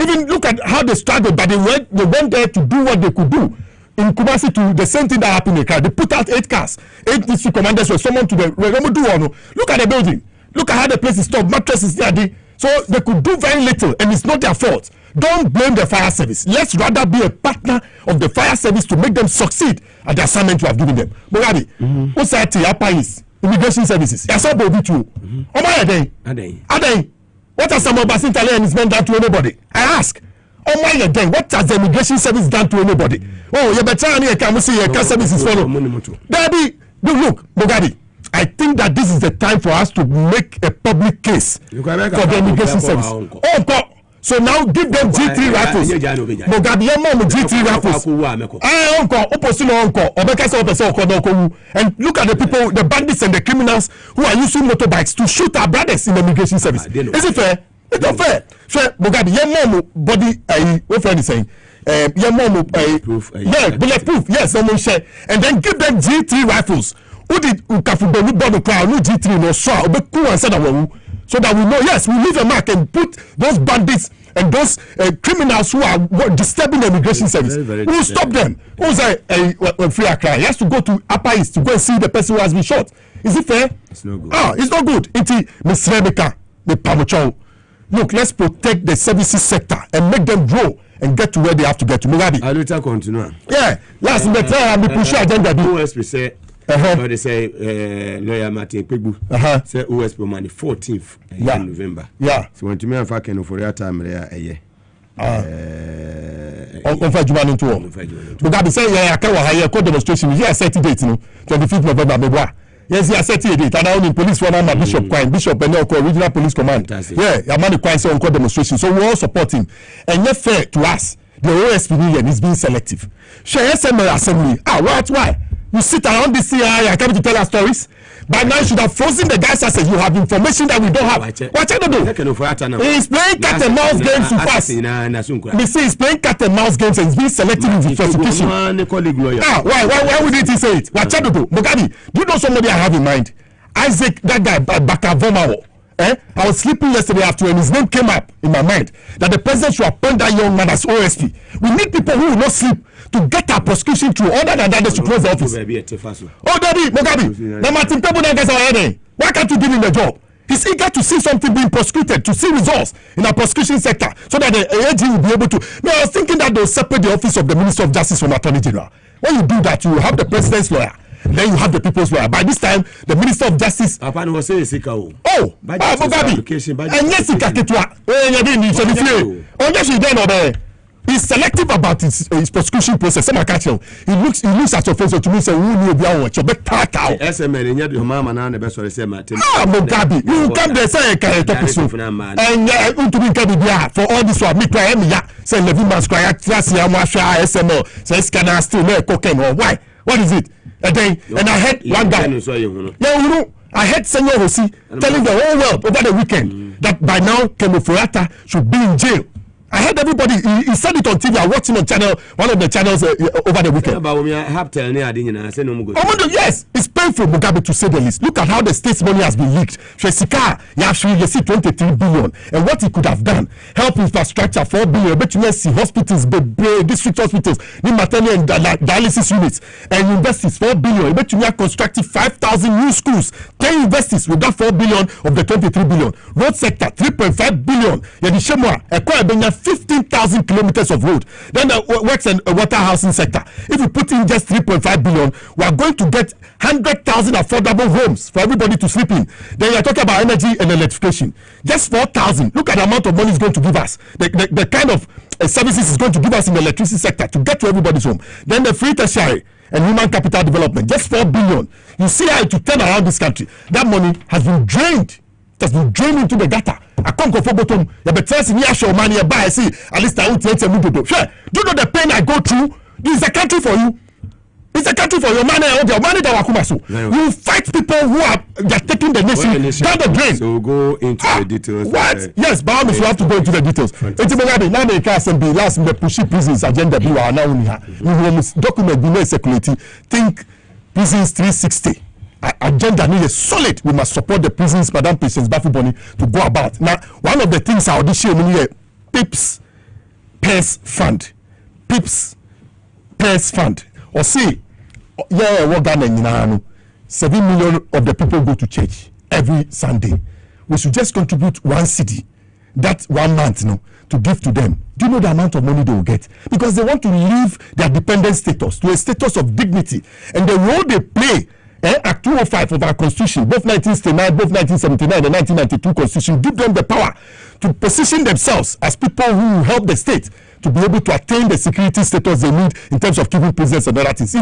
even look at how they struggled, but they went there to do what they could do. In Kumasi to the same thing that happened in Car. They put out 8 cars. 8 district commanders were summoned to the look at the building. Look at how the place is stopped. Mattresses there. So they could do very little and it's not their fault. Don't blame the fire service. Let's rather be a partner of the fire service to make them succeed at the assignment you have given them. Mugabe, what's that? Police, immigration services. That's all Bobby too. What has some of us Italians done to anybody? I ask. Oh my God, what has the immigration service done to anybody? Oh, you better come see your services follow. Baby, look, Mugabe. I think that this is the time for us to make a public case for the immigration service. Oh God. So now give them G3 rifles. Mugabe, G3 rifles. And look at the people, the bandits and the criminals who are using motorbikes to shoot our brothers in the immigration service. Is it fair? It's not fair. So Mugabe, your mom body, what friend is saying? Your mom bulletproof. Yes, someone share. And then give them G3 rifles. Who did Ukafubelu bomb crowd? No G3 no saw. So that we know, yes, we leave a mark and put those bandits and those criminals who are disturbing the immigration service. We will stop them. Who's a free cry? He has to go to Upper East to go and see the person who has been shot. Is it fair? It's not good. It's not good. Miss Rebecca, the Pamuchong. Look, let's protect the services sector and make them grow and get to where they have to get to. Mugabe. I will continue. Yeah. Last time we push agenda. OSP say. They say lawyer Martin Pegbu say OSP money 14th November. Yeah. So when to me for can for that time there on February into Mugabe say I can hire code demonstration here set date 25th November Mebwa. Yes, he has set a date. And now in police one man Bishop Quine, Bishop and regional police command. Yeah, Yamani Quine say on code demonstration. So we all support him. And yet fair to us, the OSP is being selective. Share assembly. Why? You sit around this CI and come to tell us stories. By now, you should have frozen the guy's assets. You have information that we don't have. What you do? He's playing cat and mouse games too fast. We see he's playing cat and mouse games and he's being selective in prosecution. Why would he say it? What you do? Mugabe, do you know somebody I have in mind? Isaac, that guy, Bakavomawo. I was sleeping yesterday afternoon and his name came up in my mind that the president should appoint that young man as OSP. We need people who will not sleep to get our prosecution through. Other than that, they should close the office. Mugabe, why can't you give him the job? He's eager to see something being prosecuted, to see results in our prosecution sector, so that the AG will be able to. No, I was thinking that they'll separate the office of the Minister of Justice from Attorney General. When you do that, you will have the president's lawyer. Then you have the people's lawyer. By this time, the Minister of Justice. Mugabe. And yes, He's selective about his prosecution process. Some catch him. He looks at your face to me say, "Who knew be our watch? You bet cow." SML in your mama na the best or say Martin. Mugabe, you come there say can talk so. And to be Mugabe for all this one, me cry me ya. Say Levin must cry. Trust ya masha SML. Say scanner still no cocaine or why? What is it? And I heard one guy. Yeah, I heard Senor Hosi telling the whole world over the weekend that by now Kemo Furata should be in jail. I heard everybody. He said it on TV. I watched him on one of the channels over the weekend. Yes, it's painful, Mugabe, to say the least. Look at how the state's money has been leaked. Shesika, you see 23 billion, and what he could have done: help infrastructure, 4 billion. Bet you see hospitals, district hospitals, the maternity and dialysis units, and universities, 4 billion. Bet you constructed 5,000 new schools, 10 universities with that 4 billion of the 23 billion. Road sector, 3.5 billion. Yadishemwa, 15,000 kilometers of road. Then the works and water housing sector. If we put in just 3.5 billion, we are going to get 100,000 affordable homes for everybody to sleep in. Then you are talking about energy and electrification. Just 4,000. Look at the amount of money it's going to give us. The kind of services it's going to give us in the electricity sector to get to everybody's home. Then the free tertiary and human capital development. Just 4 billion. You see how it will turn around this country. That money has been drained. It has been drained into the gutter. I can't go for bottom. You better see me show money buy. See, at least I will take some do. Sure. Do you know the pain I go through? This is a country for you. It's a country for your money. Your money that wakumaso. You fight people who are taking the nation down the drain. So we'll go into the details. What? Yes, but we have to go into the details. It's about now the case and be last the pushy prisons agenda. We are now we document be security. Think prisons 360. Agenda is solid. We must support the prisons, Madam Patience Bafuboni, to go about. Now, one of the things I audition here, PIPS Pairs Fund. PIPS Pairs Fund. Or see, yeah, what Ghana 7 million of the people go to church every Sunday. We should just contribute 1 cedi, that 1 month, to give to them. Do you know the amount of money they will get? Because they want to leave their dependent status to a status of dignity. And the role they play, Act 205 of our Constitution, both 1969, both 1979 and 1992 Constitution, give them the power to position themselves as people who help the state to be able to attain the security status they need in terms of keeping prisons and other things.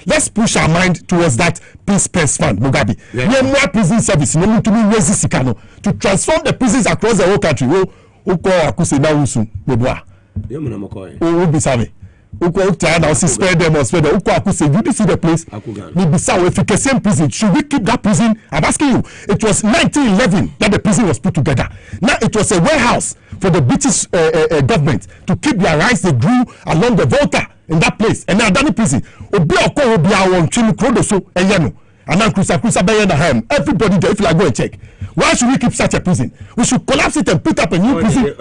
Let's push our mind towards that Peace Pairs Fund, Mugabe. We have more prison service, to transform the prisons across the whole country. Spare them or spare them. Did you see the place? If you same prison, should we keep that prison? I'm asking you. It was 1911 that the prison was put together. Now it was a warehouse for the British government to keep their rights they grew along the Volta in that place. And now that prison, everybody there, if you like, go and check. Why should we keep such a prison? We should collapse it and put up a new prison.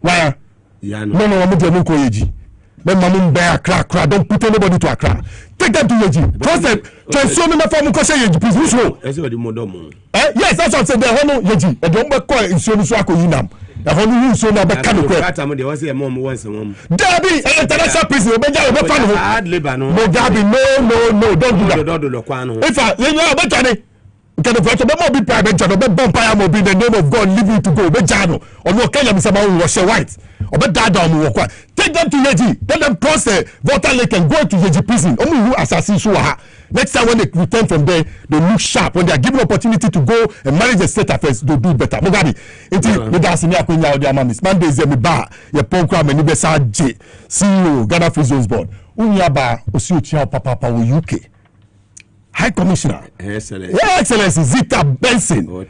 Why? No, don't put anybody to Accra. Take them to Yeji. Transform them from Yeji, please. Yes, that's what I'm saying. The whole Yeji. I don't call it insurance. The whole new so now back can Debbie, international prison. Mugabe, no, don't do that. If I, can be private job, vampire will be the name of God, leave you to go. Bejano, or no Kenya Misama was white, or Dada. Take them to Yeji, let them cross the Volta Lake and go to Yeji prison. Only who assassins Suaha. Next time when they return from there, they look sharp. When they are given opportunity to go and manage the state affairs, they do better. Mugabe, until the Dassimia Queen of the Amamis, Mondays, Yamiba, Yaponka, Menibesa J, CEO, Ghana Free Zones Board, Unyaba, Osuchia Papa, UK. High Commissioner, Your Excellency Zita Benson. Hey,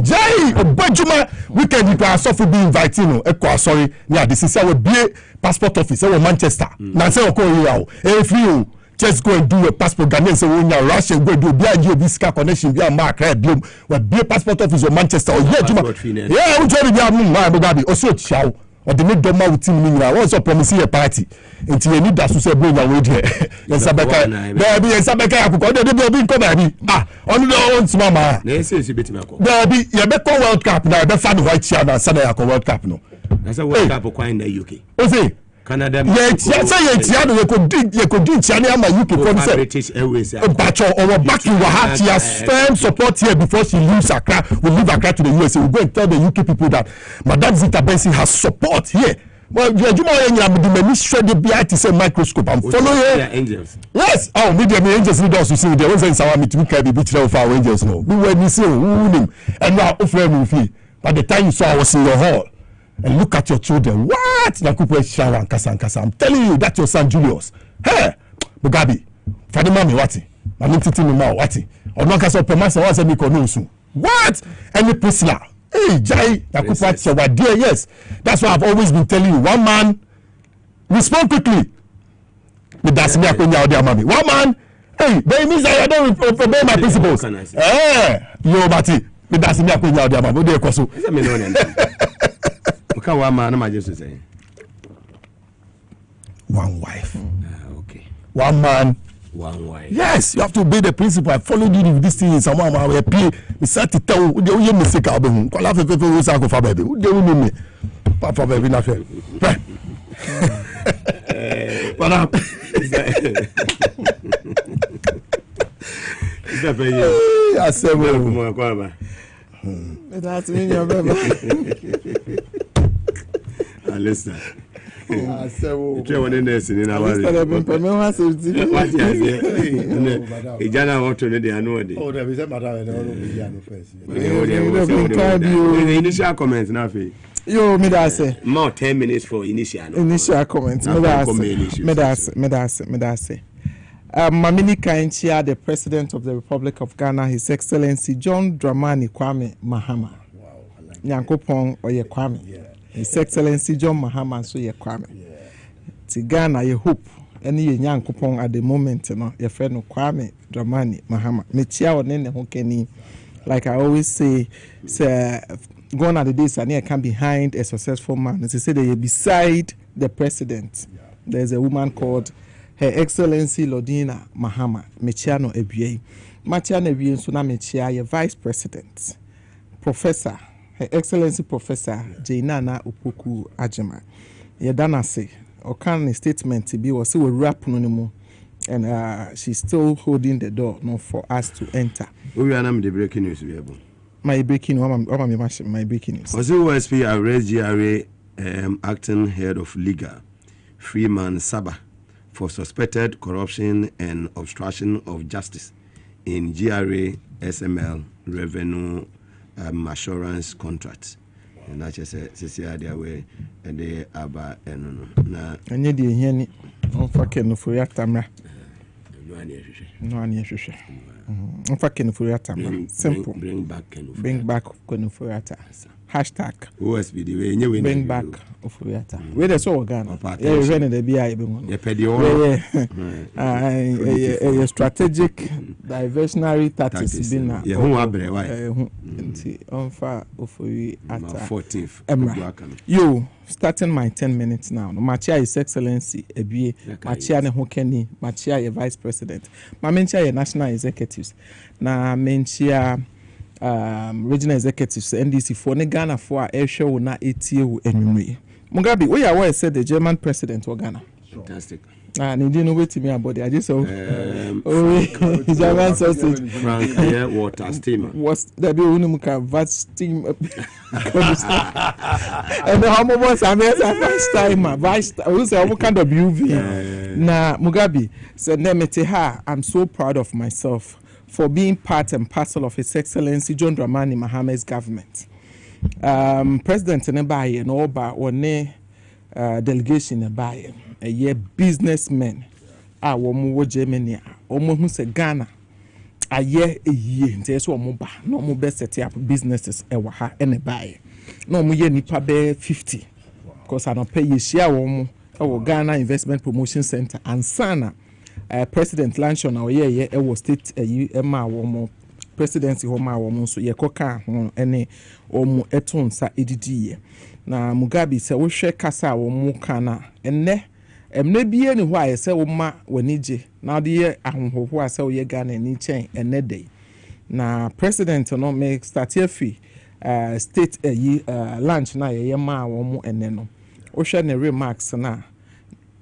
Jay, Obajuma, weekend you can suffer be inviting. Sorry, yeah, this is our BA passport office. Our Manchester. Now say if you just go and do a passport, Ghanaians when you Russia go do BIG Visa connection via Mark Biom, where BA passport office of Manchester. Yeah, we join Mugabe. Also, Chow. Or the need doma with team meaning I also promising a party until you need that to say bring away there. Yes, Sabeka. Baby, yes, Sabeka. They be come baby. On the own mama. Baby, you be World Cup now. Be fan white chair na sana ya World Cup no. That's a World Cup in the UK. Okay. Canada. Yeah, you could do China UK for British Airways. But our back in Wahati has firm support here before she leaves Accra. We leave Accra to the USA. We go and tell the UK people that Madam Zita Benson has support here. Well, you know, the ministry the BIT say microscope. I'm following angels. Yes. Oh, media angels need us to see the ones in our meeting can be beat of our angels. No, we were missing him and now offer me fee. By the time you saw I was in your hall and look at your children. What? Nakupo Shawa and Kasa. I'm telling you that's your son Julius. Hey, Mugabe. Father Mami Wati. I'm not teaching him now Wati. Or not Kasa Pemasa was a Mikonusu. What? Any prisoner. Hey, Jai, Nakupo dear, yes. That's why I've always been telling you. One man, respond quickly. But that's me, One man, hey, that means I don't obey my principles. Yo, Bati, but that's me, One man, I'm just saying. One wife. Okay. One man. One wife. Yes, you have to obey the principle. I followed you with this thing. Someone will pay. We start to tell you mistake. I'll be call out people who say go for baby. They will me. Papa baby na fair. But is that for you? I said well. That's me your baby. Listen. I said well. You want this in our What Ijana want to know the annual. Oh, there is a matter first. Initial comments now. Yo, me that say. More 10 minutes for initial comments. Me that say. Mamini Kainchia, the President of the Republic of Ghana, His Excellency John Dramani Kwame Mahama. Nyankopon Oye Kwame. His Excellency John Mahama so ye Kwame. Ti Ghana ye hope any Nyankopon at the moment no your friend no Kwame Dramani Mahama. Me chia onene ho keni. Like I always say gone are the days and can behind a successful man. As I say they beside the president. There's a woman called Her Excellency Lodina Mahama. Mechiano Ebie. Machiano Ebie so na mechia ye Vice President. Professor Her Excellency Professor Jainana Upuku Ajema. Yedana say, or can a statement to be was so rap no and she's still holding the door for us to enter. We are the breaking news we have. My breaking my breaking news. Was OSP arrest GRA acting head of Liga, Freeman Saba, for suspected corruption and obstruction of justice in GRA SML revenue assurance contracts. And that's just the way they are and you did hear it on fucking for your tamra. No, I fucking for your tamra. Simple. Bring back Konufuriata. Hashtag OSB the way bring back Ofuriata. Where the so Ghana. Yeah, you ran the BI. Yeah, strategic diversionary tactics been now. On far Ofuriata 14th. You starting my 10 minutes now. Machia His Excellency Ebie, Machia ne Hokeni, Machia Vice President. Ma menchia national executives. Na menchia regional executives NDC for ne Ghana for air show na etie enwumre. Mugabe, we are aware said the German president of Ghana. Fantastic. And he didn't wait to me about it. I just saw German sausage. Frank water steamer. Was that the Unimuka vat steam? And the humble was a vice timer. Vice, who's a kind of UV. Now, Mugabe said, Nemeteha, I'm so proud of myself for being part and parcel of His Excellency John Dramani Mahama's government. President Nebaye and Oba or ne delegation Nebaye, a year businessmen are one Germany, almost who say Ghana. A year there's one more, no more best set up businesses ever and a buy. No more nipa be 50. Because I don't pay you share one more Ghana Investment Promotion Center and Sana. President lunch on our year was state Emma Womo presidency home woman so ye koka ene omu eton sa edidi na Mugabe se wo hwe kasa wo mu kana enne emne bie ne ho aye se wo ma wanije na de ye ahonhoho ase wo ye Ghana ni chen enne dey na president no make start free state lunch na ye ma wo mu enne no wo hwe ne remarks na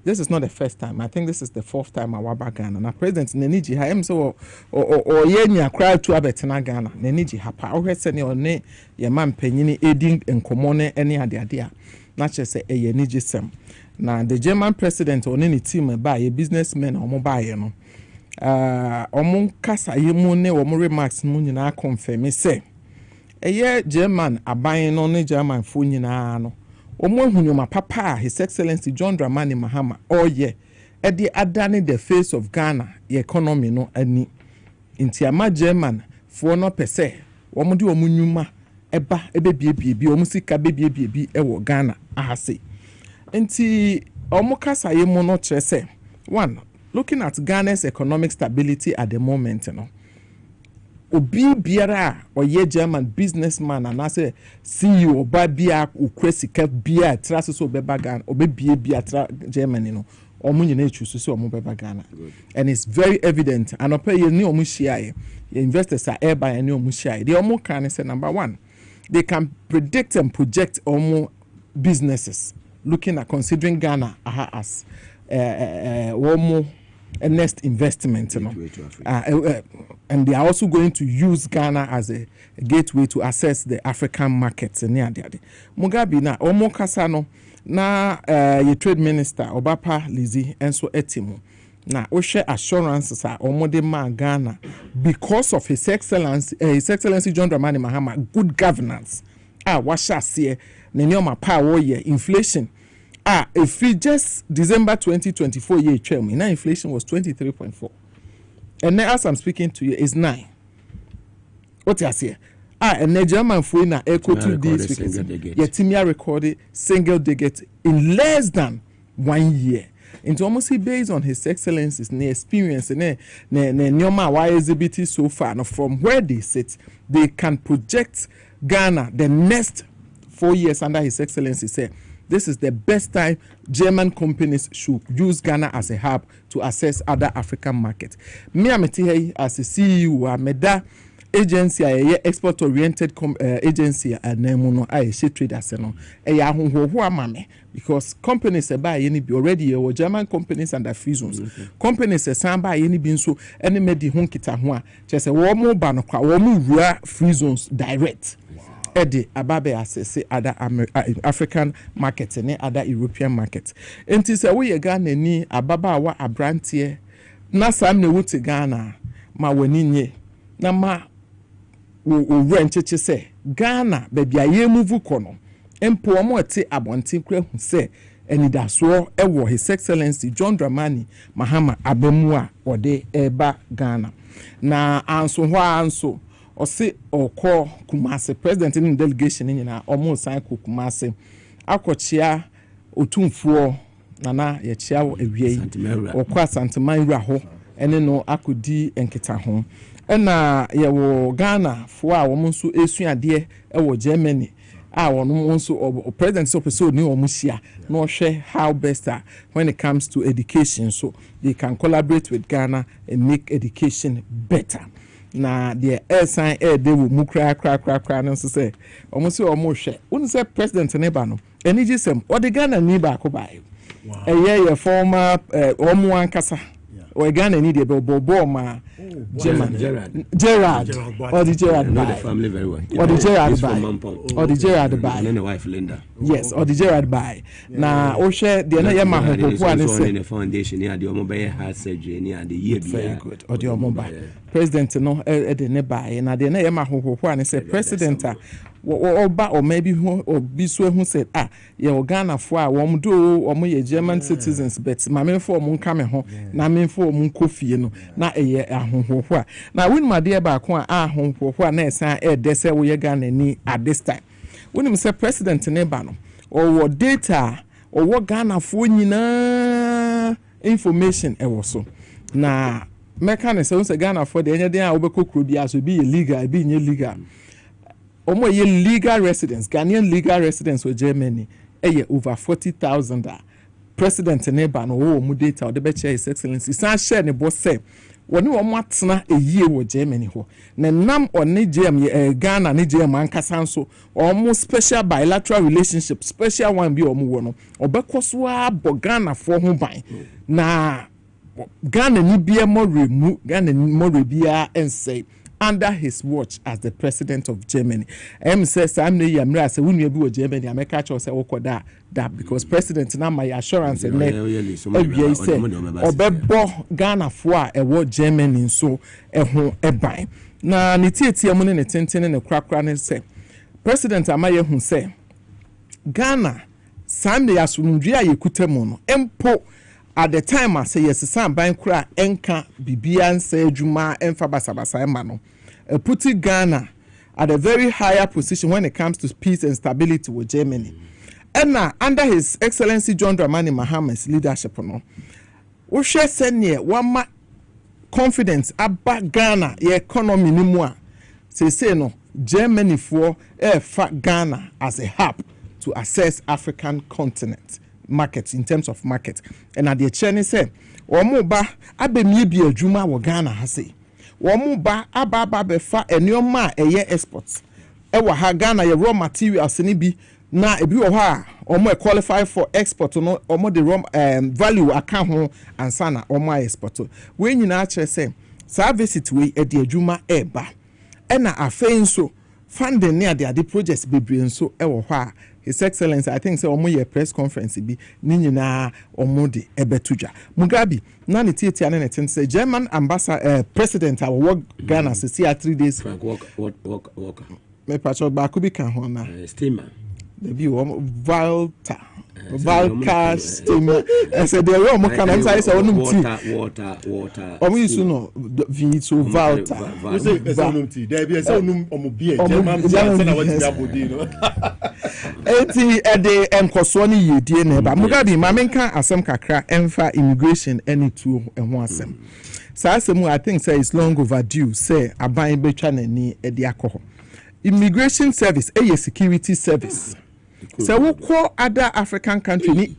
this is not the first time. I think this is the 4th time I waba Ghana. Na President Neniji ha so or ye nya cry to abetena Ghana. Neniji ha pa. O se ne one ye man panyini aiding enkomo ne any ade na che se eye niji sem. Na the German president on any team ba ye businessmen omo ba ye no. Omo kasa ye mu ne omo remarks mu nyina confirm say eye German aban no ne German fo nyina no. Omo hunyoma papa His Excellency John Dramani Mahama edi adane the face of Ghana the economy no ani inti ama German for no pese omo di omo nyuma eba ebebiebie omo sika bebiebie ewo Ghana ahase inti omo kasa ye mo no kire se one looking at Ghana's economic stability at the moment no obi biara oye German businessman and say CEO oba bia ukwesika bia trase so beba Ghana obebie bia tra Germany no omo nyina echusu so omo beba Ghana and it's very evident and opa ye ni omo hia investors are air by any omo hia the omo can say number 1 they can predict and project omo businesses looking at considering Ghana as omo a next investment, and they are also going to use Ghana as a gateway to access the African markets. Mugabe na omo kasano na ye trade minister Obapa Lizzie enso etimu na oshe assurances are omo de ma Ghana because of His Excellency John Dramani Mahama good governance. Washa see ne nyoma pa wo ye inflation. If we just December 2024 year term, now inflation was 23.4. And now as I'm speaking to you, it's 9. What you say? And the German phone na echo 2 days yet Timia recorded single digit in less than 1 year. It's almost based on His Excellency's experience and Nyoma why exhibit so far. Now from where they sit, they can project Ghana the next 4 years under His Excellency said. This is the best time German companies should use Ghana as a hub to access other African markets. Me ameti as a CEO meda agency a export oriented agency anemuno a she traders no e ya honho amame because companies e buy any be already or German companies under free zones. Companies e san buy any be so any medi ho kita ho a che se wo mo ba no kwa wo mo wura free zones direct. Edi ababe assess other African markets and other European markets. Enti se we Ghana ni ababa wa abrantie na sam ne wuti Ghana ma wani nye na ma wo rencheche se Ghana baby aye move kono empo omo ete abontin kra hu se enidaso ewo His Excellency John Dramani Mahama abemua ode eba Ghana na anso ho anso Ose oko Kumase president in delegation nyina omo san ko Kumase akochia otumfuo nana ye chia ewie okwa Santemawura ho ene no akodi enketa ho ena ye wo Ghana fo a wo nso esuade e wo Germany a wono nso president so person ni omo hia no hwe how best when it comes to education so they can collaborate with Ghana and make education better. Na the sign they will mukra no say almost hwe won say president neba no eni gisem o de Ghana ni ba ko bai ye former omo ankasa o Ghana ni de bobo ma Gerard or the Gerard know the family very well or the Gerard by or the Gerard by and the wife Linda yes or the Gerard by na o share the na yema hopopo an say the foundation near the omo be heart surgery near the year very good or the omo by president no de ne by na the na yema hopopo an say president or maybe or be so who said ye Ghana for a wom do omo ye German citizens but mame for omo nka me ho na me for omo nkofie no na eye ahonhoho a na win ma de ba ko a ahonhoho na esan dese wo ye Ghana ni at this time when him say president ne ba no or data or Ghana for nyina information e wo so na mechanics say Ghana for the anything a wo be kokro bia so be illegal be nye legal omo ye legal residents Ghanaian legal residents for Germany over 40,000 president neba no wo mu data o de be share His Excellency san share ne boss say wɔne wɔn atena eyie wɔ Germany hɔ na nam ɔne Ghana ne Germany ankasa nso wɔn special bilateral relationship special one bi wɔn wɔ no ɔbɛkɔ so abɔ Ghana for ho ban na Ghana ni bia moremu Ghana ni morebia ensay under his watch as the president of Germany. Says I'm the Yamra say when you be Germany, America say okoda that because president na my assurance and say obebo Ghana for e Germany so ho ban. Na ne tietie mu ne tenten ne krakra ne say president amaye hu say Ghana sam de asumdua yekuta mu no empo at the time I say yes some ban kra enka bibia nsa adwuma emfa basabasa ema no putting Ghana at a very higher position when it comes to peace and stability with Germany. And now under his excellency John Dramani Mahame's leadership no we share senior one confidence about Ghana the economy ni mo say no Germany for Ghana as a hub to access African continent markets in terms of market and at the chairman say omo ba abemie bi adwuma wo Ghana ha say omo ba aba befa enioma eye exports e wa ha Ghana ye raw materials ni bi na ebi wo ha omo qualify for export no omo the raw value aka ho ansa na omo export we nyina kire say service we e de adwuma e ba e na afei nso funding ne ade projects bebre nso e wo ha His Excellency, I think, say omo press conference bi ni nyina omo de ebetudwa. Mugabe, na ne tie ane ne tin say German ambassador president our work Ghana say 3 days. Frank walk. Me pacho ba ku bi kan ho na. Steamer. The bi Valka steamer. I said the room can answer say onum tea. Water. Omo use no vi so Valka. You say onum tea. There be say onum omo beer. German say na what be abodi no. Eti ede enkoso ne yedie na ba Mugabe ma menka asem kakra emfa immigration any tuo ho asem sa asem I think say it's long overdue say aban betwa nani ede akọ immigration service security service say wo ko other African country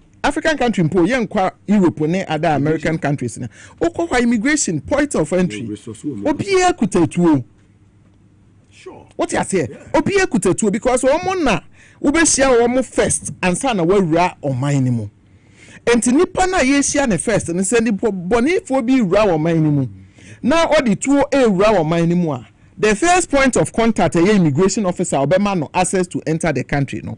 mpo ye nkwa Europe ne other American countries na wo ko immigration point of entry obi ekutatuo sure what you say obi ekutatuo because omo na ubeshia wo first ansa na wawura oman ni mu enti nipa na yeshia ne first ne se ni bonifo bi wura oman ni mu na odi tuo wura oman ni mu a the first point of contact immigration officer obema no access to enter the country no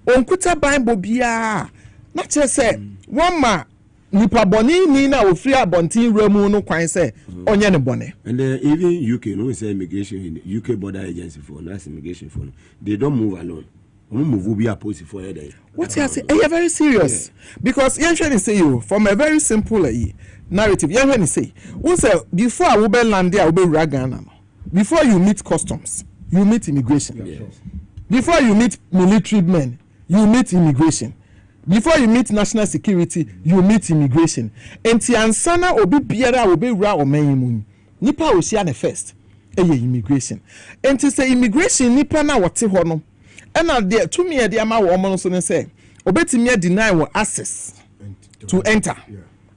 onkuta bible bia na che se one ma nipa boni ni na ofri abontin ramu no kwan se onye ne bone and even UK no say immigration in the UK border agency for that's immigration for they don't move alone. What you say? You're very serious because you say you from a very simple narrative. You say, before I will be land there, I will be Ghana. Before you meet customs, you meet immigration. Yes. Before you meet military men, you meet immigration. Before you meet national security, you meet immigration. And Tiansana obi biara obi ra o menyimu. Nipa osia ne first. Immigration. And to say immigration nipa na wote ho no. And there to me the ama woman so say obetimi deny wo access to enter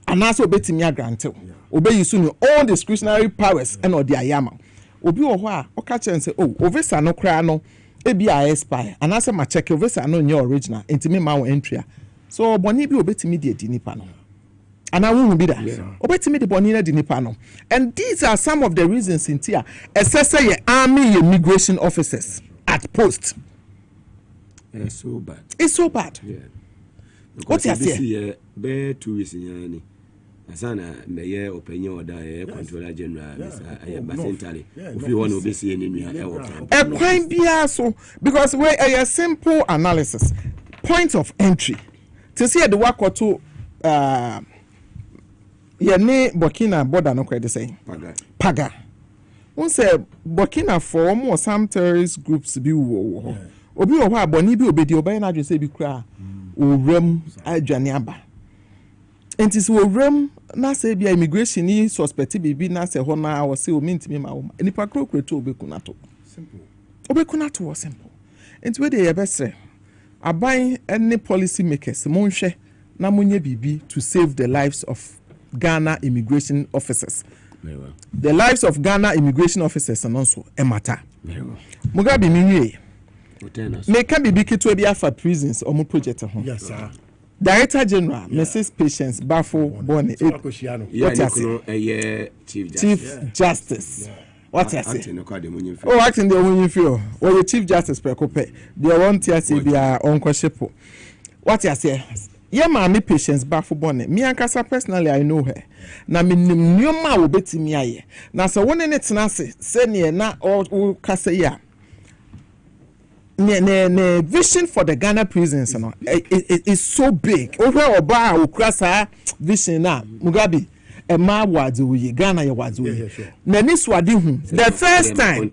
and also obetimi grant obe use no all discretionary powers and or the ayama obi wo ho a o ka chen say oh ovisa no kra no e bi a expire and also ma check ovisa no nye original intimi ma wo entry so boni bi obetimi di nipa no and I won't be that obetimi di boni na di nipa no and these are some of the reasons in tia assessor your army immigration officers at post. It's so bad. It's so bad. Yeah. What you say? Be 2 weeks in Asana mayor opinion order controller general Basentali. If you want to be seeing in a crime bia so because we a simple analysis point of entry to see the work or to ne Burkina border no credit say Paga. One say Burkina for more some terrorist groups be wo. Obi wo ha boni bi obedi obai na adwen se bi kra owram adwane aba enti se owram na se bia immigration ni suspect bi na se ho na wo se o mintimi ma wo nipa krokreto obekunato simple obekunato simple enti we dey yebesre aban any policy makers monhwe na monye bibi to save the lives of Ghana immigration officers the lives of Ghana immigration officers and also a matter. Mugabe Maase. Make can be big to be for prisons or more project. Yes, sir. Director General, Mrs. Patience Bafo Bonnie. Chief Justice. What I say? Oh, acting the winning feel. Or the Chief Justice Precope. They want to say be our uncle Shepo. What I say? Yeah, my Patience Bafo Bonnie. Me and Casa personally, I know her. Na me nyoma wo betimi aye. Na so woni ne tena se ne na o kasa ya. Ne vision for the Ghana prisons no is so big. Over oba ukrasa vision na Mugabe ema wadu yi Ghana ye wadu yi. Na ni swade hu the first time.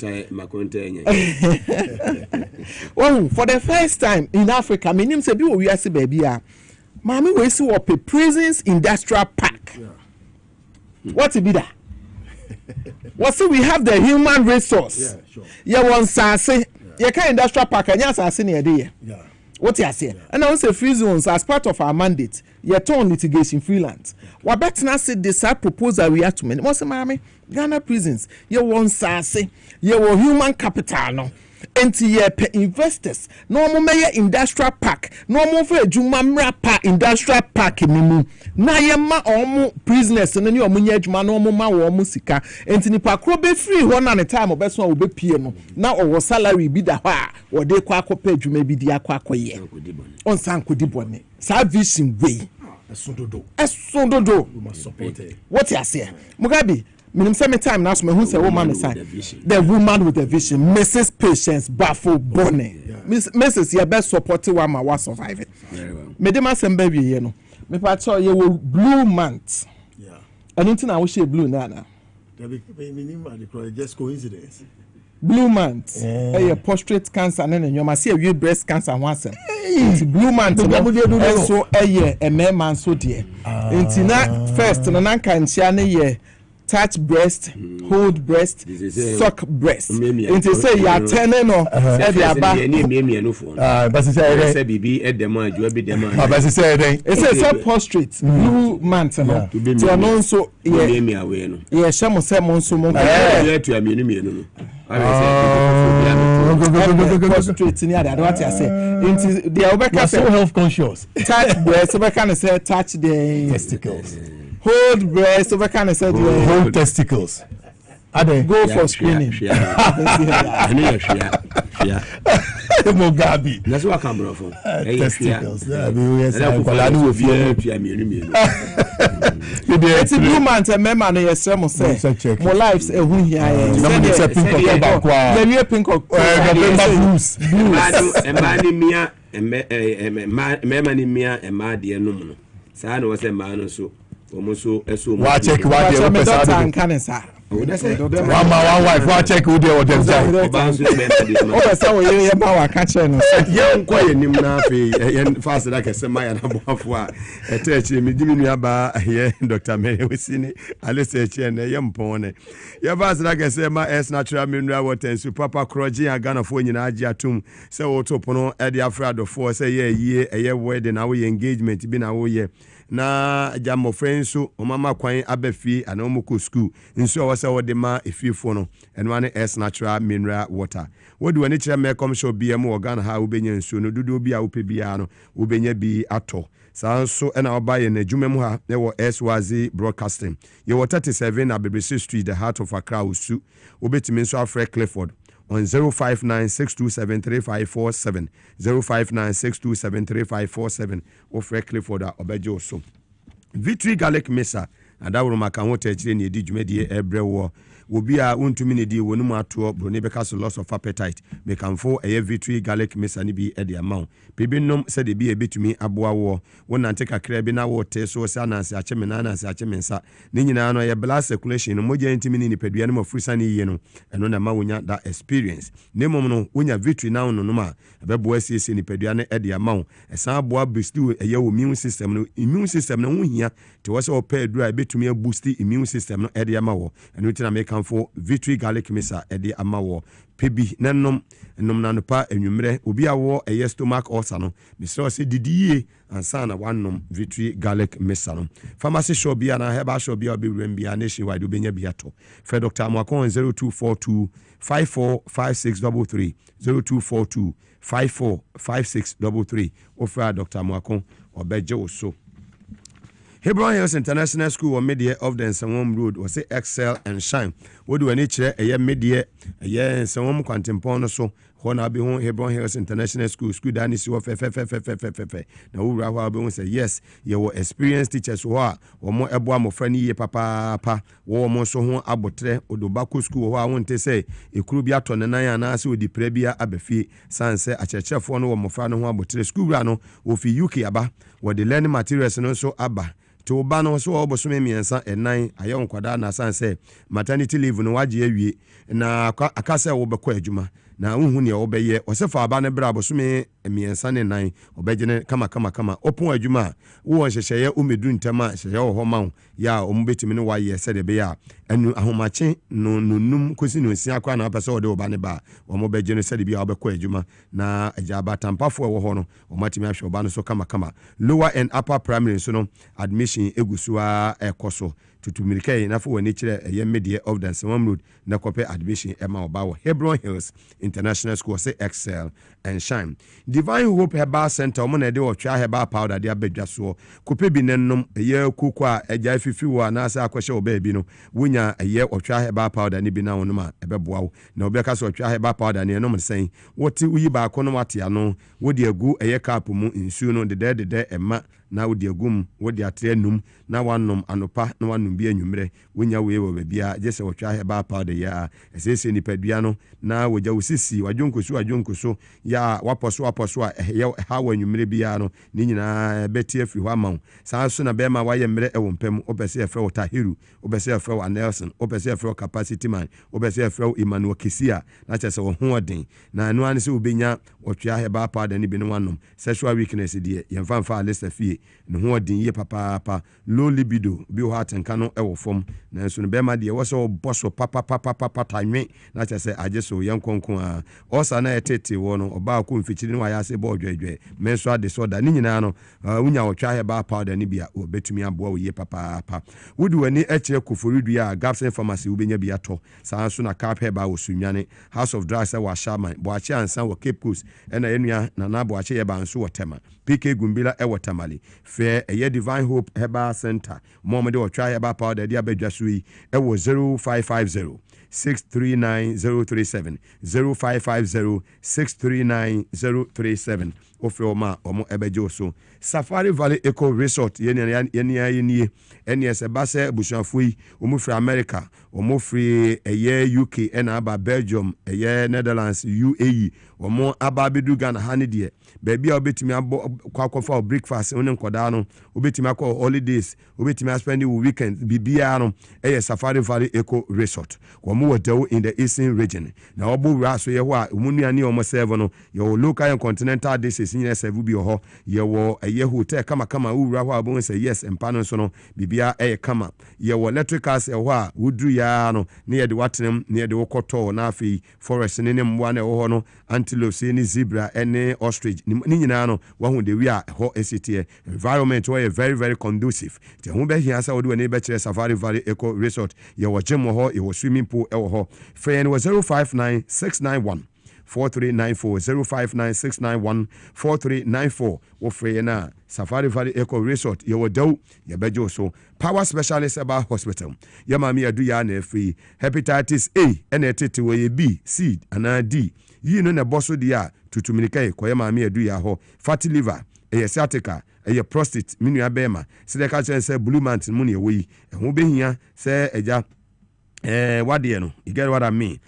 Oh, for the first time in Africa, me nim se bi wo wiase ba bia. Mami we see what prisons industrial park. What it be that? What see we have the human resource. Yeah, sure. You want say you can industrial park and yes, I see near there. Yeah. What you say? And I say free zones as part of our mandate. You turn litigation freelance. What better not say this proposal we have to make. What's the mami? Ghana prisons. You want say you want human capital no. Enti ye pe investors no mo meye industrial park no mo fa adwuma mra pa industrial park nimu na ye ma omo prisoners no ni omo nya adwuma no mo ma wo omo sika enti nipa kro be free ho na ne time obeso wo be pie no na owo salary bi da ho a wo de kwa akopa adwuma bi di akoye on san kodi bone sa vision way esododo we must support it. What you say Mugabe minim say me time now so me hu say woman me say the woman with the vision Mrs. Patience Bafo Bonnie. Mrs. your best support one ma was survive it. Me dem asem ba wie no me pa cho ye wo blue month. Yeah. Anything I wish blue na. Just coincidence. Blue month. A prostate cancer and then you see a breast cancer once. It's blue month. So a man so dear. Until now first na kan share touch breast, hold breast, suck breast. And to say you are turning on every about. But it's a baby at the mind, you will be the man. But it's a prostrate, blue mantle. To announce so, yeah, Shamo Samon Sumo. Prostrate in the other, what I say. Into the Obeka so health conscious. Touch breast, Obeka say touch the testicles. Hold breast, over kind of said hold testicles. Go for screening. Mugabe. That's what I come from. Testicles. It's a blue man to me man yes some say. My lives a who here. It's a pink of the pink of blues. Blues. Sa no was a man so almost so watch check what the person can say. One wife check who they order. Oh, so we hear about catcher no. Young quiet nim na fe fast like a semi na boafo a etechi me dimi nua ba here Dr. Mary we see ni ale search and yempon ne. Ya fast like a semi as natural mineral water and super papa kroji Ghana fo nyina agi atum say wo topo no e dey afrado for say ye wedding na we engagement bi na wo ye na jamo friends so o mama kwan abafi ana omuko school nso o se wo de ma efifo no eno ane s natural mineral water wo de wani kire me come show biem organ ha wo benya nso no dudu bi a wo pe bia no wo benya bi ato saa nso ena obaye na adwuma mu ha ne wo SYZ broadcasting ye wo 37 na BBC Street the heart of Accra usu wo betimi nso afre Clifford on 0596273547 0596273547 or Fred Clifford Obejo so Victory Garlic Mesa and that will make a water in the Dijumedi Ebrewo will be a untumi ne di wonu ato bro ne beka so loss of appetite me can for a Victory Garlic Mesa ni bi e de amount bibinom said de bi e betumi aboa wo won ante kakra bi na water so say ananse acheme na ananse acheme nsa ne nyina no ye blood circulation no moja ntimi ni nipadua ne mafurisa ne yie no eno na ma wonya that experience ne mom no wonya Victory na no no ma bebo asiese nipadua ne e de amount esan aboa boost e wo immune system no ho hia te wo se o pa adura e betumi boost immune system no e de ama wo eno tina make atamfo victory garlic mixer ede amawo pebi nanom nanopa enwumre obi awo eye stomach ulcer no misro se didie ansa na wanom victory garlic mixer no pharmacy shop bia na herbal shop bia obi wrem bia nationwide obenya bia to fe Dr. Amakon 0242 545633 0242 545633 offer Dr. Amakon obeje oso. Hebron Hills International School or Media of the Nsawam Road or say excel and shine. What do any chair a year media a year and some quantum so Hona be home Hebron Hills International School Danny so now who say yes, you were experienced teachers who are or more abo friendly ye papa or more so home abotre or Dobaku school who I want to say a crubia ton and I answer with the prebia abefi sanse a church for no more fan who abotre school rano or for UK aba where the learning materials and also abba. To bano so obosome miensa enan aye nkwada na sanse maternity leave no waje awie na akase wo bekọ adwuma na unhu ne obeye osefa aba ne bra obosome miensa ne nan obegene kama opon adwuma wo hyehyeye umedu ntama hyehyeye ho ma ya ombetimi ne waye se de be ya anu ahomache num kosi no sia kwa na apese ode oba ne ba omobegene se de be ya obekọ adwuma na ajaba tampafo wo ho no omatimi ahwe oba no so kama lower and upper primary so no admission egusua ekoso tutumirike na fo wani kire eye media of the Nsawam Road na kope admission ema oba wo Hebron Hills International School say excel and shine. Divine Hope Herbal Center omo na de otwa herbal powder de abadwa so kope bi nennom eye kokwa eja fifi wo na asa akwhye oba bi no wonya eye otwa herbal powder ne bi na wonum a ebeboa wo na obeka so otwa herbal powder ne enom sen woti uyi ba ko no wate ano wodi agu eye cap mu nsuo no de ema na wodi agum wodi atre num na wanom anopa na wanom bi anwumre wonya we wo bia jese wotwa heba powder ya esese ni padua no na woja wosisi wadwonkoso ya waposo a ha wanwumre bia no ni nyina beti afiri ho amaw saa so na bema waye mre ewo mpem obese efre Tahiru obese efre Nelson obese efre Capacity Man obese efre Emmanuel Kisia na chese wo ho odin na anu an se obenya wotwa heba powder ni bi no wanom sexual weakness die yemfa alisa fie no ho odin ye papa low libido bi ho atenka no ewo fom na so no bema de wo so boso papa tanwe na chese ajeso yankonkon a osa na etete wo no oba ko mfichiri no ya se bo dwedwe menso ade so da ni nyina no unya wotwa heba powder ni bia obetumi aboa wo ye papa wudi wani eche koforudu ya Gapsen Pharmacy ubenya bia to saa so na cap heba wo sunwane House of Drugs wa Shaman bo ache ansan wo Cape Coast ena enua na na bo ache ye ba nso wotema PK Gumbila ewotamali fe eye Divine Hope Herbal Center momode wotwa heba powder dia badwa so yi ewo 0550 639037 0550 639037 ofroma omo ebejo so Safari Valley Eco Resort yeni ese base bushafui omo free America omo free eye UK ena aba Belgium eye Netherlands UAE omo aba bedu Ghana hanidie baby obetimi kwakofa breakfast onen koda no obetimi akọ holidays obetimi spend weekend bibia no eye Safari Valley Eco Resort omo wodewo in the Eastern region na obo raso ye ho a omunuane omo serve no your local and continental dishes in serve bi ho ye wo eye hotel kama ura ho abon say yes empano so no bibia eye kama ye wo electricals e ho a wudru ya no na ye de watenem na ye de wokoto na afi forest ne ne mwa na ho no antelope ni zebra ene ostrich ni nyina no wahu de wi a ho esitie environment where very very conducive te hu be hia sa wode ne be kire Safari Valley Eco Resort ye wo gym ho ye wo swimming pool e wo ho friend was 059691 4394 059691 4394 wo free na Safari Valley Eco Resort ye wodaw ye bejo so Power Specialist Herbal Hospital ye mami adu ya na free hepatitis A ene etete wo ye B C and D yi no na boso dia tutumirika ko ye mami adu ya ho fatty liver eye sciatica eye prostate minu abema sedeka chense blue mountain mu ne wo yi ho behia se eja what no you get what I mean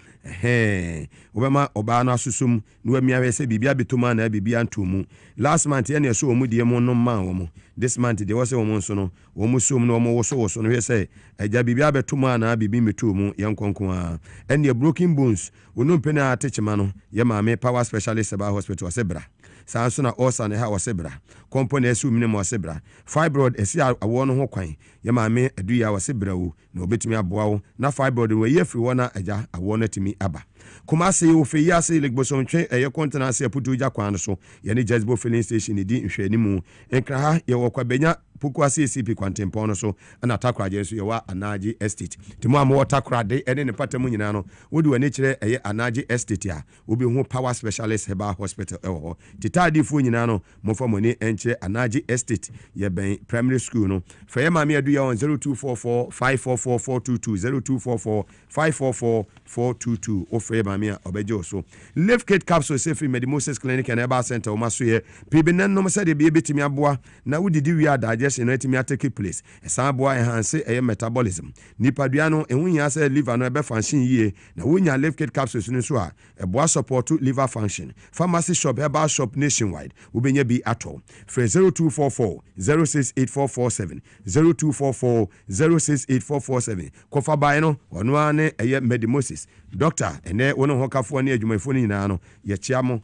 obema oba na asusum no amiawe se bibia betoma na bibia ntomu last month ye na so omu die mo no ma wo this month de wose wo mo so no wo mo sum no wo so no hwese eja bibia betoma na bibi metomu yankonkon a ene broken bones wono mpena atechema no ye maame Power Specialist Herbal Hospital sebra saa nso na ɔsa ne ha wɔsebra kɔmpo na ɛsi omine ma wɔsebra fibroid ɛsi awɔ no ho kwan yɛ maame adu ya wɔsebra wo na obetumi aboa wo na fibroid wo yɛ firi wɔ na agya awɔ no atumi aba Kumasi ofe yase like bosomtwe eye kontena ase aputu ja kwan so ye ne Jazbo filling station di nhwani mu enkra ha ye wokwa benya puku ase CP kwantempo no so na takra je so ye wa Anaji Estate timo am wo takra de ene ne patamu nyina no wodi wani kire eye Anaji Estate a obi hu power specialist herbal hospital e ho titadi fu nyina no mofa moni enche Anaji Estate ye ben primary school no fa ye mame adu ya 0244 544422 0244 544422 ofe mamia obejo so lift kit capsule safe Mugabe clinic and herbal center o maso ye pibinen no se de be betimi aboa na wudidi wi digestion no etimi atake place esan aboa enhance metabolism nipadua no ehunya se liver no ebe function yie na wonya lift kit capsules no so a eboa support liver function pharmacy shop herbal shop nationwide ubenya bi ato for 0244 068447 0244 068447 kofa bai no ono ane Mugabe doctor ene wono hokafo ne adwumafo ni nyina no ye chiamo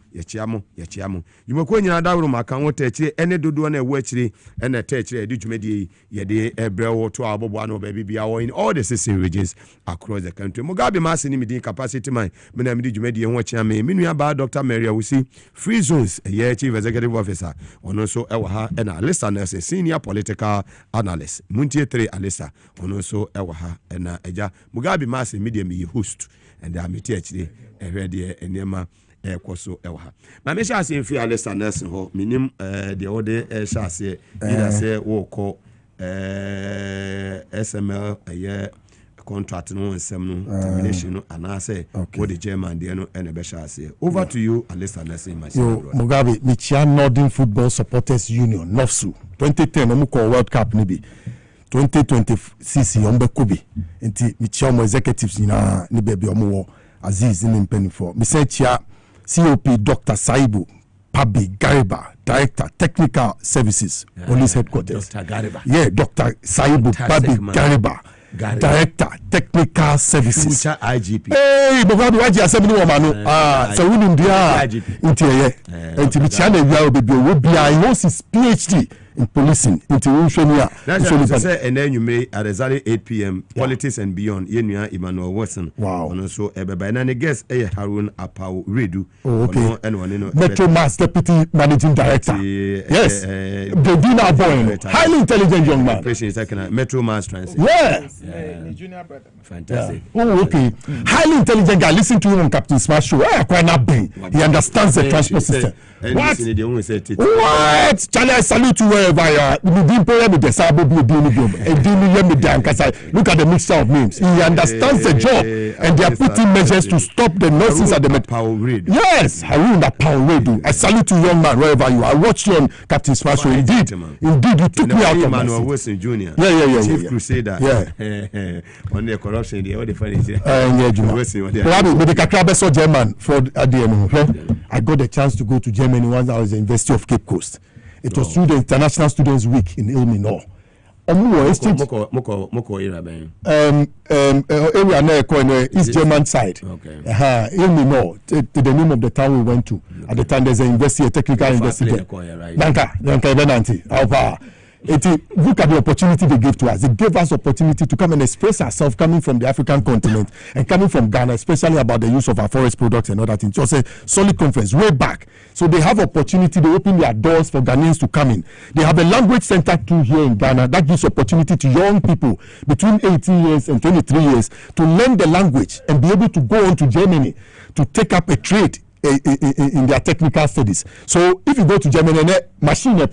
dwumako nyina dawro maka wo taachire ene dodo na ewo achire ene taachire edi dwumadi ye de ebrewo to abobo ano ba bibia wo in all the 6 regions across the country. Mugabe Maase ni midin capacity man me na midi dwumadi ho chia me nua ba Dr. Mary Awusi free zones ye chief executive officer ono so ewa ha ena Alisa na senior political analyst muntie 3 Alisa ono so ewa ha ena eja Mugabe Maase media me host and the amity actually ready enema koso ewa na me sha se fi Alisa Nelson ho minim the other sha se ida se wo ko SML contract no nsem no termination no anase what the German there no ene be sha se over to you Alisa Nelson myself. Mugabe Michia Northern Football Supporters Union NOFSU 2010 omu ko World Cup ni bi 2026 yombe kubi nti michia mo executives nyina ni bebe omo Aziz ni mpenifo mi se chia COP Dr. Saibu Pabi Gariba Director Technical Services Police Headquarters Dr. Gariba Dr. Saibu Pabi Gariba Director Technical Services IGP Mugabe waji asebini wo manu so wuni ndia nti eye nti michia na wi obebi wo bia he was his PhD in policing into Unshania. That's and then you may at exactly 8 p.m. Politics and Beyond. Yenua Emmanuel Watson. Wow. And also and I guess Harun Apau Redu. Oh, okay. Metro Mass Deputy Managing Director. Yes. Bedina Boy. Highly intelligent young man. Metro Mass Transit. Yes. Junior brother. Fantastic. Yeah. Oh, okay. Highly intelligent guy. Listen to him on Captain Smash Show. Quite not big. He understands the transport system. What? Charlie, I salute you wherever you are. Look at the mixture of names. He understands the job, and they are putting measures to stop the nonsense at the metro. Yes, Harun Apau Redu. I salute you, young man, wherever you are. I watched you on Captain Smash. Indeed, you took me out of Emmanuel Wilson Jr. Yeah. Chief Crusader. Yeah. On the corruption, the other funny. German for I got the chance to go to Germany once I was at the University of Cape Coast. It was through the International Students Week in Ilminor. Area na East German side. Okay. Ilminor, the name of the town we went to. At the time, there's a university, a technical university. Danka. Look at the opportunity they gave to us. They gave us opportunity to come and express ourselves coming from the African continent and coming from Ghana, especially about the use of our forest products and other things. It was a solid conference way back. So they have opportunity. They open their doors for Ghanaians to come in. They have a language center too here in Ghana that gives opportunity to young people between 18 years and 23 years to learn the language and be able to go on to Germany to take up a trade in their technical studies. So if you go to Germany, machine but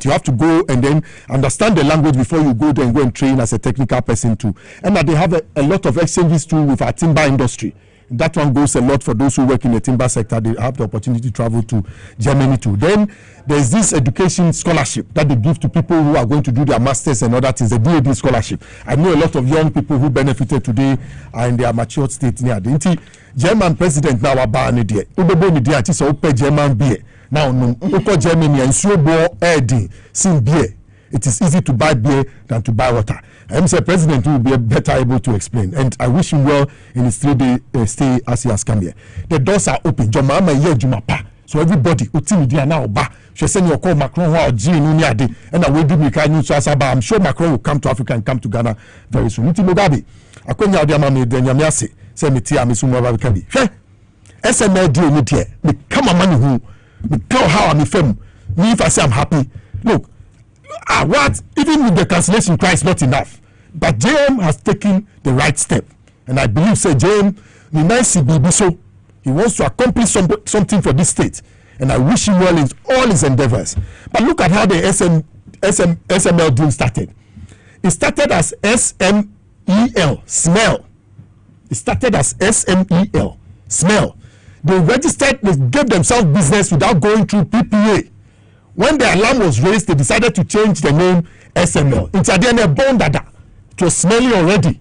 you have to go and then understand the language before you go there and go and train as a technical person too. And they have a lot of exchanges too with our timber industry. That one goes a lot for those who work in the timber sector. They have the opportunity to travel to Germany too. Then there's this education scholarship that they give to people who are going to do their masters and other things, the DAD scholarship. I know a lot of young people who benefited today are in their matured state near the German president now about German beer. Now, Germany and so beer. It is easy to buy beer than to buy water. I'm saying president will be better able to explain, and I wish him well in his 3-day stay as he has come here. The doors are open. Jomama ye Jumapa. So everybody who think they are now back. She said you call Macron or Jean Uniade and I will do me kind of I'm sure Macron will come to Africa and come to Ghana very soon. Mugabe. I couldn't have the money then Yamiase. Say me tia me summa Kabi. SML deal me there. Me come a man who me tell how I'm firm. Me if I say I'm happy. Look, what even with the cancellation cry is not enough. But JM has taken the right step. And I believe say JM the nice BB so he wants to accomplish something for this state. And I wish him well in all his endeavors. But look at how the SML deal started. It started as SMEL, smell. It started as SMEL, smell. They registered, they gave themselves business without going through PPA. When the alarm was raised, they decided to change the name SML. It was smelly already.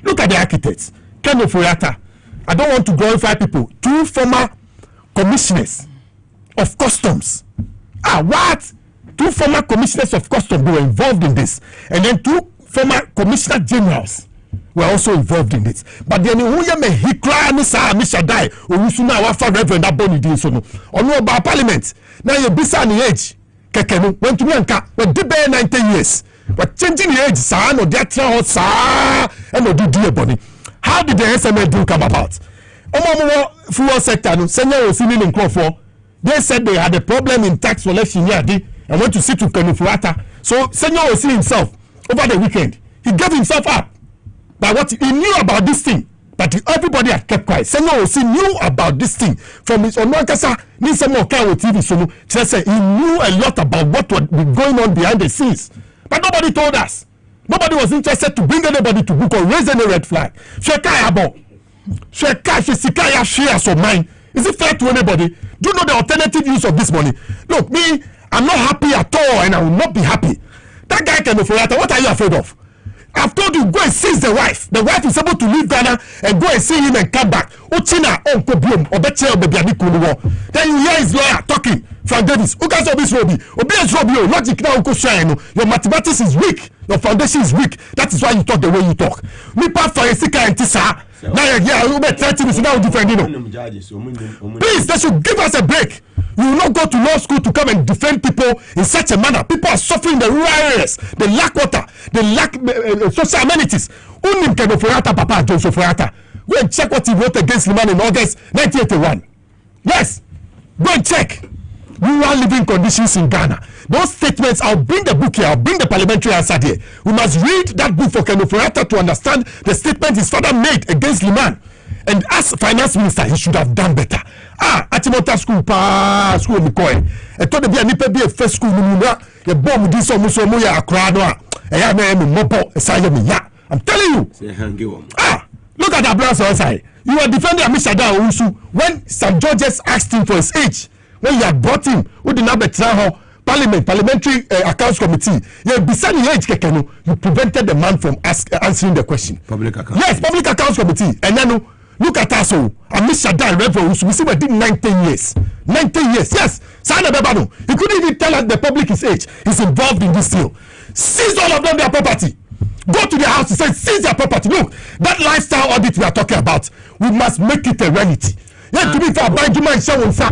Look at the architects. Ken Oforiatta. I don't want to glorify people. 2 former commissioners of customs. What? 2 former commissioners of customs were involved in this. And then 2 former commissioner generals were also involved in it. But then he cried Mr. Dai, Urusuna Wafa Reverend Aboni Dinsono. Or no about parliament. Now you bisa the age. Kekenu went to Yanka, but the bear 19 years. But changing the age, sir, no that sir, and no do Bonnie. How did the SML deal come about? Omomo fuel sector, no senior was in Crawford. They said they had a problem in tax collection yadi and went to sit with Kenufurata. So senior was himself over the weekend. He gave himself up. But what he knew about this thing, but everybody had kept quiet. Senior Osi knew about this thing from his own Kasa. Need some more kind of TV. So he knew a lot about what was going on behind the scenes. But nobody told us. Nobody was interested to bring anybody to book or raise any red flag. Shares of mine. Is it fair to anybody? Do you know the alternative use of this money? Look, me, I'm not happy at all, and I will not be happy. That guy can afford that. What are you afraid of? I've told you, go and seize the wife. The wife is able to leave Ghana and go and see him and come back. Uchina, Uncle Boom, or Betche, or Baby Then you hear his lawyer talking. Frank Davis, Ukas Obis Robi, Obias Robio, logic now, Uncle Shine. Your mathematics is weak. Your foundation is weak. That is why you talk the way you talk. Me part for a sicker and Tissa. Now, yeah, you bet 30 minutes now defending. Please, they should give us a break. You will not go to law school to come and defend people in such a manner. People are suffering in the rural areas. They lack water. They lack social amenities. Unim Kenoforiatta, Papa John Soforiatta. Go and check what he wrote against Liman in August 1981. Yes, go and check rural living conditions in Ghana. Those statements, I'll bring the book here. I'll bring the parliamentary answer here. We must read that book for Kenoforiatta to understand the statement his father made against Liman. And as finance minister, he should have done better. Atimota school, school Mikoy. I thought there be a first school. The bomb this almost so much a crowd. I'm telling you. Look at that blast outside. You are defending Mr. Dawusu when St. George's asked him for his age. When you had brought him, who did not betrayal parliamentary accounts committee. You beside the age kekeno, you prevented the man from answering the question. Public accounts committee. And then look at us, and Mr. Dan Reverend, we see we did 19 years. 19 years, yes. Sana Bebano. He couldn't even tell us the public his age. He's involved in this deal. Seize all of them their property. Go to their house and say, seize their property. Look, that lifestyle audit we are talking about, we must make it a reality. Yeah, to be for Banjuma and Shawon Sa.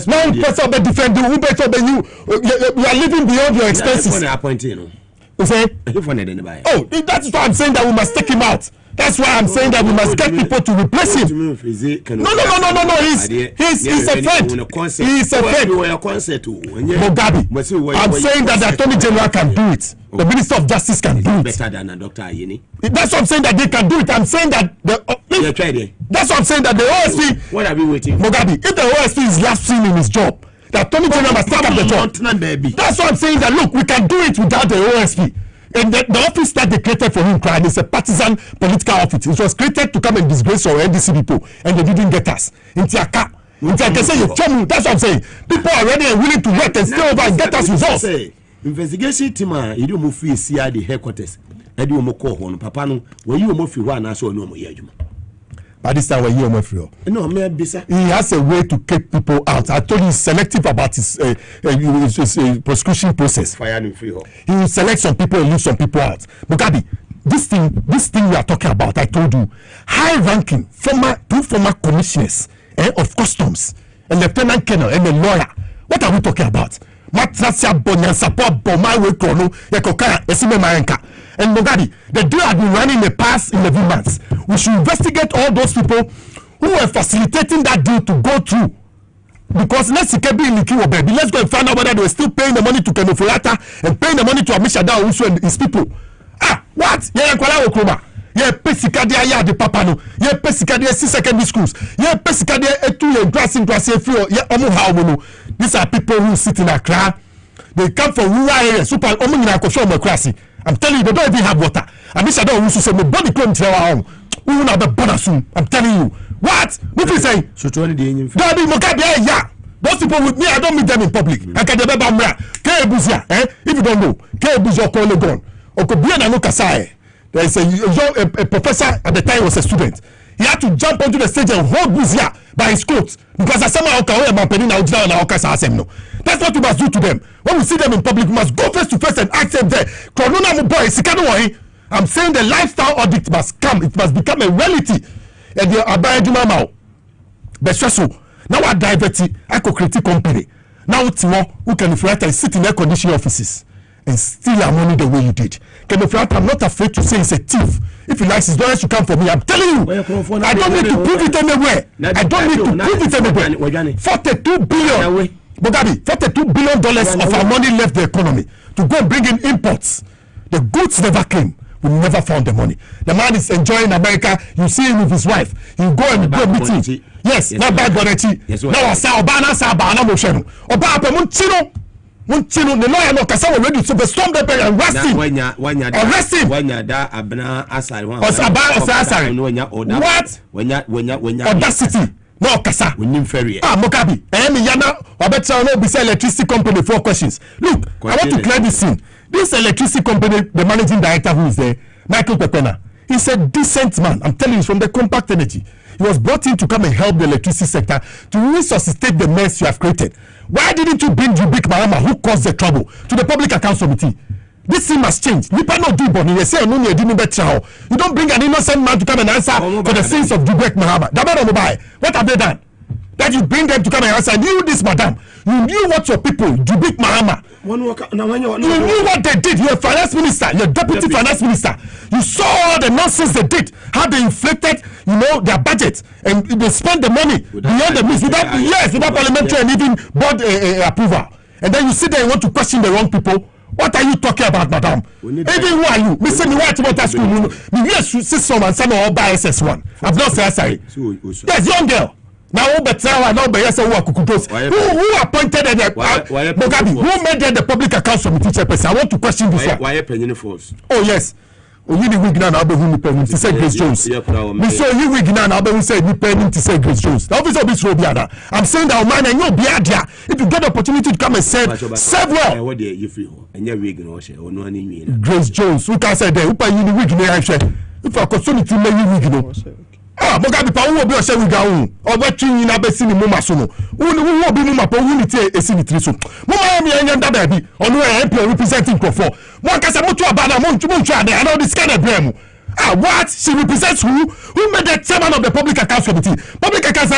Now, person be defending, who better than you? You are living beyond your expenses. You say? Oh, that's why I'm saying that we must take him out. That's why I'm saying that we must get people to replace him. No. He's a friend. He's a friend. Mugabe. I'm saying that the Attorney General can do it. The Minister of Justice can do it. Better than Dr. Ayeni. That's what I'm saying that they can do it. I'm saying that that's what I'm saying that the OSP. What are we waiting? Mugabe, if the OSP is lapsing in his job, the Attorney General must take up the job. That's what I'm saying that look, we can do it without the OSP. And the office that they created for him, crying, is a partisan political office. It was created to come and disgrace our NDC people, and they didn't get us. That's what I'm saying. People are ready and willing to work and stay over and get us results. Investigation team, you don't move CID headquarters. I do more call Papa. When you move one, I saw no more. By this time, when you are free, no, he has a way to keep people out. I told you he's selective about his prosecution process. He will select some people and leave some people out. Mugabe, this thing we are talking about, I told you, high-ranking two former commissioners of customs a lieutenant colonel, and a lawyer. What are we talking about? Matrasia Bonya support Bomai Krono, Yakoka, Esime Mayanka. And Mugabe, the deal had been running in the past 11 months. We should investigate all those people who were facilitating that deal to go through. Because let's go and find out whether they were still paying the money to Kenofurata and paying the money to Amishada also and his people. What? Yeah, Okroma. Yeah, Pesikadia ya the Papano. Yeah, Pesikadia 6 secondary schools. Yeah, Pesikadia 2 and grass free. Yeah, Omuha. These are people who sit in Accra. They come from rural areas. Super Omunakosho. I'm telling you, they don't even have water. Amishada also say, my body claim to our home. We will not be bonus. I'm telling you. What? What you say? So 20 days. That be Mugabe, yeah. Those people with me, I don't meet them in public. I can never bamra. Kebuzia, if you don't know, Kebuzia Kolegon, Okobiana no Kasai. There is a professor at the time was a student. He had to jump onto the stage and hold Buzia by his coat because I somehow Okawe and Mampeni now and Okasa no. That's what we must do to them. When we see them in public, we must go face to face and ask them there. Corona boy, Sikano. I'm saying the lifestyle audit must come. It must become a reality. And the Abayadima Mao. Besweso. Now I divert it. I could create a company. Now Timo, who can and sit in air conditioning offices and steal our money the way you did. Can I'm not afraid to say he's a thief. If he likes his dollars to come for me, I'm telling you. I don't need to prove it anywhere. I don't need to prove it anywhere. 42 billion. Mugabe, $42 billion of our money left the economy to go bring in imports. The goods never came. We never found the money. The man is enjoying America. You see him with his wife. You go and go meeting. Yes, not bad Bonechi. Now I say Obana Sabana Mosheno. Oba Munchino. Munchino, the lawyer no Kasa already to storm the pen and arrest him. Arrest him. What? Audacity. No Kasa. Mugabe. Yana. Obetra no be electricity company 4 questions. Look, I want to clear this scene. This electricity company, the managing director who is there, Michael Pepena, he's a decent man. I'm telling you, from the Compact Energy. He was brought in to come and help the electricity sector to resuscitate the mess you have created. Why didn't you bring Mugabe Maase, who caused the trouble, to the Public Accounts Committee? This thing must change. You don't bring an innocent man to come and answer for the sins of Mugabe Maase. What have they done? That you bring them to come and answer. And you, this madam, you knew what your people, Mugabe Maase, you knew what they did. You're a finance minister, you're deputy finance minister. You saw all the nonsense they did, how they inflated, their budget, and they spent the money beyond the means without parliamentary and even board approval. And then you sit there and want to question the wrong people. What are you talking about, madam? Even who are you? Me say me watch about school. Me yes, see someone say no buy SS1. I've not said sorry. Yes, young girl. Now better now be yes who appointed the Mugabe? Who made the Public Accounts Committee chairperson? I want to question this one. Why penny force? Oh yes. You the wig now be who penny to say Grace Jones. Me so you wig now be who say me penny to say Grace Jones. The officer of this Robiana. I'm saying that man and you be there. If you get the opportunity to come and serve well. What dey you free ho? Enya wig no she onu ani nwi. Grace Jones who can say there who pay you the wig no I share. If I continue to make you wig no. Mugabe pa wo bi o se wiga hu oba twin na be sini mu maso no wo bi mu mapo hu ni tie esi ni tri so mo ma mi anya nda ba bi onu e MP representing Krofo mo akasa mo tu aba na mo ntu ade and all this kind of blame. What? She represents who made the chairman of the Public Accounts Committee. Public Accounts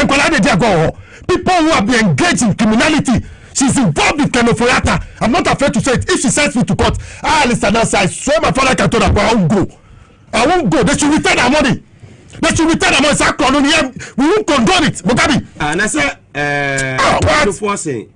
people who have been engaged in criminality. She's involved with Kenofurata. I'm not afraid to say it. If she sends me to court, listen, I swear my father can tell her, I won't go. I won't go. They should return our money. They should return our money. We won't condone it. Mugabe. And I said, what? Forcing.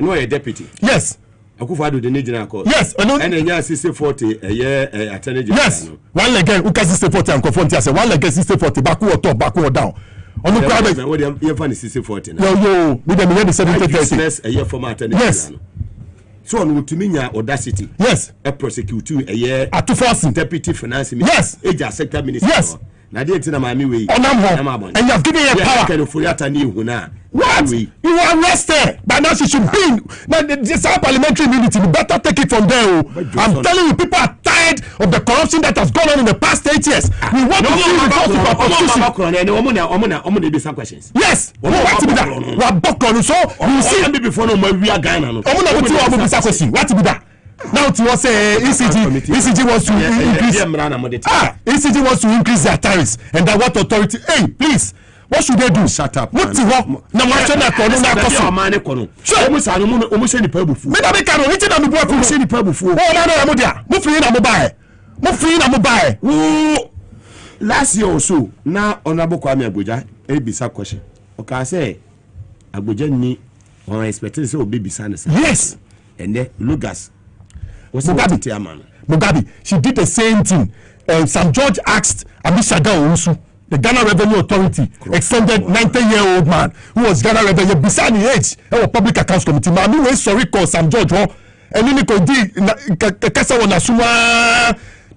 No, a deputy. Yes. Akufo-Addo the general court. Yes. And then you 60-40 a year attorney general. Yes. One leg who can 60-40 and confront us. One leg 60-40 back or top, back or down. On the private. What you find is 60-40. Yo, with them here the 70-30. A year former attorney general. So on to mean audacity. Yes. A prosecutor a year at to force deputy finance minister. Yes. Age sector minister. Yes. Now they tell my way. And you have given her power. What? You are arrested. By now she should be. Now this our parliamentary immunity. We better take it from there. I'm telling you, people are tired of the corruption that has gone on in the past 8 years. We want to see results of our questions. Yes. What to be that? We are background. So you see before no we are Ghana. What to be that? Now to say ECG wants to increase. ECG wants to increase their tariffs, and that what authority? Hey, please, What should they do? Shut up. What the hell? No matter na kono na koso. Sure. Omo sa no omo se ni pabufu. Me na me ka no nti na me bo afu se ni pabufu. Oh na na mo dia. Mo free na mo buy. Mo free na mo buy. Last year or so na honorable Kwame Agboja ebisa question. O ka say Agboja ni on expected say obi bisa na. Yes. And then Lucas Mugabe, she did the same thing. Sam George asked Amishaga Owusu, the Ghana Revenue Authority, extended 90-year-old man who was Ghana Revenue beside the age of Public Accounts Committee. Mami we sorry call Sam George, and then he could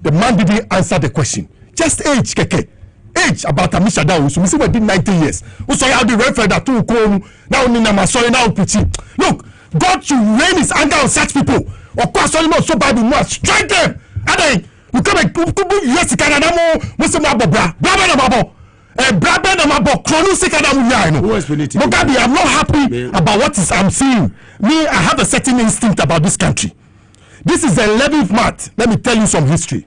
the man didn't answer the question. Just age, keke. Age about Amishaga Owusu. We see we did 90 years. We saw how the referee that took home now Nina sorry now preaching. Look, God should rain his anger on such people. Of course, only not so bad we must strike them. And then we come and yes, Canada more Muslim Brabba na Mabo. Brabba na Mabo, Chrono Sikadamu. Mugabe, I'm not happy about what I'm seeing. Me, I have a certain instinct about this country. This is the 11th month. Let me tell you some history.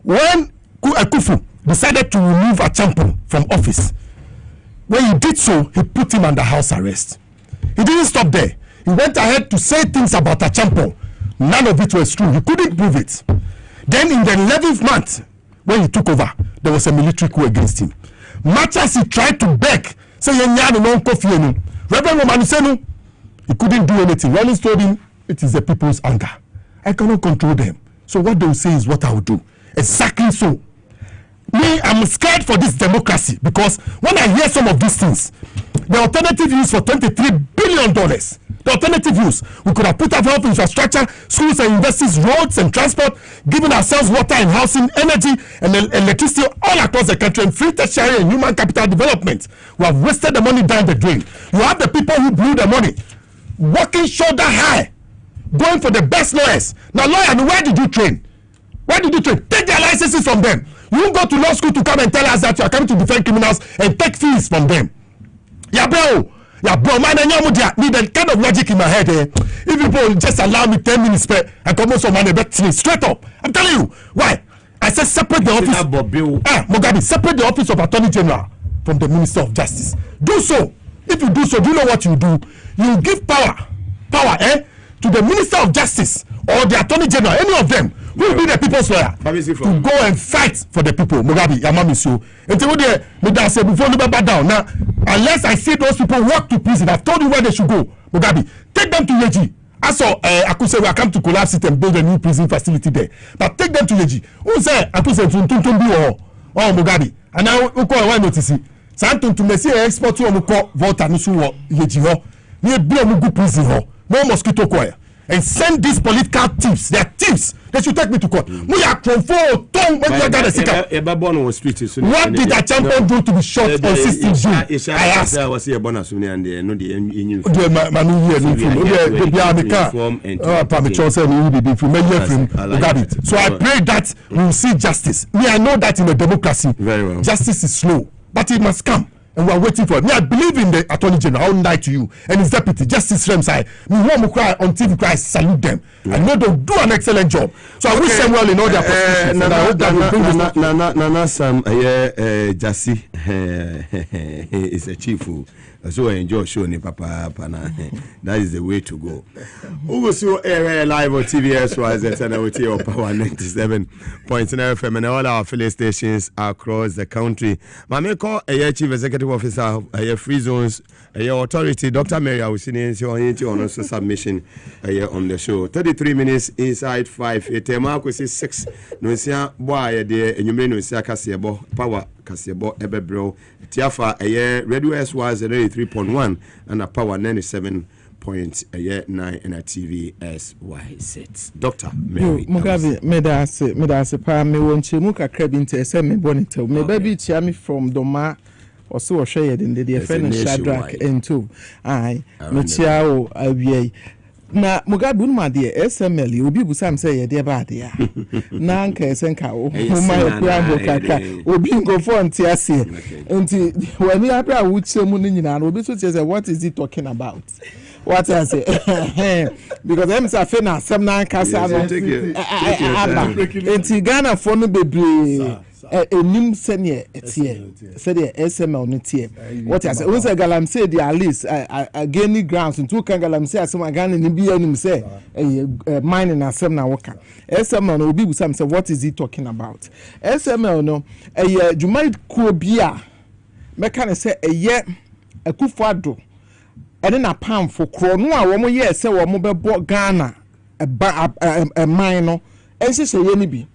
When Kufu decided to remove a champion from office, when he did so, he put him under house arrest. He didn't stop there. He went ahead to say things about Achampo. None of it was true. He couldn't prove it. Then in the 11th month, when he took over, there was a military coup against him. Much as he tried to beg, say, Reverend Romani said no, he couldn't do anything. Rollins told him, it is the people's anger. I cannot control them. So what they will say is what I will do. Exactly so. Me, I'm scared for this democracy because when I hear some of these things, the alternative use for $23 billion. The alternative use, we could have put our health infrastructure, schools and universities, roads and transport, giving ourselves water and housing, energy and electricity all across the country, and free tertiary and human capital development. We have wasted the money down the drain. You have the people who blew the money, working shoulder high, going for the best lawyers. Now, lawyer, where did you train? Where did you train? Take their licenses from them. You go to law school to come and tell us that you are coming to defend criminals and take fees from them. Yeah, bro, man, I need the kind of logic in my head. If people just allow me 10 minutes and come on some money, bet me straight up. I'm telling you. Why? I said separate the office. Mugabe, separate the office of Attorney General from the Minister of Justice. Do so. If you do so, do you know what you do? You give power, to the Minister of Justice or the Attorney General, any of them, who will be the people's lawyer, to go and fight for the people. Mugabe, Yamamisu. Until they say before you back down. Now, unless I see those people walk to prison, I've told you where they should go. Mugabe, take them to Yeji. I saw Akuse will come to collapse it and build a new prison facility there. But take them to Yeji. Who say Akuse Tuntumbi or Mugabe? And now who call one notice? Santum to Messi export to Omuko Volta Nusu Yeji ho. Near Biamugu prison ho. No mosquito coil. And send these political thieves. They are thieves. They should take me to court. We are control. What did a champion do to be shot on 16 June? I asked. So I pray that we will see justice. Me, I know that in a democracy, justice is slow, but it must come. And we are waiting for it. Me, I believe in the Attorney General. I won't lie to you. And his deputy, Justice Remsai. Me want to cry on TV, cry, salute them. I know they'll do an excellent job. So I wish them well in all their positions. And I hope that will bring this. Nana Sam, Jassy is a chief. So I enjoy showing Papa. That is the way to go. We will see live on TVS and with your power 97.9 FM and all our affiliate stations across the country. My call a chief executive officer, a free zones, a authority, Dr. Mary, I was seeing on also submission on the show. 33 minutes inside 5. A Temako says 6. No, boy, dear, and you may know Kasiabo, power, Kasiabo, Ebebro, Tiafa, a year, Radio S was 83.1 and a power 97.9 and a TV SY6. Dr. Mary. Mugabe, Medase, Pa, me won't Muka Krebin, send me bonito, me baby Chiami from Doma. Or so shared in the friend Shadrach and two. I, Michiao, Avier. Na Mugabe, my dear, SML, you be Busam say, dear bad, yeah. Nanka, Senka, whom my Bravo Kaka, or being go for and Tiasi. Until when you are would say Munina, will be such as what is he talking about? What I say? Because I'm Safena, some Nanka, it's Ghana for no baby. enim senior etie said SML no tie what I say we say galamsey dey at least gaining grounds into kan galamsey asem Ghana ni bi anim say mining asem na woka SML no obi busam say what is he talking about SML no Jumaid ko bia meka ne say Akufo-Addo ene na pam for kro no a wo mo ye say wo mo bebo Ghana mine no enhye ye ni bi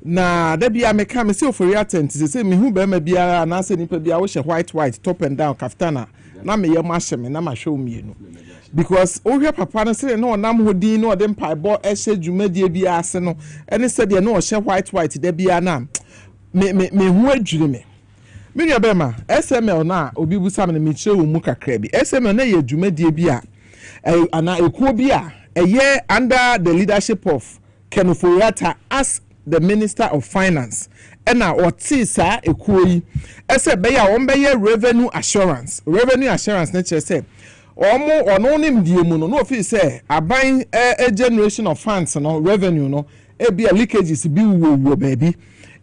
na da bia me ka me se ofori attent se me hu be ma bia na se nipa bia wo hye white top and down kaftana na me ye ma hye me na ma hwe omienu because o hwe papa no se no nam hodin no de mpai bo hye dwumadie bia ase no ene se de no hye white da bia na me hu adwire me nua be ma SML na obi busam na me kire wo mu kakra bi SML na ye dwumadie bia ana ekuo bia eye under the leadership of Kenuforiata as the Minister of Finance ena otisa ekuoyi ese be ya wonbeye revenue assurance na chere say ono nim die mu no feel say aban generation of funds no revenue no e bia leakages bi wo baby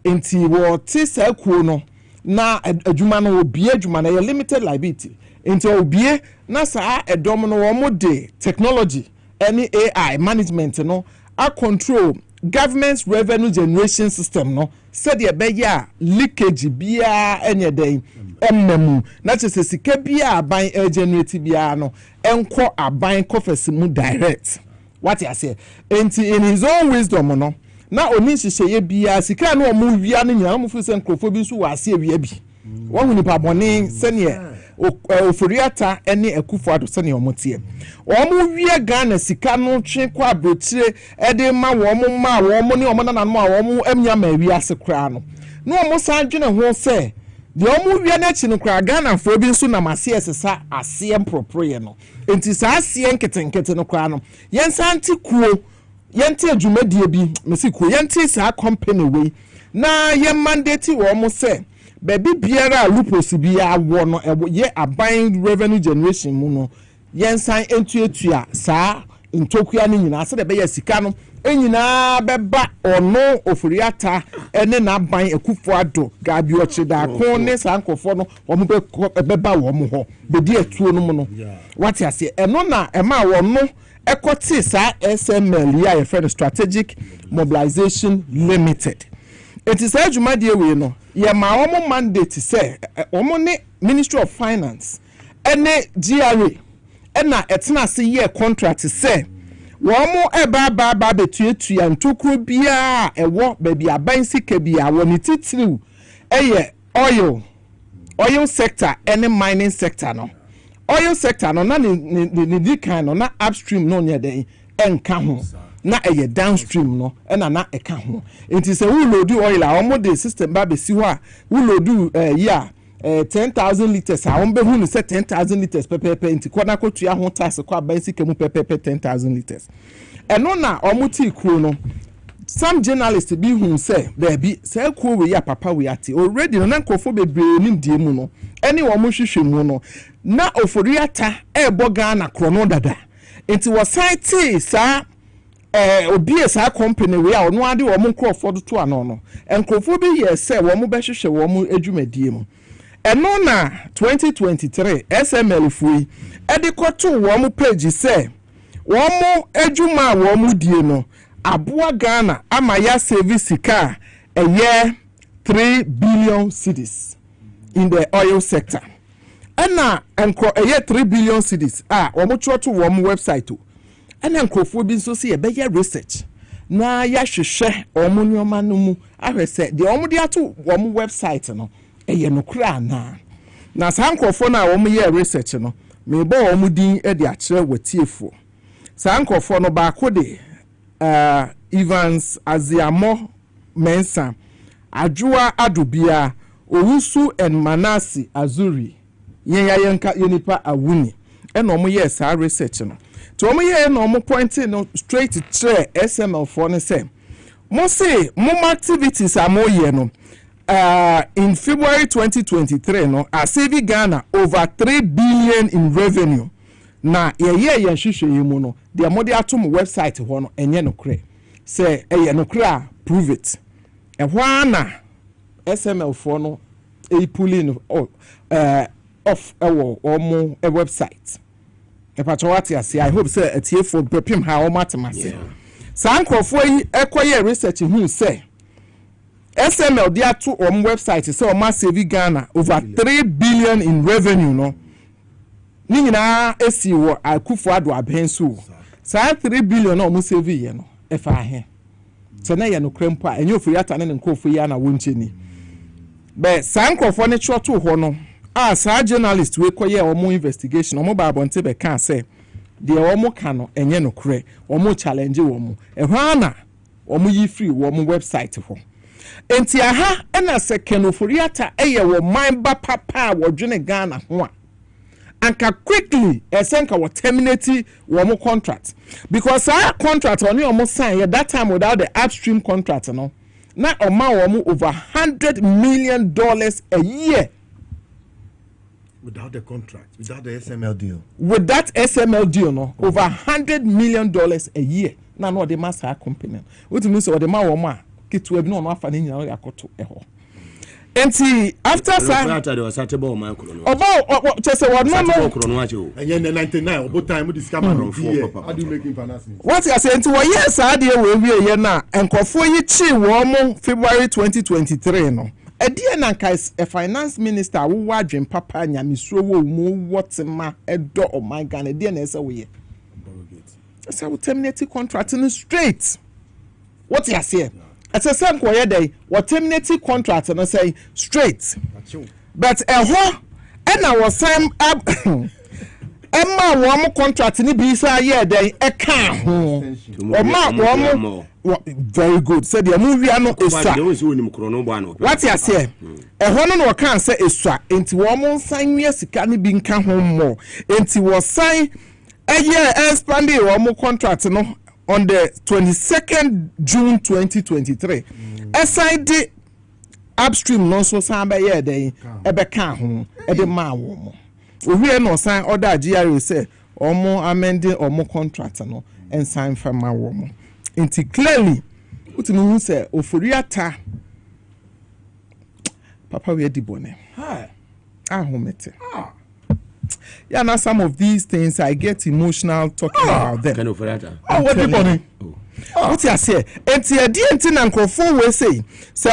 enti wo tisa ekuo no na adwuma no obie adwuma na ye limited liability enti obie na saa edom no wo de technology any AI management no a control government's revenue generation system no said ye be ya leakage bia enye den emmemu na chese sika bia aban generate bia no enko aban coffers mu direct what you say enti in his own wisdom no na oni hihye bia sika no omu wia no nyina mu fu se nkrofo bi nso wa ase wia bi wo hu nipa bone sene oforiata ene Akufo-Addo sene omotie omu wie Ghana sika no twe kwa abrotire ede ma wo ne omo na no a wo amnya ma wi ase kra no no omo san dwene ho se de omu wie na chi no kra Ghana fo bi nso na mase esesa ase emproproye no enti sa ase nketenkete no kra no yensa nti kuo yente adwumadie bi mesi kuo yente sa company we na ye mandate wo mo se baby biara lupus bia wo no ye aban revenue generation mu no yensan entuatua saa ntokua ni nyina se de be ya sika no enyina beba ono ofuriata ene na aban Akufo-Addo gabi ochida ko ne sankofo no wo mo beba wo mo ho bedi atuo no mu no what ase eno na ema wo no ekoti saa SML ya friend strategic mobilization limited it is adwumadie we no ye ma omo mandate say omo ne Ministry of Finance ene GRA ena etena se ye contract say womo eba betuatua ntokuro bia ewo baby aban sika bia woni titiriu eye oil sector ene mining sector no oil sector no na ni dikan no na upstream no nya den enka ho na eye downstream no na eka ho enti se we load oil a omo de system ba be si ho a we load 10,000 liters a ombe hu no say 10,000 liters pepepe enti kwana kotua ho tax kwa basic mu pepepe 10,000 liters eno na omuti kuro no some journalists bi hu say baby say kuro we ya papa we ati already no nankofo bebre nim die mu no eni wo mo hwehwe mu no na oforiata ebo Ghana krono dada enti wo site sa obi esa company we a ono ade wo mo nkrofo to ano no enkrofo bi ye say wo mo behwehwe wo mo adwumadie mu eno na 2023 SML fui edikoto wo mo page say wo mo adwuma wo mo die no aboa Ghana ama ya service car eye 3 billion cedis in the oil sector ena enko eye 3 billion cedis wo mo choto wo mo website o ena enkrofo bi nso se be ye research na ya hwehwe wo mo nyoma no mu ahwese de wo mo de ato wo mo website no eye no kra na sankrofo na wo mo ye research no me bo wo mo din e de akere watiefo sankrofo no ba ko de Evans Aziamo Mensa Ajua Adubia Owusu and Manasi Azuri yenka yenipa awuni eno mo yes our research no to mo ye no mo point no straight to SML for ne say mo say mo activities amoye no in February 2023 no a saving Ghana over 3 billion in revenue na ye hwehwe yemu no de amode atom website ho no enye no kre say eye no kre prove it ehwa na SML for no a pulling off our website. I hope say a tear for prepim how mathematics. Sankrofo ekwoye research who say SML there two on website so Maase Ghana over 3 billion in revenue no. Ni nyina esi wo Akufo-Addo abenso. Sa 3 billion no mo save ye no. E fa he. Se na ye no krempo a enye ofuri ata ne nkofo ya na woncheni. Be sankrofo ne choto ho no. Sa journalist we koye omo investigation omo ba abonte be kan say de omo ka no enye no kre omo challenge omo ehwa na omo yi free omo website ho enti aha na second ofuriata eye wo mamba papa wo dwene Ghana ho a anka quickly esenka wo terminate omo contract because our contract on omo sign that time without the upstream contract no na oma omo over $100 million a year. Without the contract, without the SML deal. With that SML deal, no, over $100 million a year. Now, no, the Maase company. What means or the Mawama get to have no after yakoto eho. And see, after that, there was such a ball, my about just a one and then the 99, about time we discovered from 4. How do you make him financing? What I say to a yes, idea will be a year now, and Kofoyi Chi Womo February 2023. No. Edia nanka is a finance minister who wadwen papa nyamisro wo mu wotima edo o my Ghana edia na ese we say we terminate contract in straight. What you say? It's a same koye dey we terminate contract and say straight. But ho and I was time Emma wo contract ni bi say ye dey e ka ho. O ma very good. Said the movie no eswa. What you say? Ehon no kan say eswa enti wo mo san wi sika ni bi nka ho mo. Enti wo san expanding wo mo contract no on the 22nd June 2023. Aside the upstream no so san be ye den e be ka ho e de ma wo mo. Owie no san order GRA say omo amending omo contract no and sign for ma wo mo. Inti clearly utimi hu say ofuriata papa we dibone ahomete yeah, now some of these things I get emotional talking about them. What dibone what you say enti enti na nkrofo we say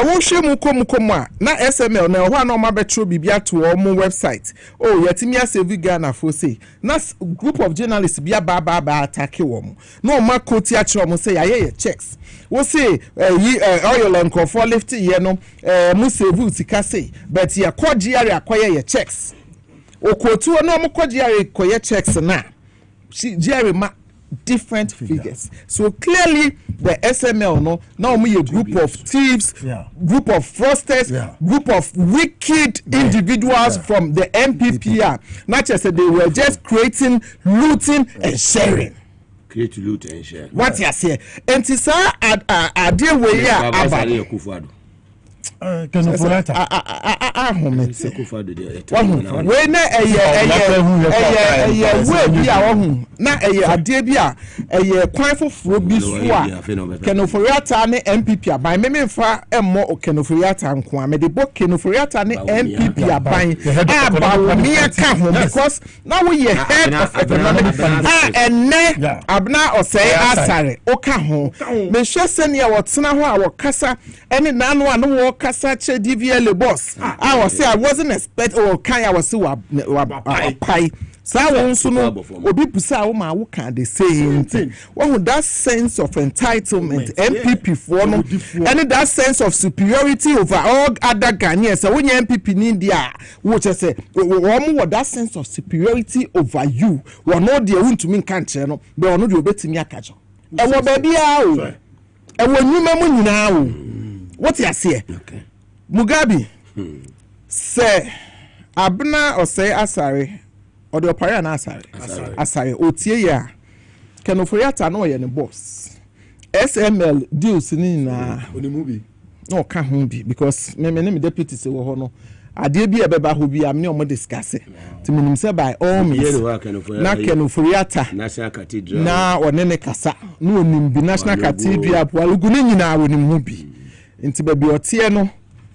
wo hwe mu komu a na SML na ho na ma betro bibia to omo website oh yetimi asave Ghana for say na group of journalists bia ba attack wo no ma koti a kire say aye checks wo say oil nkrofo lift ye no mu save sika say but ye kogiare akoye ye checks okotu no mo kogiare koye checks na Jerry ma different figures. So clearly the SML no now we a group of thieves, group of fraudsters, group of wicked individuals from the MPPR. Not just that they were just creating, looting and sharing. Create, loot and share. What you say? And this I deal with ya Kenoforiata ne MPP aban me mfa emmo Kenoforiata nko me de bo Kenoforiata ne MPP aban me ka ho because now we head of economic enne abna osei asare o ka ho me hwese ne wotena ho a wokasa ene nanu anu kasa che DVL boss I was say I wasn't expect or kan I was say wa pai sa won so no obi pusa wo ma wo kan the same thing what that sense of entitlement MPP for no and that sense of superiority over all other Ghanaians so when MPP ni dia wo che say wo that sense of superiority over you wo no dia wuntumi kan kire no be ono de obetimi akajo e wo ba bia o e wo nyuma mu nyina o what you say? Okay. Mugabe say abna or say asare or the opera na asare otie ya Kenoforiata no ye ne boss SML deals ni na onimubi no ka ho bi because me name deputy say wo ho no ade bi ebeba ho bi am ne omo discuss ti minim say by all means na Kenoforiata National Cathedral na onene kasa no onim bi National Cathedral alugu ni nyina wonim ho bi nti baby otie no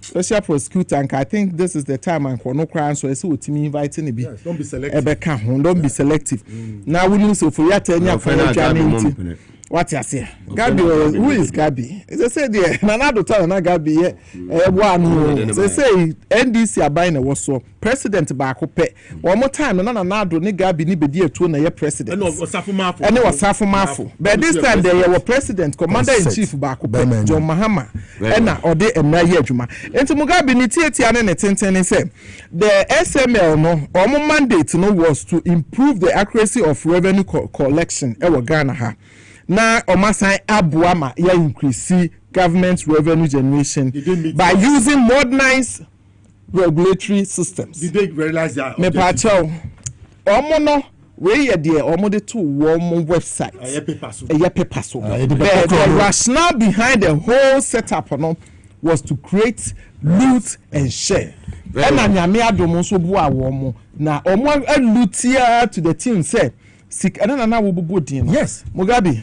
special prosecutor, and I think this is the time and no crime, so I see what me inviting be. Yes, don't be selective. Don't be selective. Now we lose for your 10 year for your what you say? Gabi, who is Gabi? They say there, Nanado tell na Gabi, one who they say NDC are buying a waso president back up. One more time, Nanado ni Gabi ni bedi etu na ye president. And it was Safu Mafu. But this time they were president, commander in chief back up, John Mahama. And now or they na ye juma. And to Mugabe ni tie ane ne tenten say the SML no omo mandate no was to improve the accuracy of revenue collection e Ghana ha. Na omasan abuama ya increase government revenue generation by using modernized regulatory systems. Did they realize that? Me pacho omo no we ye there omo de to warm website. Paper so. The rationale behind the whole setup no was to create loot and share. And nyame adomo so bu awomo na omo alutia to the team say sick na wo bubu din. Yes, Mugabe.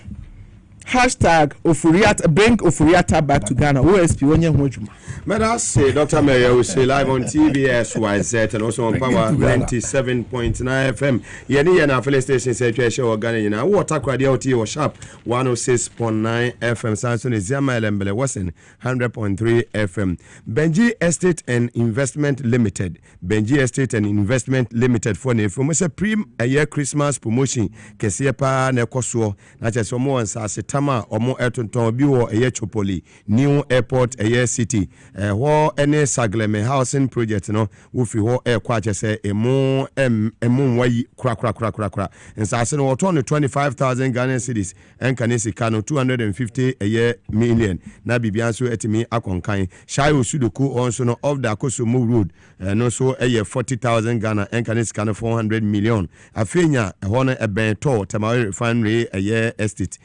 Hashtag Ofuriata, bring Ofuriata back to Ghana. OSP onye ho adwuma. May I say Dr. Mayor we say live on TVSYZ and also on Power 97.9 FM. Yeni na affiliate station say show Ghana yina. Water kwadi oti was sharp 106.9 FM. Samson Izama Elembele Wasen 100.3 FM. Benji Estate and Investment Limited. Benji Estate and Investment Limited for ne from say prim a year Christmas promotion kese pa na ekoso na chese mo ansa tama omo etonton bi wo eye Chopoli new airport eye city ho ene Sagleme housing project no wo fi ho kwa chese emu wayi kra nsase no woto no 25,000 Ghana cedis enkanesi kano 250 eye million na bibia so etimi akonkan shai osudoku onso no of the Akosomo road no so eye 40,000 Ghana enkanesi kano 400 million afenya ho no ebento Tamale refinery eye estate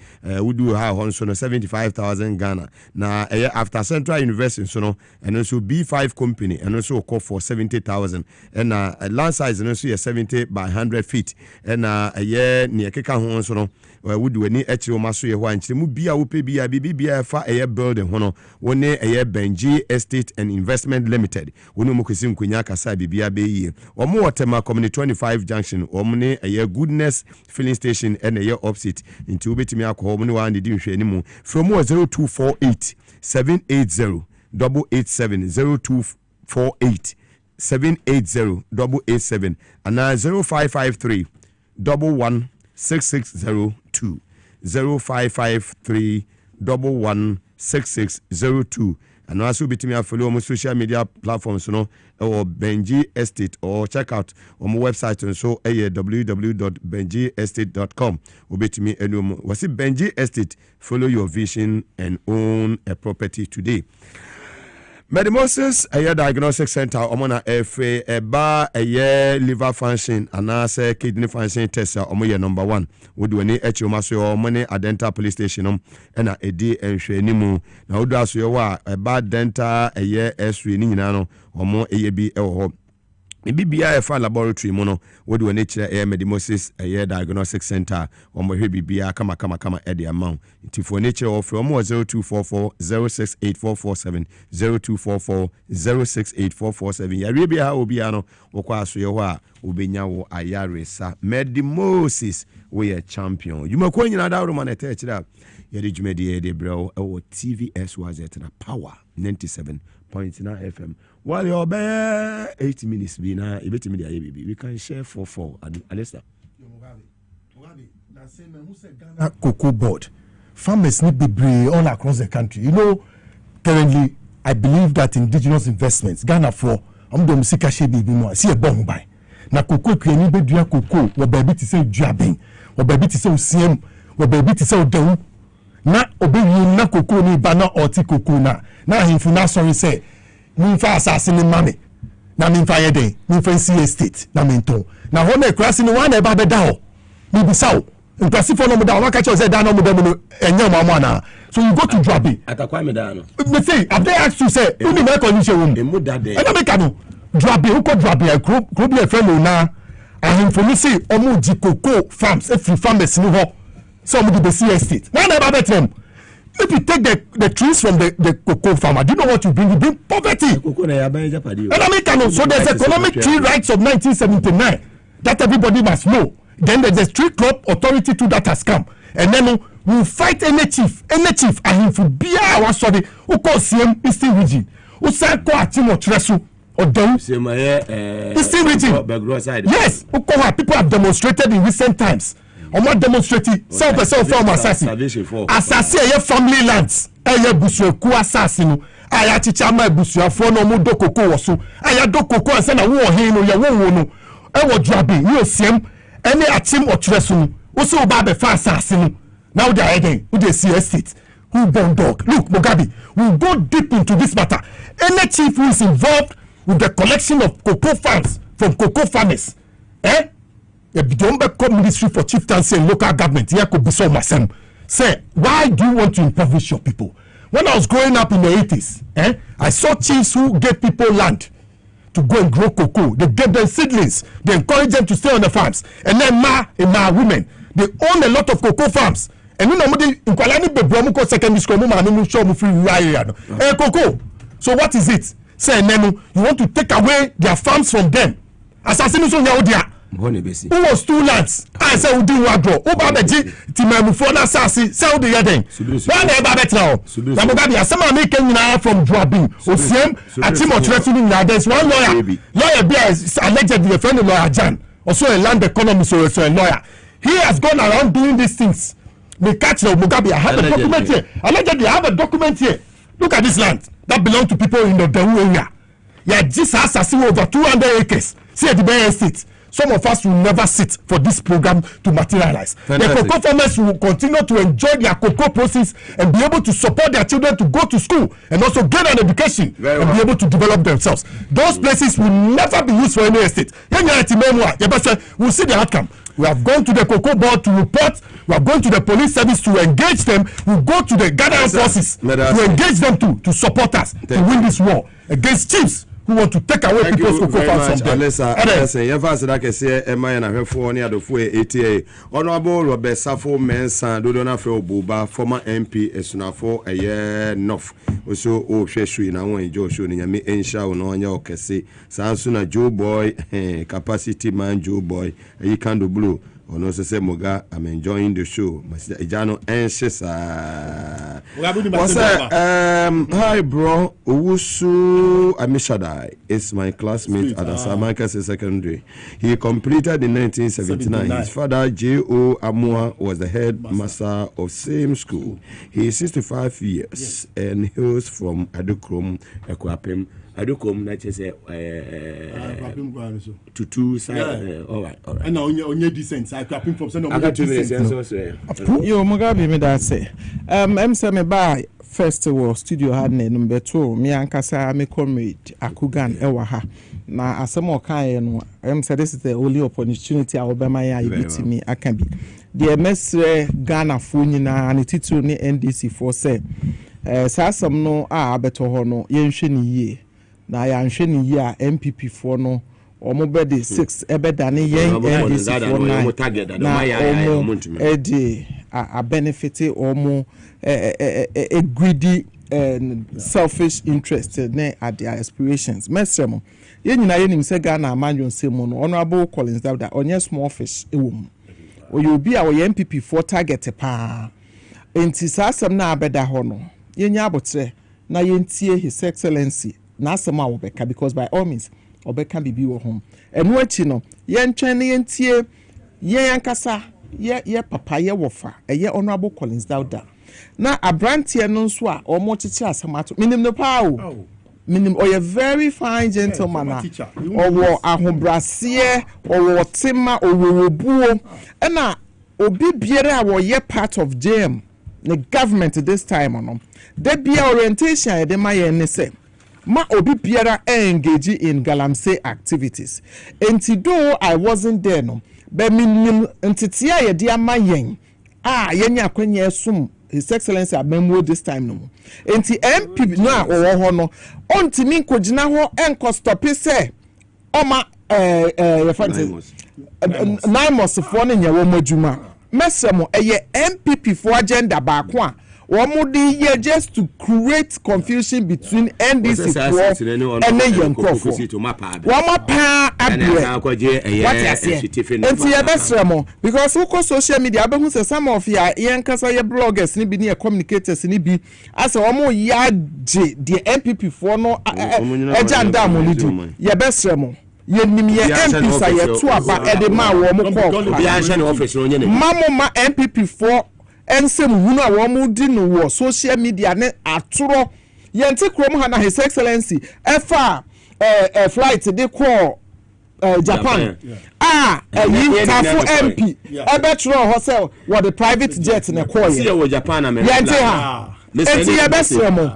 do how on so 75,000 Ghana na after Central University so no and also B5 company and also call for 70,000 and land size and also 70 by 100 feet and near keka ho so no we do any echi maso ye ho anchi mu bia wo pe bia fa building ho no woni Benji Estate and Investment Limited woni mu kwesi nkonya kasa bibia be yi omo wotema community 25 junction omo ne Goodness filling station and opposite into betimi akọ omo ne and di nhwe ni mu from 0248 780 887 0248 780 887 and 0553 116602 0553 116602 and also betimi follow on social media platforms or Benji Estate or check out on my website and so www.benjiestate.com betimi enum was it Benji Estate follow your vision and own a property today. Mugabe Maase a diagnostic center omona FA eba a liver function and a kidney function test omoye number 1 we do any echomaso money at dental police station and a edi enhwenimu na wodo aso ye wa eba dental a year x-ray ni nyina no omo eyebi ewo bibia fa laboratory mo no we do any Mugabe Maase a diagnostic center omo hwe bibia kama e de amount for nature of from 0244 068447 0244 068447 ya rebia ha obi ano wokwa aso ye ho a obenya wo ayaresa Mugabe Maase we a champion you makwa nyina da ro na te kira ya de dwumadi de bro e TVSYZ na Power 97.9 FM while you're there 8 minutes be na ebeti media we can share 4 Alesta Mugabe na say me who say Ghana cocoa board farmers need be brave all across the country. You know, currently I believe that indigenous investments Ghana for amdom sika shebi bi mo see e bon buy na cocoa kwani be dua cocoa wo ba bi ti say duaben wo ba bi ti say osiem wo ba bi ti say odan na obewi na cocoa ni ba na oti cocoa na himfu na sorry say nimfa asase ni mame na nimfa yeden nimfa see estate na menton na ho na krasi ni wan na ba be da ho ni bisaw nkasi for no da wan ka che say da no mo da mo enya mo na so you go to Dwabe atakwa me da no me say I ask you say uni me condition won emu da de e na make no Dwabe uko Dwabe group e fellow na ahemfo ni say omo di cocoa farms e free farmers ni ho so omo di be see estate na ba betrem If you take the trees from the cocoa farmer, do you know what you bring? You bring poverty. So there's economic tree rights of 1979 that everybody must know. Then there's the tree crop authority too that has come. And then we'll fight any chief, and if you be our sorry, who call CM Eastern region, who say call a team of Tresu or them Eastern region. Yes, who call people have demonstrated in recent times. Or not demonstrating self from assassin. Assassin a family lands. Eye busu ku assassin. Aya chicha ma busu afo no mu dokoko woso. Aya dokoko ansa na wo hin no ye wo no. E wo drabe ni osiem any atim otresu no. Wo se oba be fa assassin. Now they are heading who they see estate. Who born dog. Look, Mugabe, we'll go deep into this matter. Any chief who is involved with the collection of cocoa farms from cocoa farmers, the Ministry for Chieftaincy and Local Government, here could be so myself. Say, why do you want to impoverish your people? When I was growing up in the 80s, I saw chiefs who gave people land to go and grow cocoa. They gave them seedlings. They encouraged them to stay on the farms. And then ma women, they own a lot of cocoa farms. And you know, in secondary school, cocoa. So what is it? Say, Nenu, you want to take away their farms from them. Assassination Yahudia. Who was 2 lands? I say, who do you grow? Who bought the G? Timamufona Sassi, sell the other. One day, Babette now. Namugabi, some American from Drabin. Osiem, a team of threatening now. There's one lawyer. Lawyer B is allegedly a friend of lawyer Jan, also a land economist or a lawyer. He has gone around doing these things. Me catch now, Mugabe, I have a document here. Allegedly, I have a document here. Look at this land that belongs to people in the Dawu area. Yeah, this has over 200 acres. See at the Bay Estate. Some of us will never sit for this program to materialize. Fantastic. The cocoa farmers will continue to enjoy their cocoa process and be able to support their children to go to school and also gain an education be able to develop themselves. Those places will never be used for any estate. We'll see the outcome. We have gone to the cocoa board to report. We have gone to the police service to engage them. We'll go to the gathering forces to engage them to support us to win this war against chiefs who want to take away people's cocoa farms from them. Alessa, you fast like I say, Emma and I have 4 near the 4 ATA. Honorable Robert Safo Mensa, Dodona Fro Buba, former MP, Esunafo, a year north. Also, Sheshu, and I want Joshua, and me, Ensha, no one your Cassie, Sansuna Joe Boy, capacity man Joe Boy, a ye can do blue. Ono se Moga, I'm enjoying the show. Mr. Ijano anxious. Hi bro, Owusu Amishadai is my classmate at Asamaka Secondary. He completed in 1979. His father J.O. Amua was the headmaster of same school. He is 65 years and hails from Adukrom, Ekwapim. I do come not just to 2 sides. All right. And now on your descent, I can from some of Yo, Mugabe, me that say. I'm saying by first war studio had number 2. Me and Kasa, me comrade Akugan Ewaha. Na asemo kai no. I'm saying this is the only opportunity I will be my me. I can be. The MS Ghana phone na and it ni NDC for say. Sasam no abeto ho no yenhwe ni yie. Na ya nhwe ni yi a MPP for no omo be de 6 ebeda ne yen NDC for na omo edi a benefit omo a greedy and selfish interest at their aspirations. Mesremo yen nyina yenim se Ghana amanyon semu no honorable Collins that onye small fish ewom o you be our MPP for target pa enti sasam na abeda ho no yenya abotre na yentie his excellency na asema obeka because by all means obeka bibi wo home enu achi no ye ntwen ne yentie ye yankasa ye papa ye wofa eye honorable Collins Dauda na abrantie no nso a omo chichi asemato minim no pa o minim oye very fine gentleman owo ahobrase owo tema owo buo na obi biere a wo ye part of JM the government this time no there be orientation e de maye ne say ma obi biara engage in galamsey activities enti though I wasn't there no but minim entitia ye de amayen yenya akwanya sum his excellency abemwo this time no enti MP no a wo ho no ontimi nkogina ho enko stop say oma Naimos for ne nyawo madwuma mesemo eye MPP for agenda baako a wɔn de just to create confusion between NDC foɔ ɛne yɛn nkurɔfoɔ wɔn paa abrɛ wate aseɛ nti yɛbɛsrɛ mo because wokɔ social media abɛhu sɛ some of ya yɛn kasa yɛ bloggers ne bi ne yɛ communicators ne bi asɛ wɔn yɛ agye deɛ NPP foɔ no ɛgya nda mo ne di yɛbɛsrɛ mo yɛnim yɛ MPs a yɛto aba ɛde ma wɔn kɔɔ ma MPP foɔ ɛnsɛm hunu a wɔn di no wɔ social media ne atoro yɛnte kurom ha na His Excellency ɛfa flight de kɔɔ Japan yi tafo MP ɛbɛtwerɛ hɔ sɛ wɔde private jet na kɔɔ yɛnte ha eti yɛbɛsrɛ mo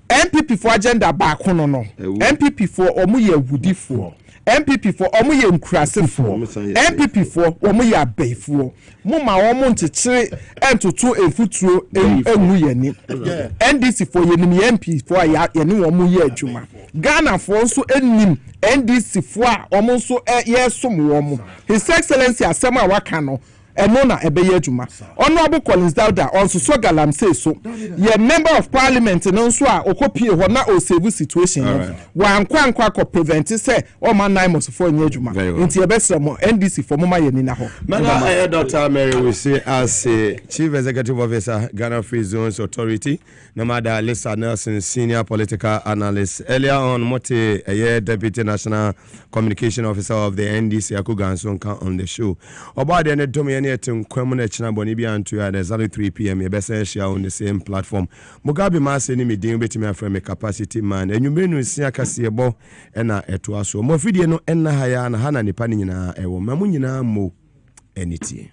MPP for agenda baako no MPP for ɔmo yɛ awudifoɔ MPP for ɔmo yɛ nkurasefo MPP for ɔmo yɛ abɛɛfoɔ mo ma ɔmo ntekyere ɛntoto efutuo enu yɛni NDC for yɛnim yɛ MP for yɛni ɔmo yɛ adwuma Ghana for nso enim NDC for a ɔmo nso yɛ som wɔn His Excellency asɛm a waka no ɛno na ɛbɛyɛ adwuma Honorable Collins Dauda ɔnsoso galamsey so yɛ member of parliament no nso a okopie hɔ na o save situation no wankwa akɔ prevent sɛ ɔma nine mosfo nyɛ adwuma nti yɛbɛsrɛ mo NDC for moma yɛ nina hɔ Madam Dr. Mary we say as Chief Executive Officer Ghana Free Zones Authority no matter Lisa Nelson senior political analyst earlier on Mote Deputy National Communication Officer of the NDC Akuganso on the show about the domain at Kwamuna Bonibia and at exactly 3 p.m. You best share on the same platform. Mugabe Maase ni me deal with me from a capacity man. And you may know see a casiabo and a etuaso. More video no enna haya and hana ni pani na ewo. Mamunina mo anything.